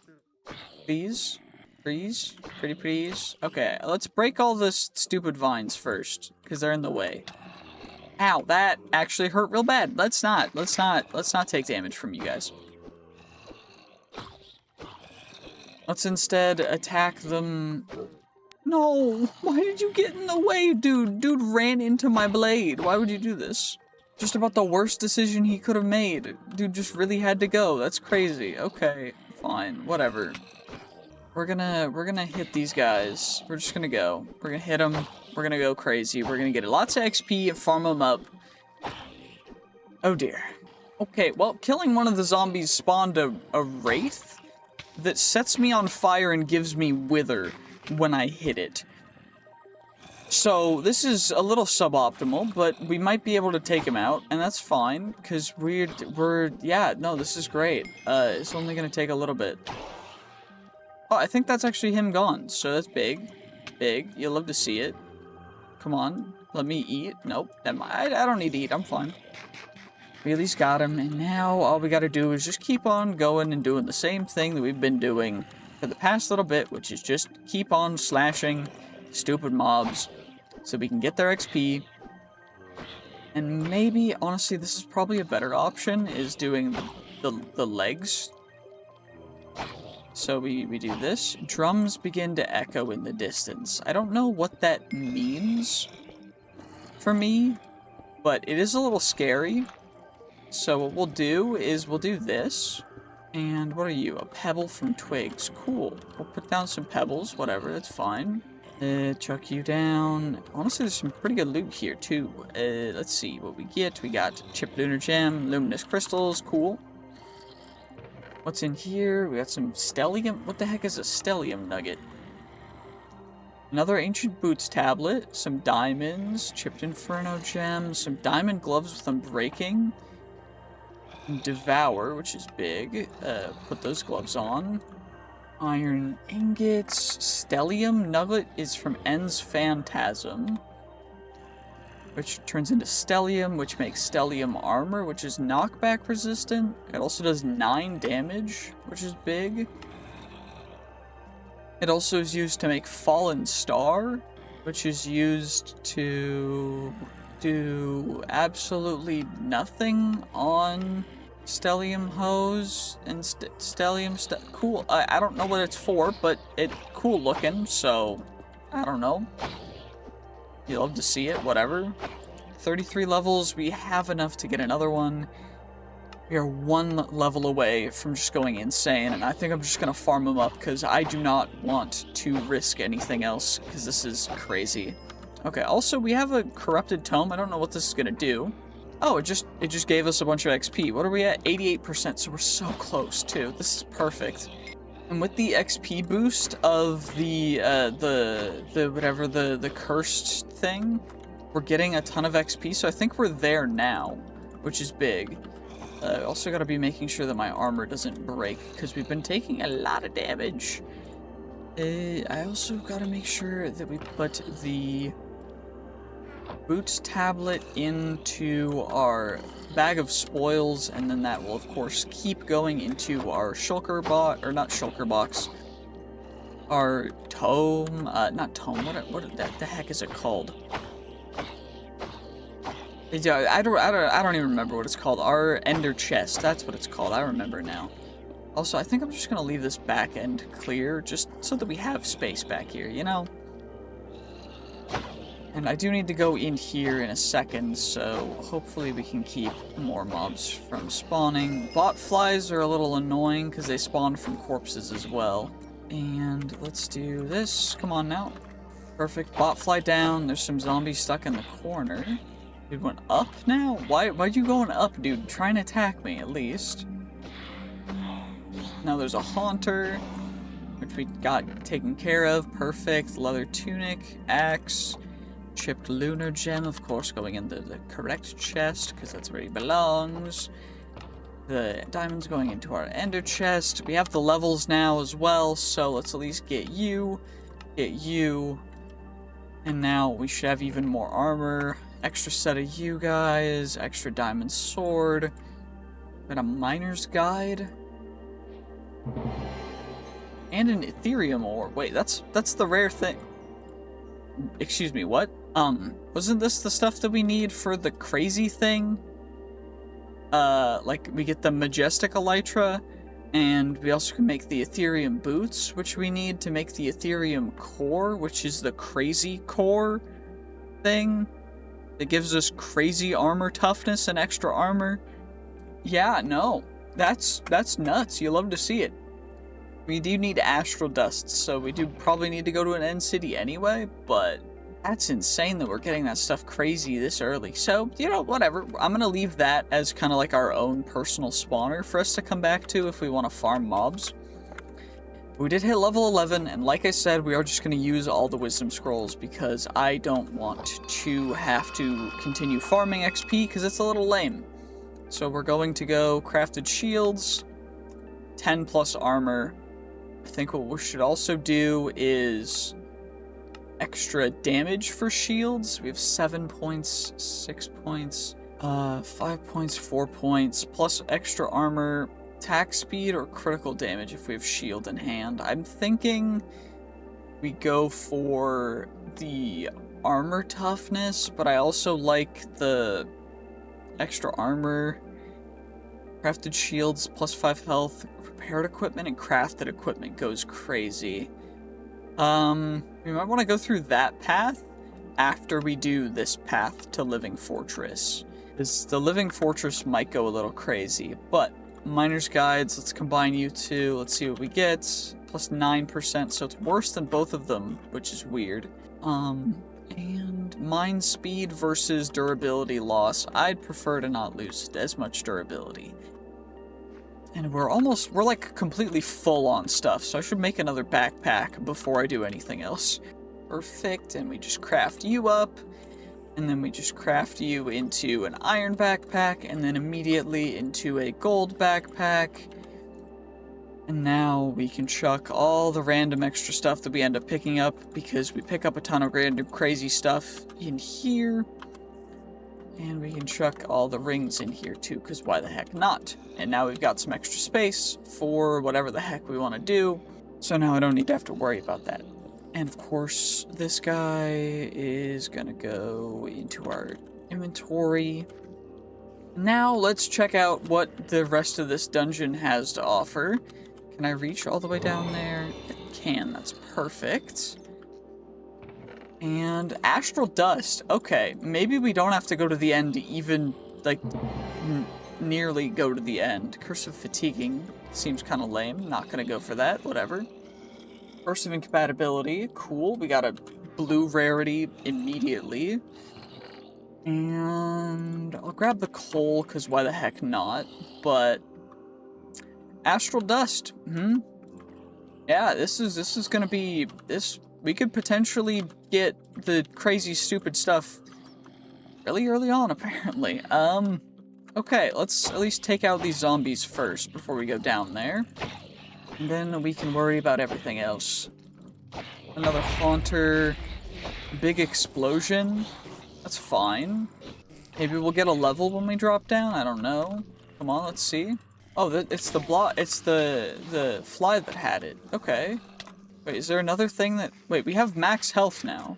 Please? Please? Pretty please? Okay, let's break all the stupid vines first, because they're in the way. Ow, that actually hurt real bad. Let's not take damage from you guys. Let's instead attack them. No! Why did you get in the way, dude? Dude ran into my blade. Why would you do this? Just about the worst decision he could have made. Dude just really had to go. That's crazy. Okay, fine, whatever. We're gonna hit these guys. We're just gonna go. We're gonna hit them. We're gonna go crazy. We're gonna get lots of XP and farm them up. Oh dear. Okay, well, killing one of the zombies spawned a wraith that sets me on fire and gives me wither when I hit it. So this is a little suboptimal, but we might be able to take him out, and that's fine, because yeah, no, this is great. It's only gonna take a little bit. Oh, I think that's actually him gone, so that's big. Big. You'll love to see it. Come on, let me eat. Nope, I don't need to eat, I'm fine. We at least got him, and now all we gotta do is just keep on going and doing the same thing that we've been doing for the past little bit, which is just keep on slashing stupid mobs so we can get their XP. And maybe, honestly, this is probably a better option, is doing the legs. So we do this. Drums begin to echo in the distance. I don't know what that means for me, but it is a little scary. So what we'll do is we'll do this. And what are you? A pebble from twigs. Cool. We'll put down some pebbles, whatever, that's fine. Chuck you down. Honestly, there's some pretty good loot here, too. Let's see what we get. We got chipped lunar gem, luminous crystals, cool. What's in here? We got some stellium. What the heck is a stellium nugget? Another ancient boots tablet, some diamonds, chipped inferno gem, some diamond gloves with unbreaking. Devour, which is big. Put those gloves on. Iron ingots. Stellium nugget is from En's Phantasm, which turns into stellium, which makes stellium armor, which is knockback resistant. It also does 9 damage, which is big. It also is used to make Fallen Star, which is used to do absolutely nothing on stellium hose and stellium stuff. Cool. I don't know what it's for, but it's cool looking, so I don't know. You love to see it, whatever. 33 levels, we have enough to get another one. We are 1 level away from just going insane, and I think I'm just gonna farm them up because I do not want to risk anything else because this is crazy. Okay, also we have a corrupted tome. I don't know what this is gonna do. Oh, it just gave us a bunch of XP. What are we at? 88%, so we're so close too. This is perfect. And with the XP boost of the cursed thing, we're getting a ton of XP, so I think we're there now, which is big. Also gotta be making sure that my armor doesn't break, because we've been taking a lot of damage. I also gotta make sure that we put the boots tablet into our bag of spoils, and then that will of course keep going into our shulker box, or not shulker box, our tome, not tome, what the heck is it called? Yeah, I don't even remember what it's called. Our ender chest, that's what it's called. I remember now. Also, I think I'm just gonna leave this back end clear, just so that we have space back here, you know? And I do need to go in here in a second, so hopefully we can keep more mobs from spawning. Bot flies are a little annoying because they spawn from corpses as well. And let's do this. Come on now. Perfect. Bot fly down. There's some zombies stuck in the corner. Dude went up now? Why'd you going up, dude? Try and attack me at least. Now there's a haunter, which we got taken care of. Perfect. Leather tunic, axe. Chipped lunar gem, of course, going into the correct chest, because that's where he belongs. The diamonds going into our ender chest. We have the levels now as well, so let's at least get you, and now we should have even more armor. Extra set of you guys, extra diamond sword, and a miner's guide. And an Ethereum ore. Wait, that's the rare thing. Excuse me, what? Wasn't this the stuff that we need for the crazy thing? Like, we get the Majestic Elytra, and we also can make the Ethereum boots, which we need to make the Ethereum core, which is the crazy core thing. That gives us crazy armor toughness and extra armor. Yeah, no. That's nuts. You love to see it. We do need astral dust, so we do probably need to go to an end city anyway, but That's insane that we're getting that stuff crazy this early. So, you know, whatever. I'm going to leave that as kind of like our own personal spawner for us to come back to if we want to farm mobs. We did hit level 11, and like I said, we are just going to use all the wisdom scrolls because I don't want to have to continue farming XP because it's a little lame. So we're going to go crafted shields, 10 plus armor. I think what we should also do is extra damage for shields. We have 7 points, 6 points, 5 points, 4 points, plus extra armor, attack speed, or critical damage if we have shield in hand. I'm thinking we go for the armor toughness, but I also like the extra armor, crafted shields, plus 5 health, repaired equipment, and crafted equipment goes crazy. We might want to go through that path after we do this path to Living Fortress. Because the Living Fortress might go a little crazy, but Miner's Guides, let's combine you two, let's see what we get. Plus 9%, so it's worse than both of them, which is weird. And mine speed versus durability loss. I'd prefer to not lose as much durability. And we're like completely full on stuff, so I should make another backpack before I do anything else. Perfect, and we just craft you up, and then we just craft you into an iron backpack, and then immediately into a gold backpack. And now we can chuck all the random extra stuff that we end up picking up, because we pick up a ton of random crazy stuff in here. And we can chuck all the rings in here too, because why the heck not? And now we've got some extra space for whatever the heck we want to do. So now I don't need to have to worry about that. And of course, this guy is gonna go into our inventory. Now let's check out what the rest of this dungeon has to offer. Can I reach all the way down there? I can, that's perfect. And astral dust. Okay, maybe we don't have to go to the end to even, like, nearly go to the end. Curse of fatiguing seems kind of lame. Not gonna go for that, whatever. Burst of incompatibility, cool. We got a blue rarity immediately. And I'll grab the coal, because why the heck not? But astral dust, yeah, this is gonna be, we could potentially get the crazy stupid stuff really early on, apparently. Okay, let's at least take out these zombies first before we go down there. And then we can worry about everything else. Another haunter. Big explosion. That's fine. Maybe we'll get a level when we drop down, I don't know. Come on, let's see. Oh, it's the fly that had it. Okay. Wait, is there another thing that... Wait, we have max health now.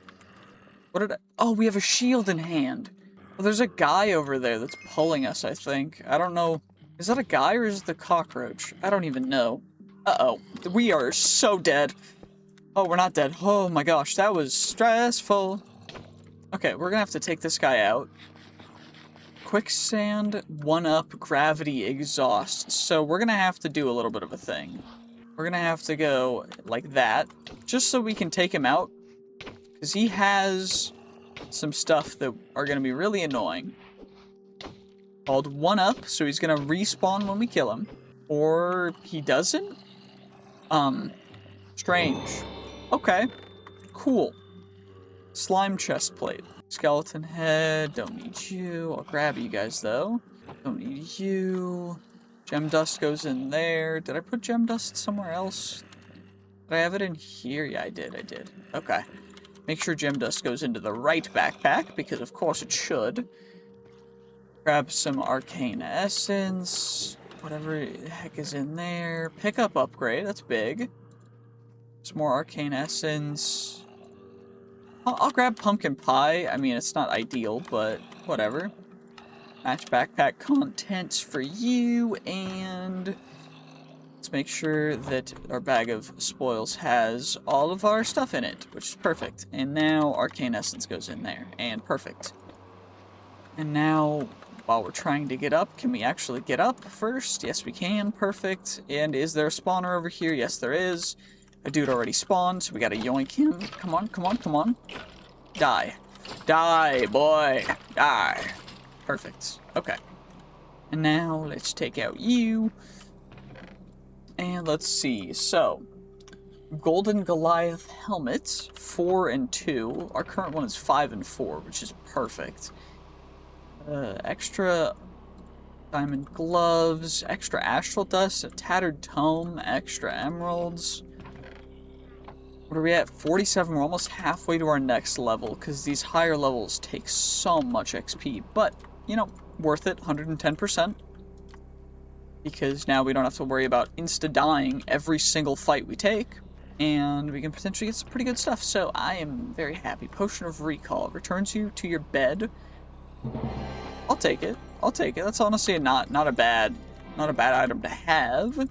What did I... Oh, we have a shield in hand. Well, there's a guy over there that's pulling us, I think. I don't know. Is that a guy or is it the cockroach? I don't even know. Uh-oh. We are so dead. Oh, we're not dead. Oh my gosh, that was stressful. Okay, we're gonna have to take this guy out. Quicksand, 1-up, gravity, exhaust. So we're gonna have to do a little bit of a thing. We're gonna have to go like that, just so we can take him out. Because he has some stuff that are gonna be really annoying. Called 1-up, so he's gonna respawn when we kill him. Or he doesn't? Strange. Okay. Cool. Slime chest plate. Skeleton head, don't need you. I'll grab you guys though. Don't need you. Gem dust goes in there. Did I put gem dust somewhere else? Did I have it in here? Yeah, I did. Okay. Make sure gem dust goes into the right backpack, because of course it should. Grab some arcane essence. Whatever the heck is in there. Pickup upgrade, that's big. Some more arcane essence. I'll grab pumpkin pie. I mean, it's not ideal, but whatever. Match backpack contents for you, and let's make sure that our bag of spoils has all of our stuff in it, which is perfect. And now arcane essence goes in there, and perfect. And now, while we're trying to get up, can we actually get up first? Yes, we can. Perfect. And is there a spawner over here? Yes, there is. A dude already spawned, so we gotta yoink him. Come on, come on, come on. Die. Die, boy. Die. Perfect. Okay. And now let's take out you. And let's see. So, Golden Goliath helmet, 4 and 2. Our current one is 5 and 4, which is perfect. Extra diamond gloves, extra astral dust, a tattered tome, extra emeralds. What are we at? 47. We're almost halfway to our next level, because these higher levels take so much XP. But, you know, worth it, 110%. Because now we don't have to worry about insta-dying every single fight we take. And we can potentially get some pretty good stuff. So I am very happy. Potion of Recall returns you to your bed. I'll take it. I'll take it. That's honestly not a bad item to have.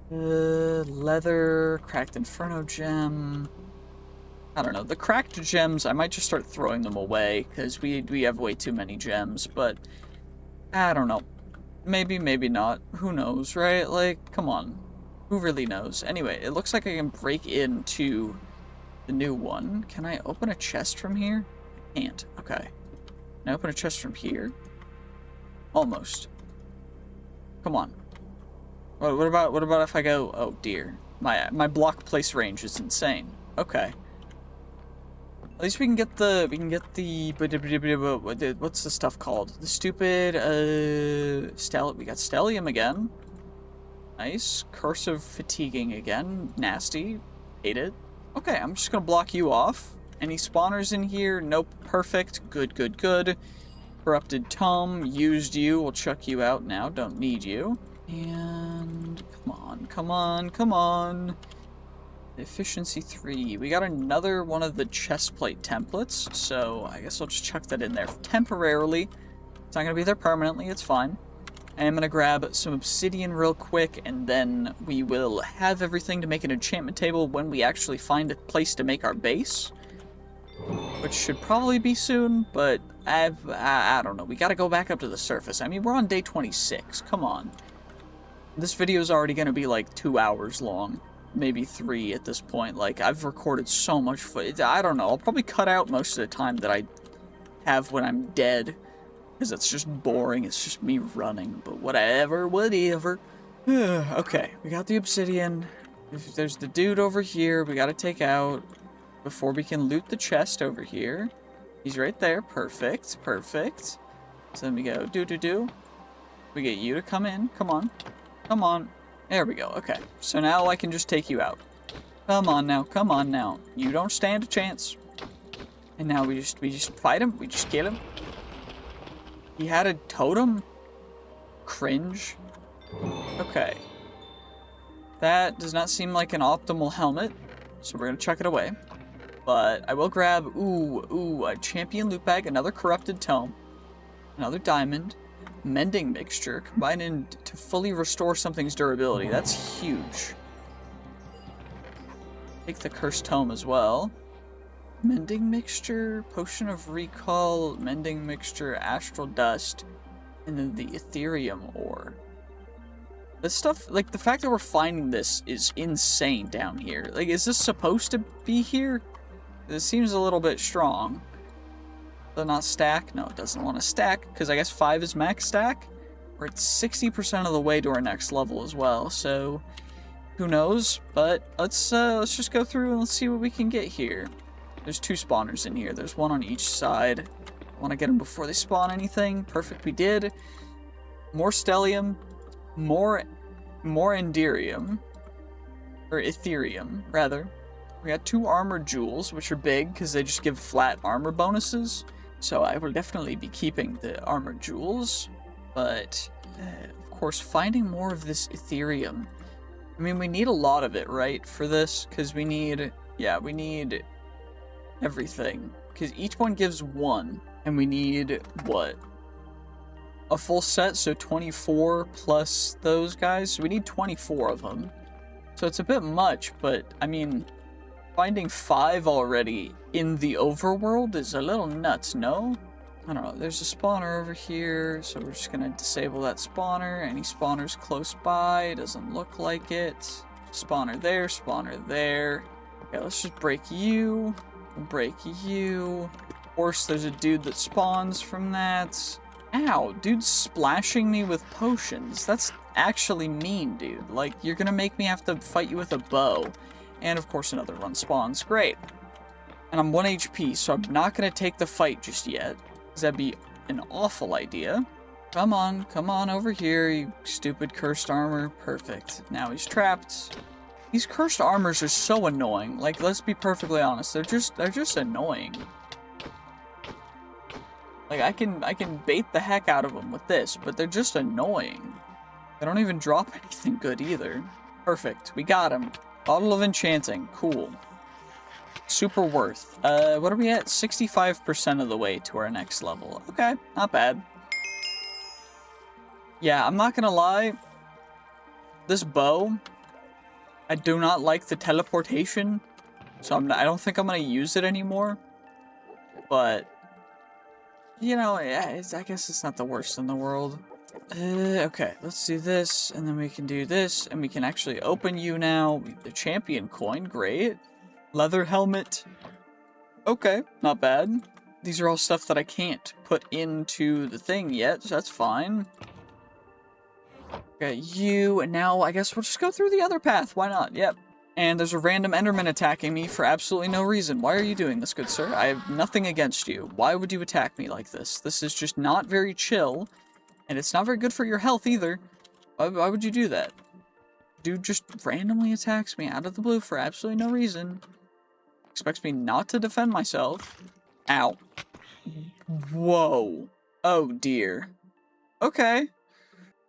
Leather, cracked Inferno gem. I don't know. The cracked gems, I might just start throwing them away because we have way too many gems. But I don't know. Maybe, maybe not. Who knows, right? Like, come on. Who really knows? Anyway, it looks like I can break into the new one. Can I open a chest from here? I can't. Okay. Can I open a chest from here? Almost. Come on. What about if I go? Oh dear, my block place range is insane. Okay. At least we can get the what's the stuff called? The stupid we got stellium again. Nice. Curse of fatiguing again. Nasty. Hate it. Okay, I'm just gonna block you off. Any spawners in here? Nope. Perfect. Good, good, good. Corrupted tome. Used you. We'll chuck you out now. Don't need you. And come on, come on, come on. Efficiency 3. We got another one of the chestplate templates, so I guess I'll just chuck that in there temporarily. It's not gonna be there permanently, it's fine. I am gonna grab some obsidian real quick, and then we will have everything to make an enchantment table when we actually find a place to make our base. Which should probably be soon, but I don't know. We gotta go back up to the surface. I mean, we're on day 26. Come on. This video is already going to be like 2 hours long, maybe 3 at this point. Like, I've recorded so much footage. I don't know. I'll probably cut out most of the time that I have when I'm dead, because it's just boring. It's just me running, but whatever, whatever. Okay, we got the obsidian. There's the dude over here we got to take out before we can loot the chest over here. He's right there. Perfect, perfect. So then we go do. We get you to come in. Come on. Come on. There we go. Okay. So now I can just take you out. Come on now. Come on now. You don't stand a chance. And now we just fight him. We just kill him. He had a totem? Cringe. Okay. That does not seem like an optimal helmet. So we're going to chuck it away. But I will grab, a champion loot bag, another corrupted tome, another diamond, mending mixture, combined to fully restore something's durability. That's huge. Take the cursed tome as well. Mending mixture, potion of recall, mending mixture, astral dust, and then the Ethereum ore. This stuff, like, the fact that we're finding this is insane down here. Like, is this supposed to be here? This seems a little bit strong. Does it not stack? No, it doesn't want to stack, because I guess 5 is max stack. We're at 60% of the way to our next level as well, so who knows? But let's just go through and let's see what we can get here. There's 2 spawners in here. There's 1 on each side. I want to get them before they spawn anything. Perfect, we did. More stellium, more enderium, or ethereum, rather. We got 2 armored jewels, which are big because they just give flat armor bonuses. So I will definitely be keeping the armored jewels, but of course finding more of this Ethereum. I mean, we need a lot of it, right, for this? Because we need everything. Because each one gives 1, and we need, what? A full set, so 24 plus those guys. So we need 24 of them. So it's a bit much, but, I mean, finding 5 already in the overworld is a little nuts, no? I don't know, there's a spawner over here, so we're just gonna disable that spawner. Any spawners close by, doesn't look like it. Spawner there, spawner there. Okay, let's just break you. We'll break you. Of course, there's a dude that spawns from that. Ow, dude's splashing me with potions. That's actually mean, dude. Like, you're gonna make me have to fight you with a bow. And of course, another one spawns. Great. And I'm 1 HP, so I'm not gonna take the fight just yet, because that'd be an awful idea. Come on over here, you stupid cursed armor. Perfect. Now he's trapped. These cursed armors are so annoying. Like, let's be perfectly honest. They're just annoying. Like, I can bait the heck out of them with this, but they're just annoying. They don't even drop anything good either. Perfect. We got him. Bottle of Enchanting. Cool. Super worth. What are we at? 65% of the way to our next level. Okay, not bad. Yeah, I'm not gonna lie. This bow, I do not like the teleportation, so I don't think I'm gonna use it anymore. But, you know, yeah, I guess it's not the worst in the world. Okay, let's do this, and then we can do this, and we can actually open you now. The champion coin, great. Leather helmet. Okay, not bad. These are all stuff that I can't put into the thing yet, so that's fine. Got you, and now I guess we'll just go through the other path. Why not? Yep. And there's a random Enderman attacking me for absolutely no reason. Why are you doing this, good sir? I have nothing against you. Why would you attack me like this? This is just not very chill, and it's not very good for your health either. Why would you do that? Dude just randomly attacks me out of the blue for absolutely no reason. Expects me not to defend myself. Ow. Whoa. Oh, dear. Okay.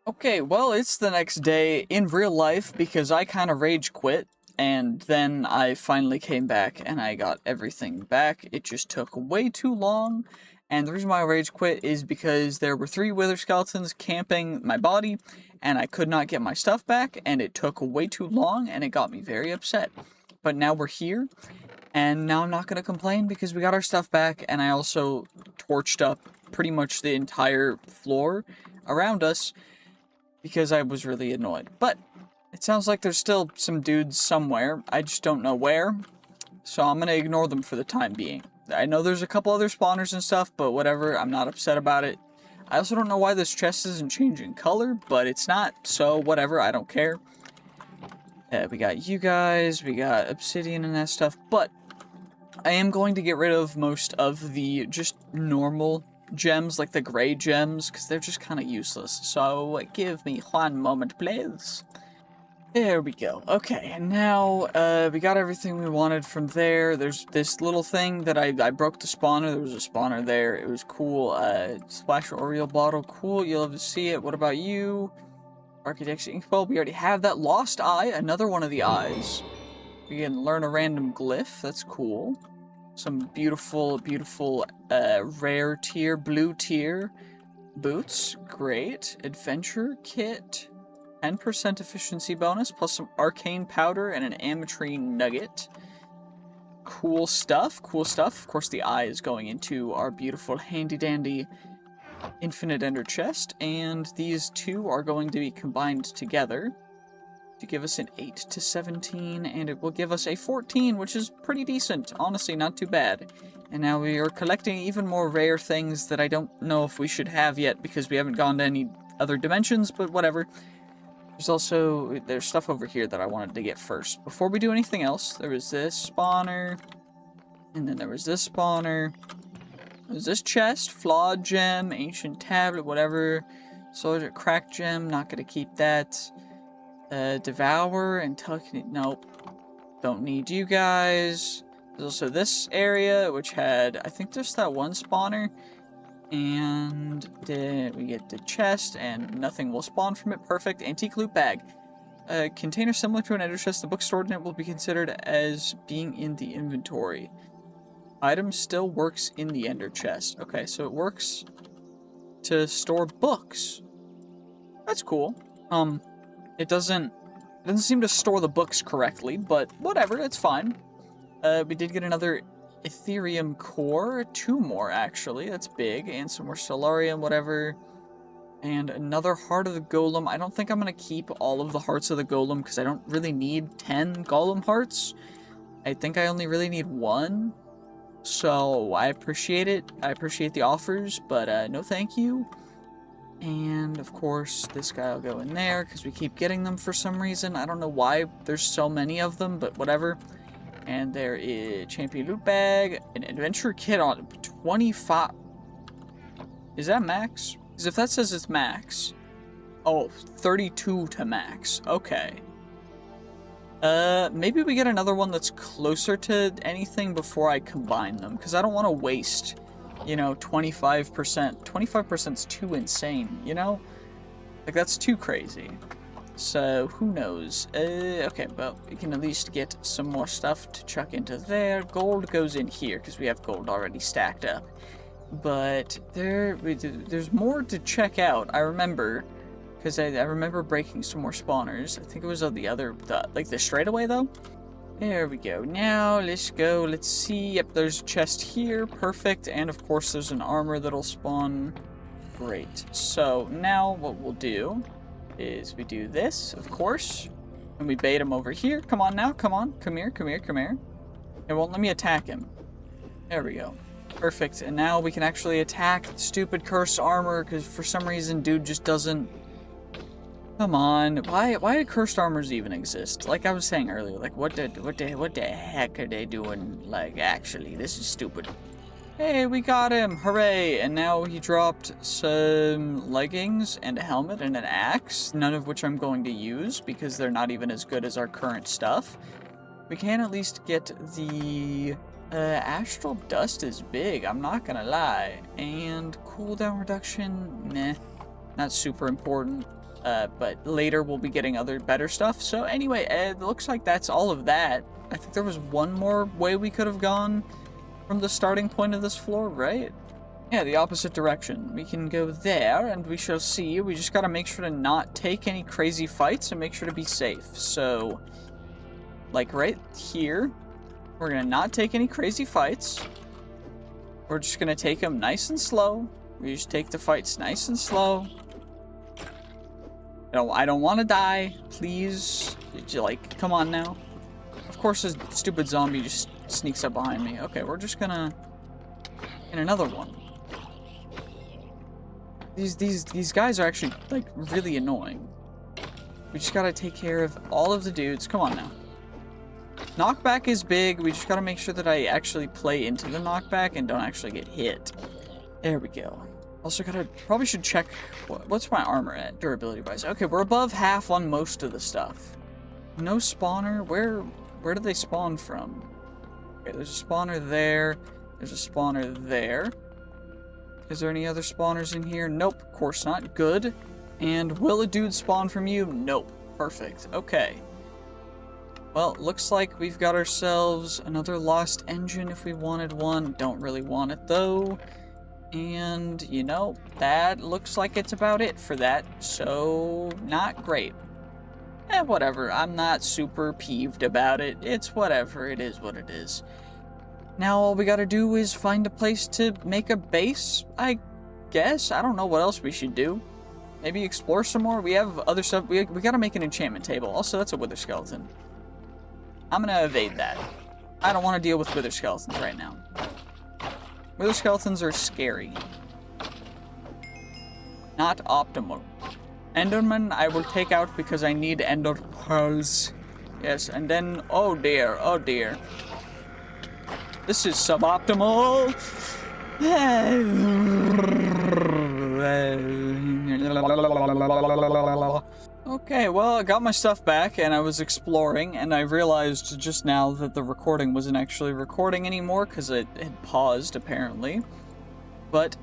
Okay, well, it's the next day in real life because I kind of rage quit, and then I finally came back and I got everything back. It just took way too long, and the reason why I rage quit is because there were 3 wither skeletons camping my body, and I could not get my stuff back, and it took way too long, and it got me very upset. But now we're here, and now I'm not going to complain because we got our stuff back, and I also torched up pretty much the entire floor around us, because I was really annoyed. But it sounds like there's still some dudes somewhere. I just don't know where. So I'm going to ignore them for the time being. I know there's a couple other spawners and stuff, but whatever. I'm not upset about it. I also don't know why this chest isn't changing color, but it's not. So whatever. I don't care. We got you guys. We got obsidian and that stuff. But I am going to get rid of most of the just normal gems, like the gray gems, because they're just kind of useless. So give me 1 moment, please. There we go. Okay, and now we got everything we wanted from there. There's this little thing that I broke the spawner. There was a spawner there. It was cool. Splash Oreo bottle. Cool. You'll love to see it. What about you? Architect's ink bulb. We already have that. Lost eye. Another one of the eyes. We can learn a random glyph. That's cool. Some beautiful, beautiful, rare tier, blue tier boots. Great. Adventure kit. 10% efficiency bonus, plus some arcane powder and an ametrine nugget. Cool stuff, cool stuff. Of course, the eye is going into our beautiful, handy-dandy infinite ender chest, and these 2 are going to be combined together to give us an 8 to 17, and it will give us a 14, which is pretty decent. Honestly, not too bad. And now we are collecting even more rare things that I don't know if we should have yet because we haven't gone to any other dimensions, but whatever. There's stuff over here that I wanted to get first. Before we do anything else, there was this spawner, and then there was this spawner. There's this chest, flawed gem, ancient tablet, whatever. Soldier cracked gem, not gonna keep that. Devour and telekinetic. Nope. Don't need you guys. There's also this area, which had, I think, just that one spawner. And then we get the chest, and nothing will spawn from it. Perfect. Antique loot bag. A container similar to an ender chest. The book stored in it will be considered as being in the inventory. Item still works in the ender chest. Okay, so it works to store books. That's cool. It doesn't seem to store the books correctly, but whatever, it's fine. We did get another Ethereum core, 2 more actually, that's big, and some more Solarium, whatever. And another Heart of the Golem. I don't think I'm going to keep all of the Hearts of the Golem because I don't really need 10 Golem Hearts. I think I only really need 1. So I appreciate it. I appreciate the offers, but no thank you. And of course, this guy will go in there because we keep getting them for some reason. I don't know why there's so many of them, but whatever. And there is champion loot bag, an adventure kit on 25. Is that max? Because if that says it's max. Oh, 32 to max. Okay. Maybe we get another one that's closer to anything before I combine them. Because I don't want to waste, you know, 25%. 25%'s too insane, you know? Like, that's too crazy. So, who knows? Okay, well, we can at least get some more stuff to chuck into there. Gold goes in here, because we have gold already stacked up. But there's more to check out, I remember. Because I remember breaking some more spawners. I think it was on like the straightaway, though. There we go. Now, let's go. Let's see. Yep, there's a chest here. Perfect. And, of course, there's an armor that'll spawn. Great. So, now what we'll do is we do this, of course. And we bait him over here. Come on now. Come on. Come here. Come here. Come here. It won't let me attack him. There we go. Perfect. And now we can actually attack the stupid cursed armor. Because for some reason, dude just doesn't... Come on, why do cursed armors even exist? Like I was saying earlier, like what the heck are they doing? Like actually, this is stupid. Hey, we got him! Hooray! And now he dropped some leggings and a helmet and an axe, none of which I'm going to use because they're not even as good as our current stuff. We can at least get the astral dust is big, I'm not gonna lie. And cooldown reduction, nah, not super important. But later we'll be getting other better stuff. So anyway, it looks like that's all of that. I think there was one more way we could have gone from the starting point of this floor, right? Yeah, the opposite direction. We can go there, and we shall see. We just gotta make sure to not take any crazy fights and make sure to be safe. So, like right here, we're gonna not take any crazy fights. We're just gonna take them nice and slow. We just take the fights nice and slow. No, I don't want to die. Please. Like, come on now. Of course, this stupid zombie just sneaks up behind me. Okay, we're just gonna... get another one. These guys are actually, like, really annoying. We just gotta take care of all of the dudes. Come on now. Knockback is big. We just gotta make sure that I actually play into the knockback and don't actually get hit. There we go. Also probably should check, what's my armor at, durability-wise? Okay, we're above half on most of the stuff. No spawner? Where do they spawn from? Okay, there's a spawner there. There's a spawner there. Is there any other spawners in here? Nope, of course not. Good. And will a dude spawn from you? Nope. Perfect. Okay. Well, looks like we've got ourselves another lost engine if we wanted one. Don't really want it, though. And, you know, that looks like it's about it for that, so not great. Whatever, I'm not super peeved about it. It's whatever, it is what it is. Now all we gotta do is find a place to make a base, I guess. I don't know what else we should do. Maybe explore some more? We have other stuff. We gotta make an enchantment table. Also, that's a wither skeleton. I'm gonna evade that. I don't want to deal with wither skeletons right now. Wither skeletons are scary. Not optimal. Enderman I will take out because I need ender pearls. Yes, and then, oh dear, oh dear. This is suboptimal. Okay, well, I got my stuff back, and I was exploring, and I realized just now that the recording wasn't actually recording anymore, because it had paused, apparently. But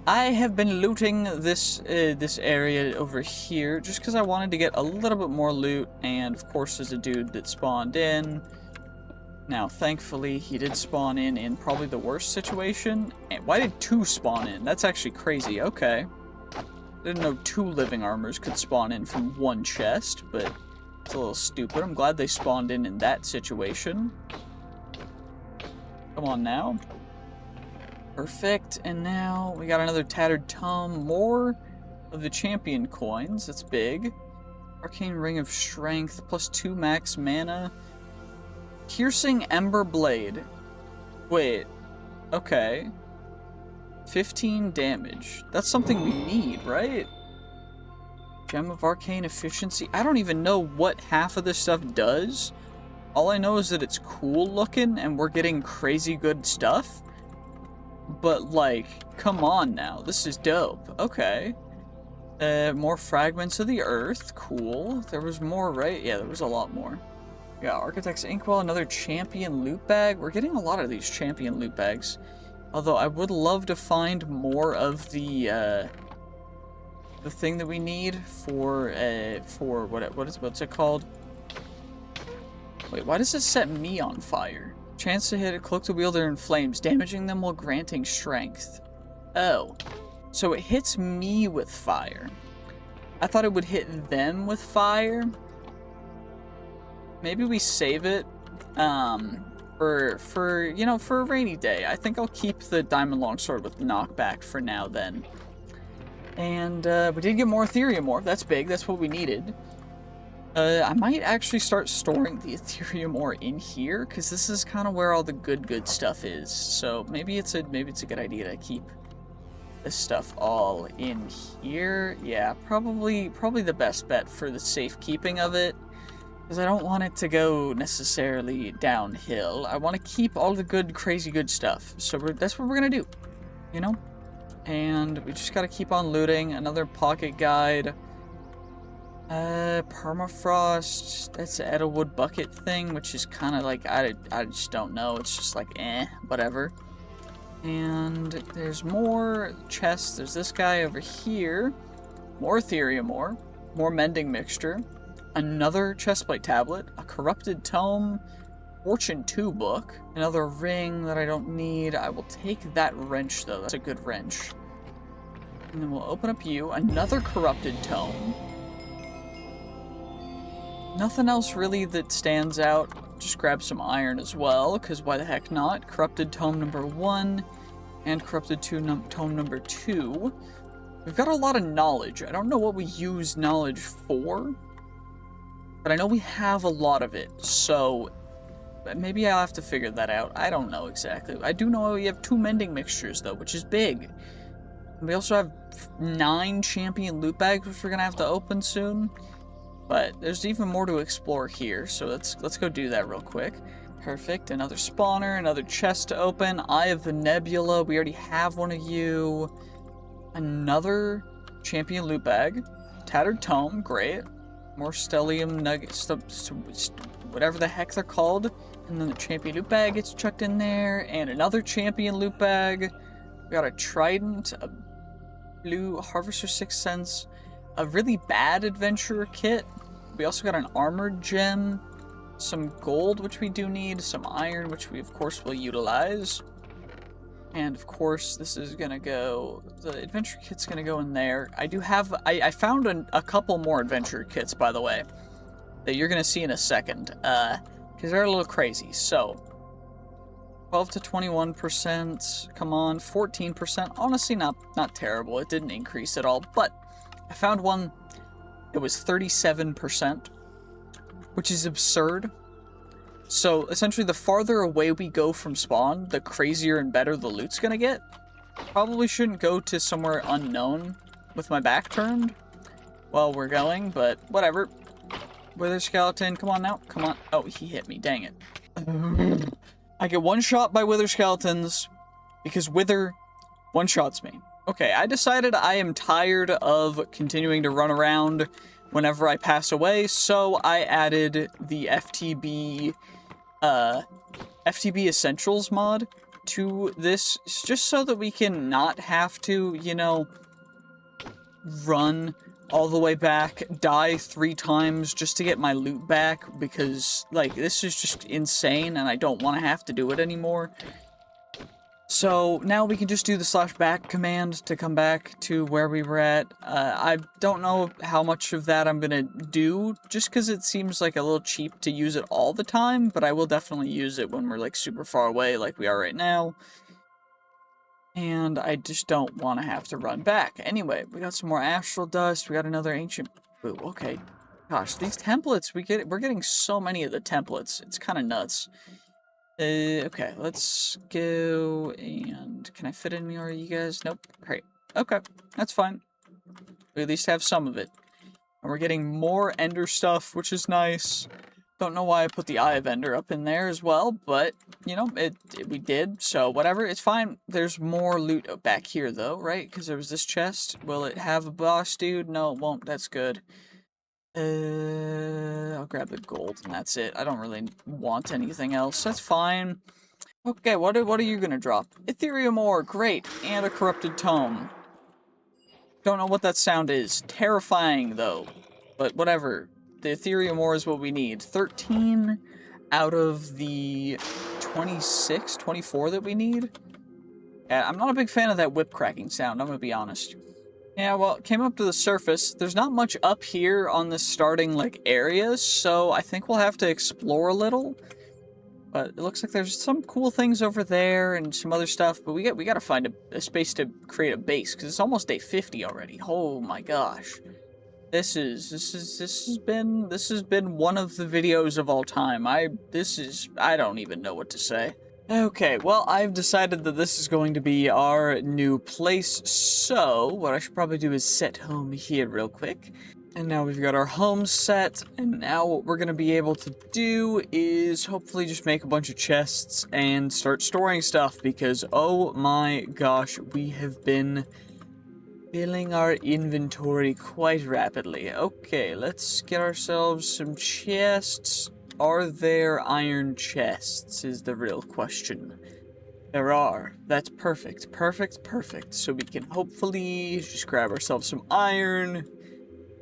I have been looting this area over here, just because I wanted to get a little bit more loot, and of course there's a dude that spawned in. Now, thankfully, he did spawn in probably the worst situation. And why did two spawn in? That's actually crazy, okay. Didn't know two living armors could spawn in from one chest, but it's a little stupid. I'm glad they spawned in that situation. Come on now. Perfect, and now we got another tattered tome. More of the champion coins, that's big. Arcane Ring of Strength, +2 max mana. Piercing Ember Blade. Wait, Okay. 15 damage. That's something we need, right? Gem of Arcane Efficiency. I don't even know what half of this stuff does. All I know is that it's cool looking and we're getting crazy good stuff. But, like, come on now. This is dope. Okay. More fragments of the earth. Cool. There was more, right? Yeah, there was a lot more. Yeah, Architect's Inkwell, another champion loot bag. We're getting a lot of these champion loot bags. Although I would love to find more of the thing that we need for what's it called? Wait, why does it set me on fire? Chance to hit a cloak the wielder in flames, damaging them while granting strength. Oh. So it hits me with fire. I thought it would hit them with fire. Maybe we save it for you know, for a rainy day. I think I'll keep the diamond longsword with knockback for now then. And we did get more Ethereum ore. That's big. That's what we needed. I might actually start storing the Ethereum ore in here, because this is kind of where all the good stuff is. So maybe it's a good idea to keep this stuff all in here. Yeah, probably the best bet for the safekeeping of it, because I don't want it to go necessarily downhill. I want to keep all the good, crazy good stuff. So that's what we're gonna do, you know. And we just gotta keep on looting. Another pocket guide. Permafrost. That's an Edelwood bucket thing, which is kind of like, I just don't know. It's just like, whatever. And there's more chests. There's this guy over here. More Ethereum ore. More mending mixture. Another chestplate tablet. A corrupted tome. Fortune 2 book. Another ring that I don't need. I will take that wrench, though. That's a good wrench. And then we'll open up you. Another corrupted tome. Nothing else really that stands out. Just grab some iron as well, because why the heck not? Corrupted tome number 1 and corrupted tome number 2. We've got a lot of knowledge. I don't know what we use knowledge for, but I know we have a lot of it, so maybe I'll have to figure that out. I don't know exactly. I do know we have 2 mending mixtures, though, which is big. We also have 9 champion loot bags, which we're going to have to open soon. But there's even more to explore here, so let's go do that real quick. Perfect. Another spawner, another chest to open. Eye of the Nebula. We already have one of you. Another champion loot bag. Tattered tome. Great. More stellium nuggets. Whatever the heck they're called. And then the champion loot bag gets chucked in there. And another champion loot bag. We got a trident. A blue harvester 6 cents. A really bad adventurer kit. We also got an armored gem, some gold, which we do need, some iron, which we of course will utilize. And of course, this is gonna go, the adventure kit's gonna go in there. I do have, I found a couple more adventure kits, by the way, that you're gonna see in a second, because they're a little crazy. So, 12 to 21%, come on, 14%, honestly not terrible, it didn't increase at all, but I found one that was 37%, which is absurd. So essentially the farther away we go from spawn, the crazier and better the loot's gonna get. Probably shouldn't go to somewhere unknown with my back turned while we're going, but whatever. Wither skeleton, come on now, come on. Oh, he hit me, dang it. I get one shot by wither skeletons because wither one-shots me. Okay, I decided I am tired of continuing to run around whenever I pass away, so I added the FTB Essentials mod to this, just so that we can not have to, you know, run all the way back, die 3 times just to get my loot back, because, like, this is just insane, and I don't want to have to do it anymore. So now we can just do the /back command to come back to where we were at. I don't know how much of that I'm going to do, just because it seems like a little cheap to use it all the time, but I will definitely use it when we're like super far away like we are right now. And I just don't want to have to run back. Anyway, we got some more astral dust, we got another ancient... Ooh, okay. Gosh, these templates, we're getting so many of the templates. It's kind of nuts. Okay, let's go and... Can I fit in more of you guys? Nope. Great. Okay, that's fine. We at least have some of it. And we're getting more Ender stuff, which is nice. Don't know why I put the Eye of Ender up in there as well, but, you know, we did, so whatever, it's fine. There's more loot back here, though, right? Because there was this chest. Will it have a boss dude? No, it won't. That's good. I'll grab the gold, and that's it. I don't really want anything else. That's fine. Okay, what are you gonna drop? Ethereum ore, great, and a corrupted tome. Don't know what that sound is. Terrifying, though. But whatever. The Ethereum ore is what we need. 13 out of the 26, 24 that we need. Yeah, I'm not a big fan of that whip cracking sound, I'm gonna be honest. Yeah, well, it came up to the surface. There's not much up here on this starting, like, area, so I think we'll have to explore a little. But it looks like there's some cool things over there and some other stuff, but we gotta find a space to create a base, because it's almost day 50 already. Oh my gosh. This has been one of the videos of all time. I don't even know what to say. Okay, well, I've decided that this is going to be our new place, so what I should probably do is set home here real quick. And now we've got our home set, and now what we're going to be able to do is hopefully just make a bunch of chests and start storing stuff, because oh my gosh, we have been filling our inventory quite rapidly. Okay, let's get ourselves some chests. Are there iron chests is the real question. There are. That's perfect. Perfect, perfect. So we can hopefully just grab ourselves some iron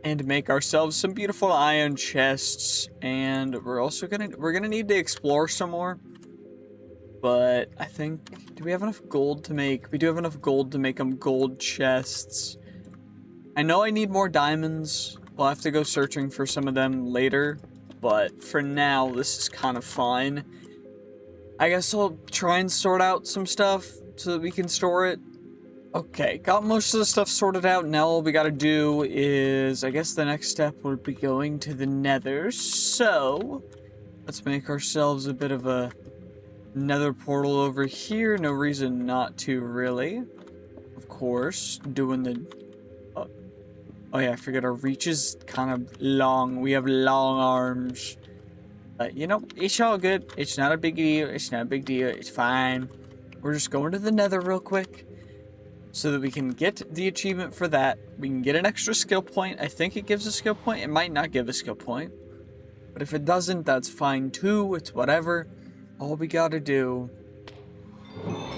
and make ourselves some beautiful iron chests. And we're also gonna need to explore some more. But I think, do we have enough gold to make? We do have enough gold to make them gold chests. I know I need more diamonds. We'll have to go searching for some of them later. But for now, this is kind of fine. I guess I'll try and sort out some stuff so that we can store it. Okay, got most of the stuff sorted out. Now all we gotta do is, I guess the next step would be going to the Nether. So, let's make ourselves a bit of a Nether portal over here. No reason not to, really. Of course, doing the... Oh yeah, I forget our reach is kind of long. We have long arms. But, you know, it's all good. It's not a big deal. It's not a big deal. It's fine. We're just going to the Nether real quick so that we can get the achievement for that. We can get an extra skill point. I think it gives a skill point. It might not give a skill point. But if it doesn't, that's fine too. It's whatever. All we gotta do...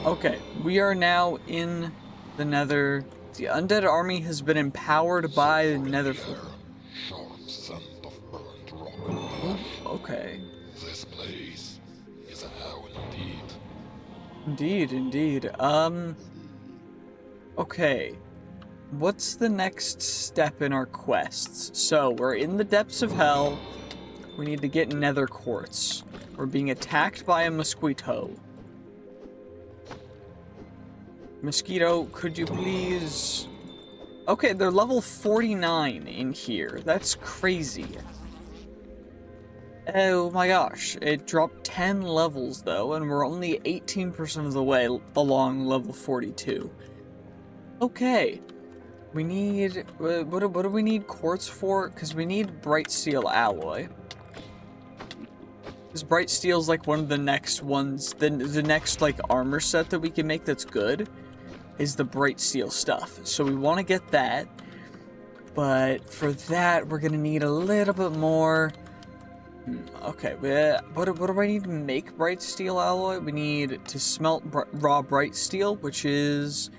Okay, we are now in the Nether. The undead army has been empowered by the Nether. Sharp scent of burnt rock. Oh, okay. This place is a hell indeed. Indeed, indeed. Okay. What's the next step in our quests? So, we're in the depths of hell. We need to get Nether quartz. We're being attacked by a mosquito. Mosquito, could you please... Okay, they're level 49 in here. That's crazy. Oh my gosh. It dropped 10 levels, though, and we're only 18% of the way along level 42. Okay. We need... What do we need quartz for? Because we need bright steel alloy. Because bright steel's like one of the next ones... The next, like, armor set that we can make that's good is the bright steel stuff. So we want to get that. But for that, we're going to need a little bit more... Okay, what do I need to make bright steel alloy? We need to smelt raw bright steel, which is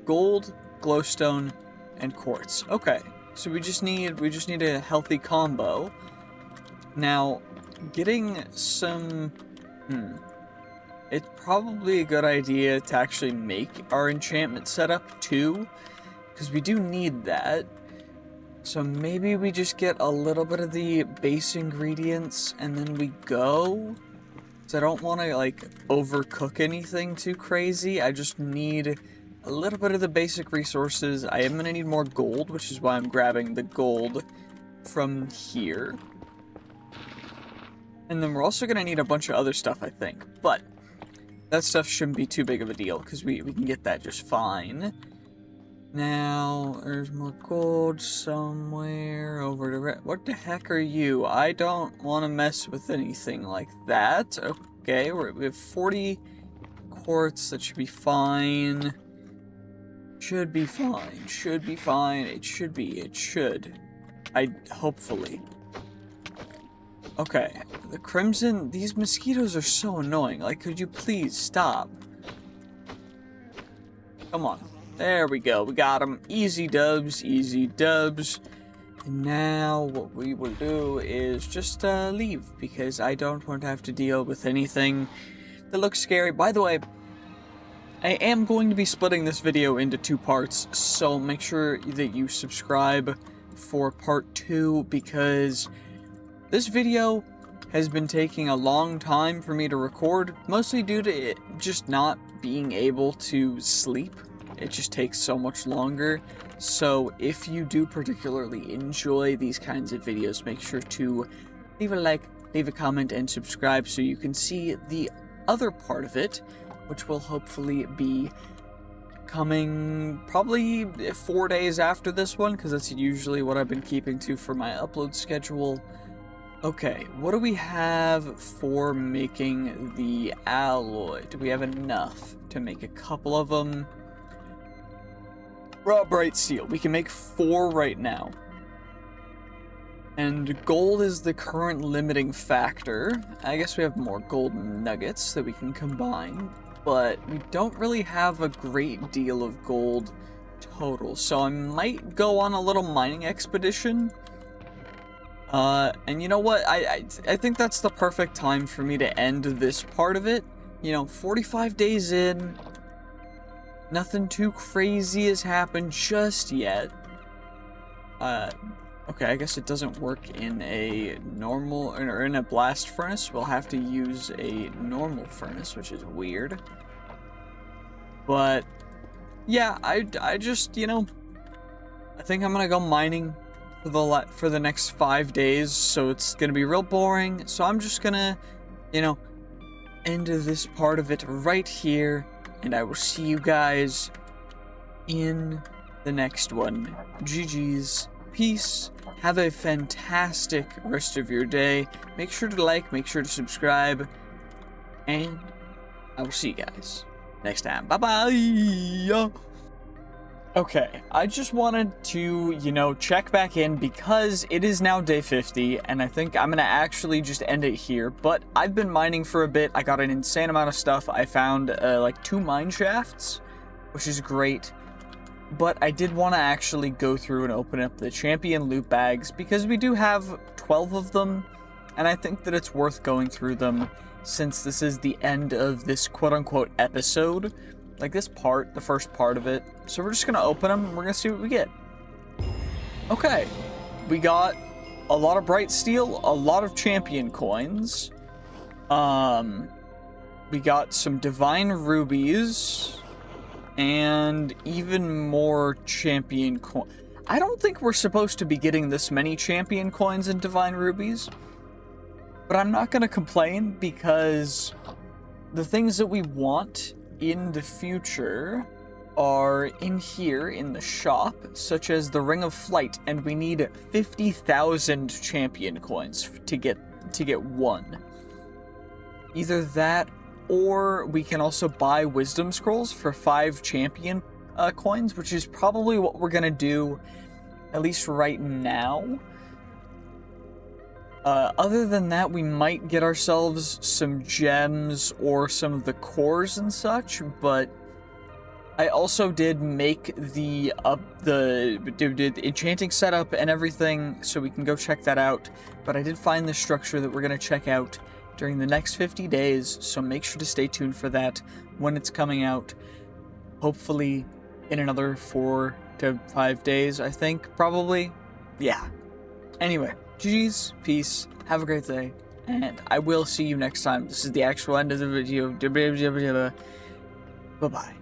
gold, glowstone, and quartz. Okay, so we just need a healthy combo. Now, getting some... It's probably a good idea to actually make our enchantment setup too, because we do need that. So maybe we just get a little bit of the base ingredients and then we go. So I don't want to like overcook anything too crazy. I just need a little bit of the basic resources. I am going to need more gold, which is why I'm grabbing the gold from here. And then we're also going to need a bunch of other stuff, I think. But that stuff shouldn't be too big of a deal, because we can get that just fine. Now, there's more gold somewhere over to... What the heck are you? I don't want to mess with anything like that. Okay, we have 40 quartz. That should be fine. Should be fine. Should be fine. It should be. It should. Hopefully. Okay. The crimson... These mosquitoes are so annoying. Like, could you please stop? Come on. There we go. We got them. Easy dubs. Easy dubs. And now what we will do is just leave, because I don't want to have to deal with anything that looks scary. By the way, I am going to be splitting this video into 2 parts, so make sure that you subscribe for part 2, because this video has been taking a long time for me to record, mostly due to it just not being able to sleep. It just takes so much longer. So if you do particularly enjoy these kinds of videos, make sure to leave a like, leave a comment, and subscribe so you can see the other part of it, which will hopefully be coming probably 4 days after this one, because that's usually what I've been keeping to for my upload schedule. Okay, what do we have for making the alloy? Do we have enough to make a couple of them? Raw bright steel. We can make 4 right now. And gold is the current limiting factor. I guess we have more gold nuggets that we can combine, but we don't really have a great deal of gold total. So I might go on a little mining expedition. And you know what? I think that's the perfect time for me to end this part of it. You know, 45 days in. Nothing too crazy has happened just yet. Okay, I guess it doesn't work in a normal, or in a blast furnace. We'll have to use a normal furnace, which is weird. But, yeah, I just, you know, I think I'm gonna go mining for the next 5 days, so it's gonna be real boring. So I'm just gonna, you know, end this part of it right here. And I will see you guys in the next one. GG's. Peace. Have a fantastic rest of your day. Make sure to like, make sure to subscribe. And I will see you guys next time. Bye-bye. Okay, I just wanted to, you know, check back in because it is now day 50, and I think I'm gonna actually just end it here, but I've been mining for a bit. I got an insane amount of stuff. I found, like, 2 mine shafts, which is great, but I did want to actually go through and open up the champion loot bags, because we do have 12 of them, and I think that it's worth going through them, since this is the end of this quote-unquote episode. Like this part, the first part of it. So we're just gonna open them and we're gonna see what we get. Okay, we got a lot of bright steel, a lot of champion coins. We got some divine rubies, and even more champion coins. I don't think we're supposed to be getting this many champion coins and divine rubies, but I'm not gonna complain, because the things that we want in the future are in here in the shop, such as the Ring of Flight, and we need 50,000 champion coins to get 1. Either that, or we can also buy wisdom scrolls for 5 champion coins, which is probably what we're gonna do, at least right now. Other than that, we might get ourselves some gems or some of the cores and such, but I also did make the enchanting setup and everything, so we can go check that out. But I did find the structure that we're going to check out during the next 50 days, so make sure to stay tuned for that when it's coming out. Hopefully in another 4 to 5 days, I think, probably. Yeah. Anyway. GG's, peace, have a great day, and I will see you next time. This is the actual end of the video. Bye-bye.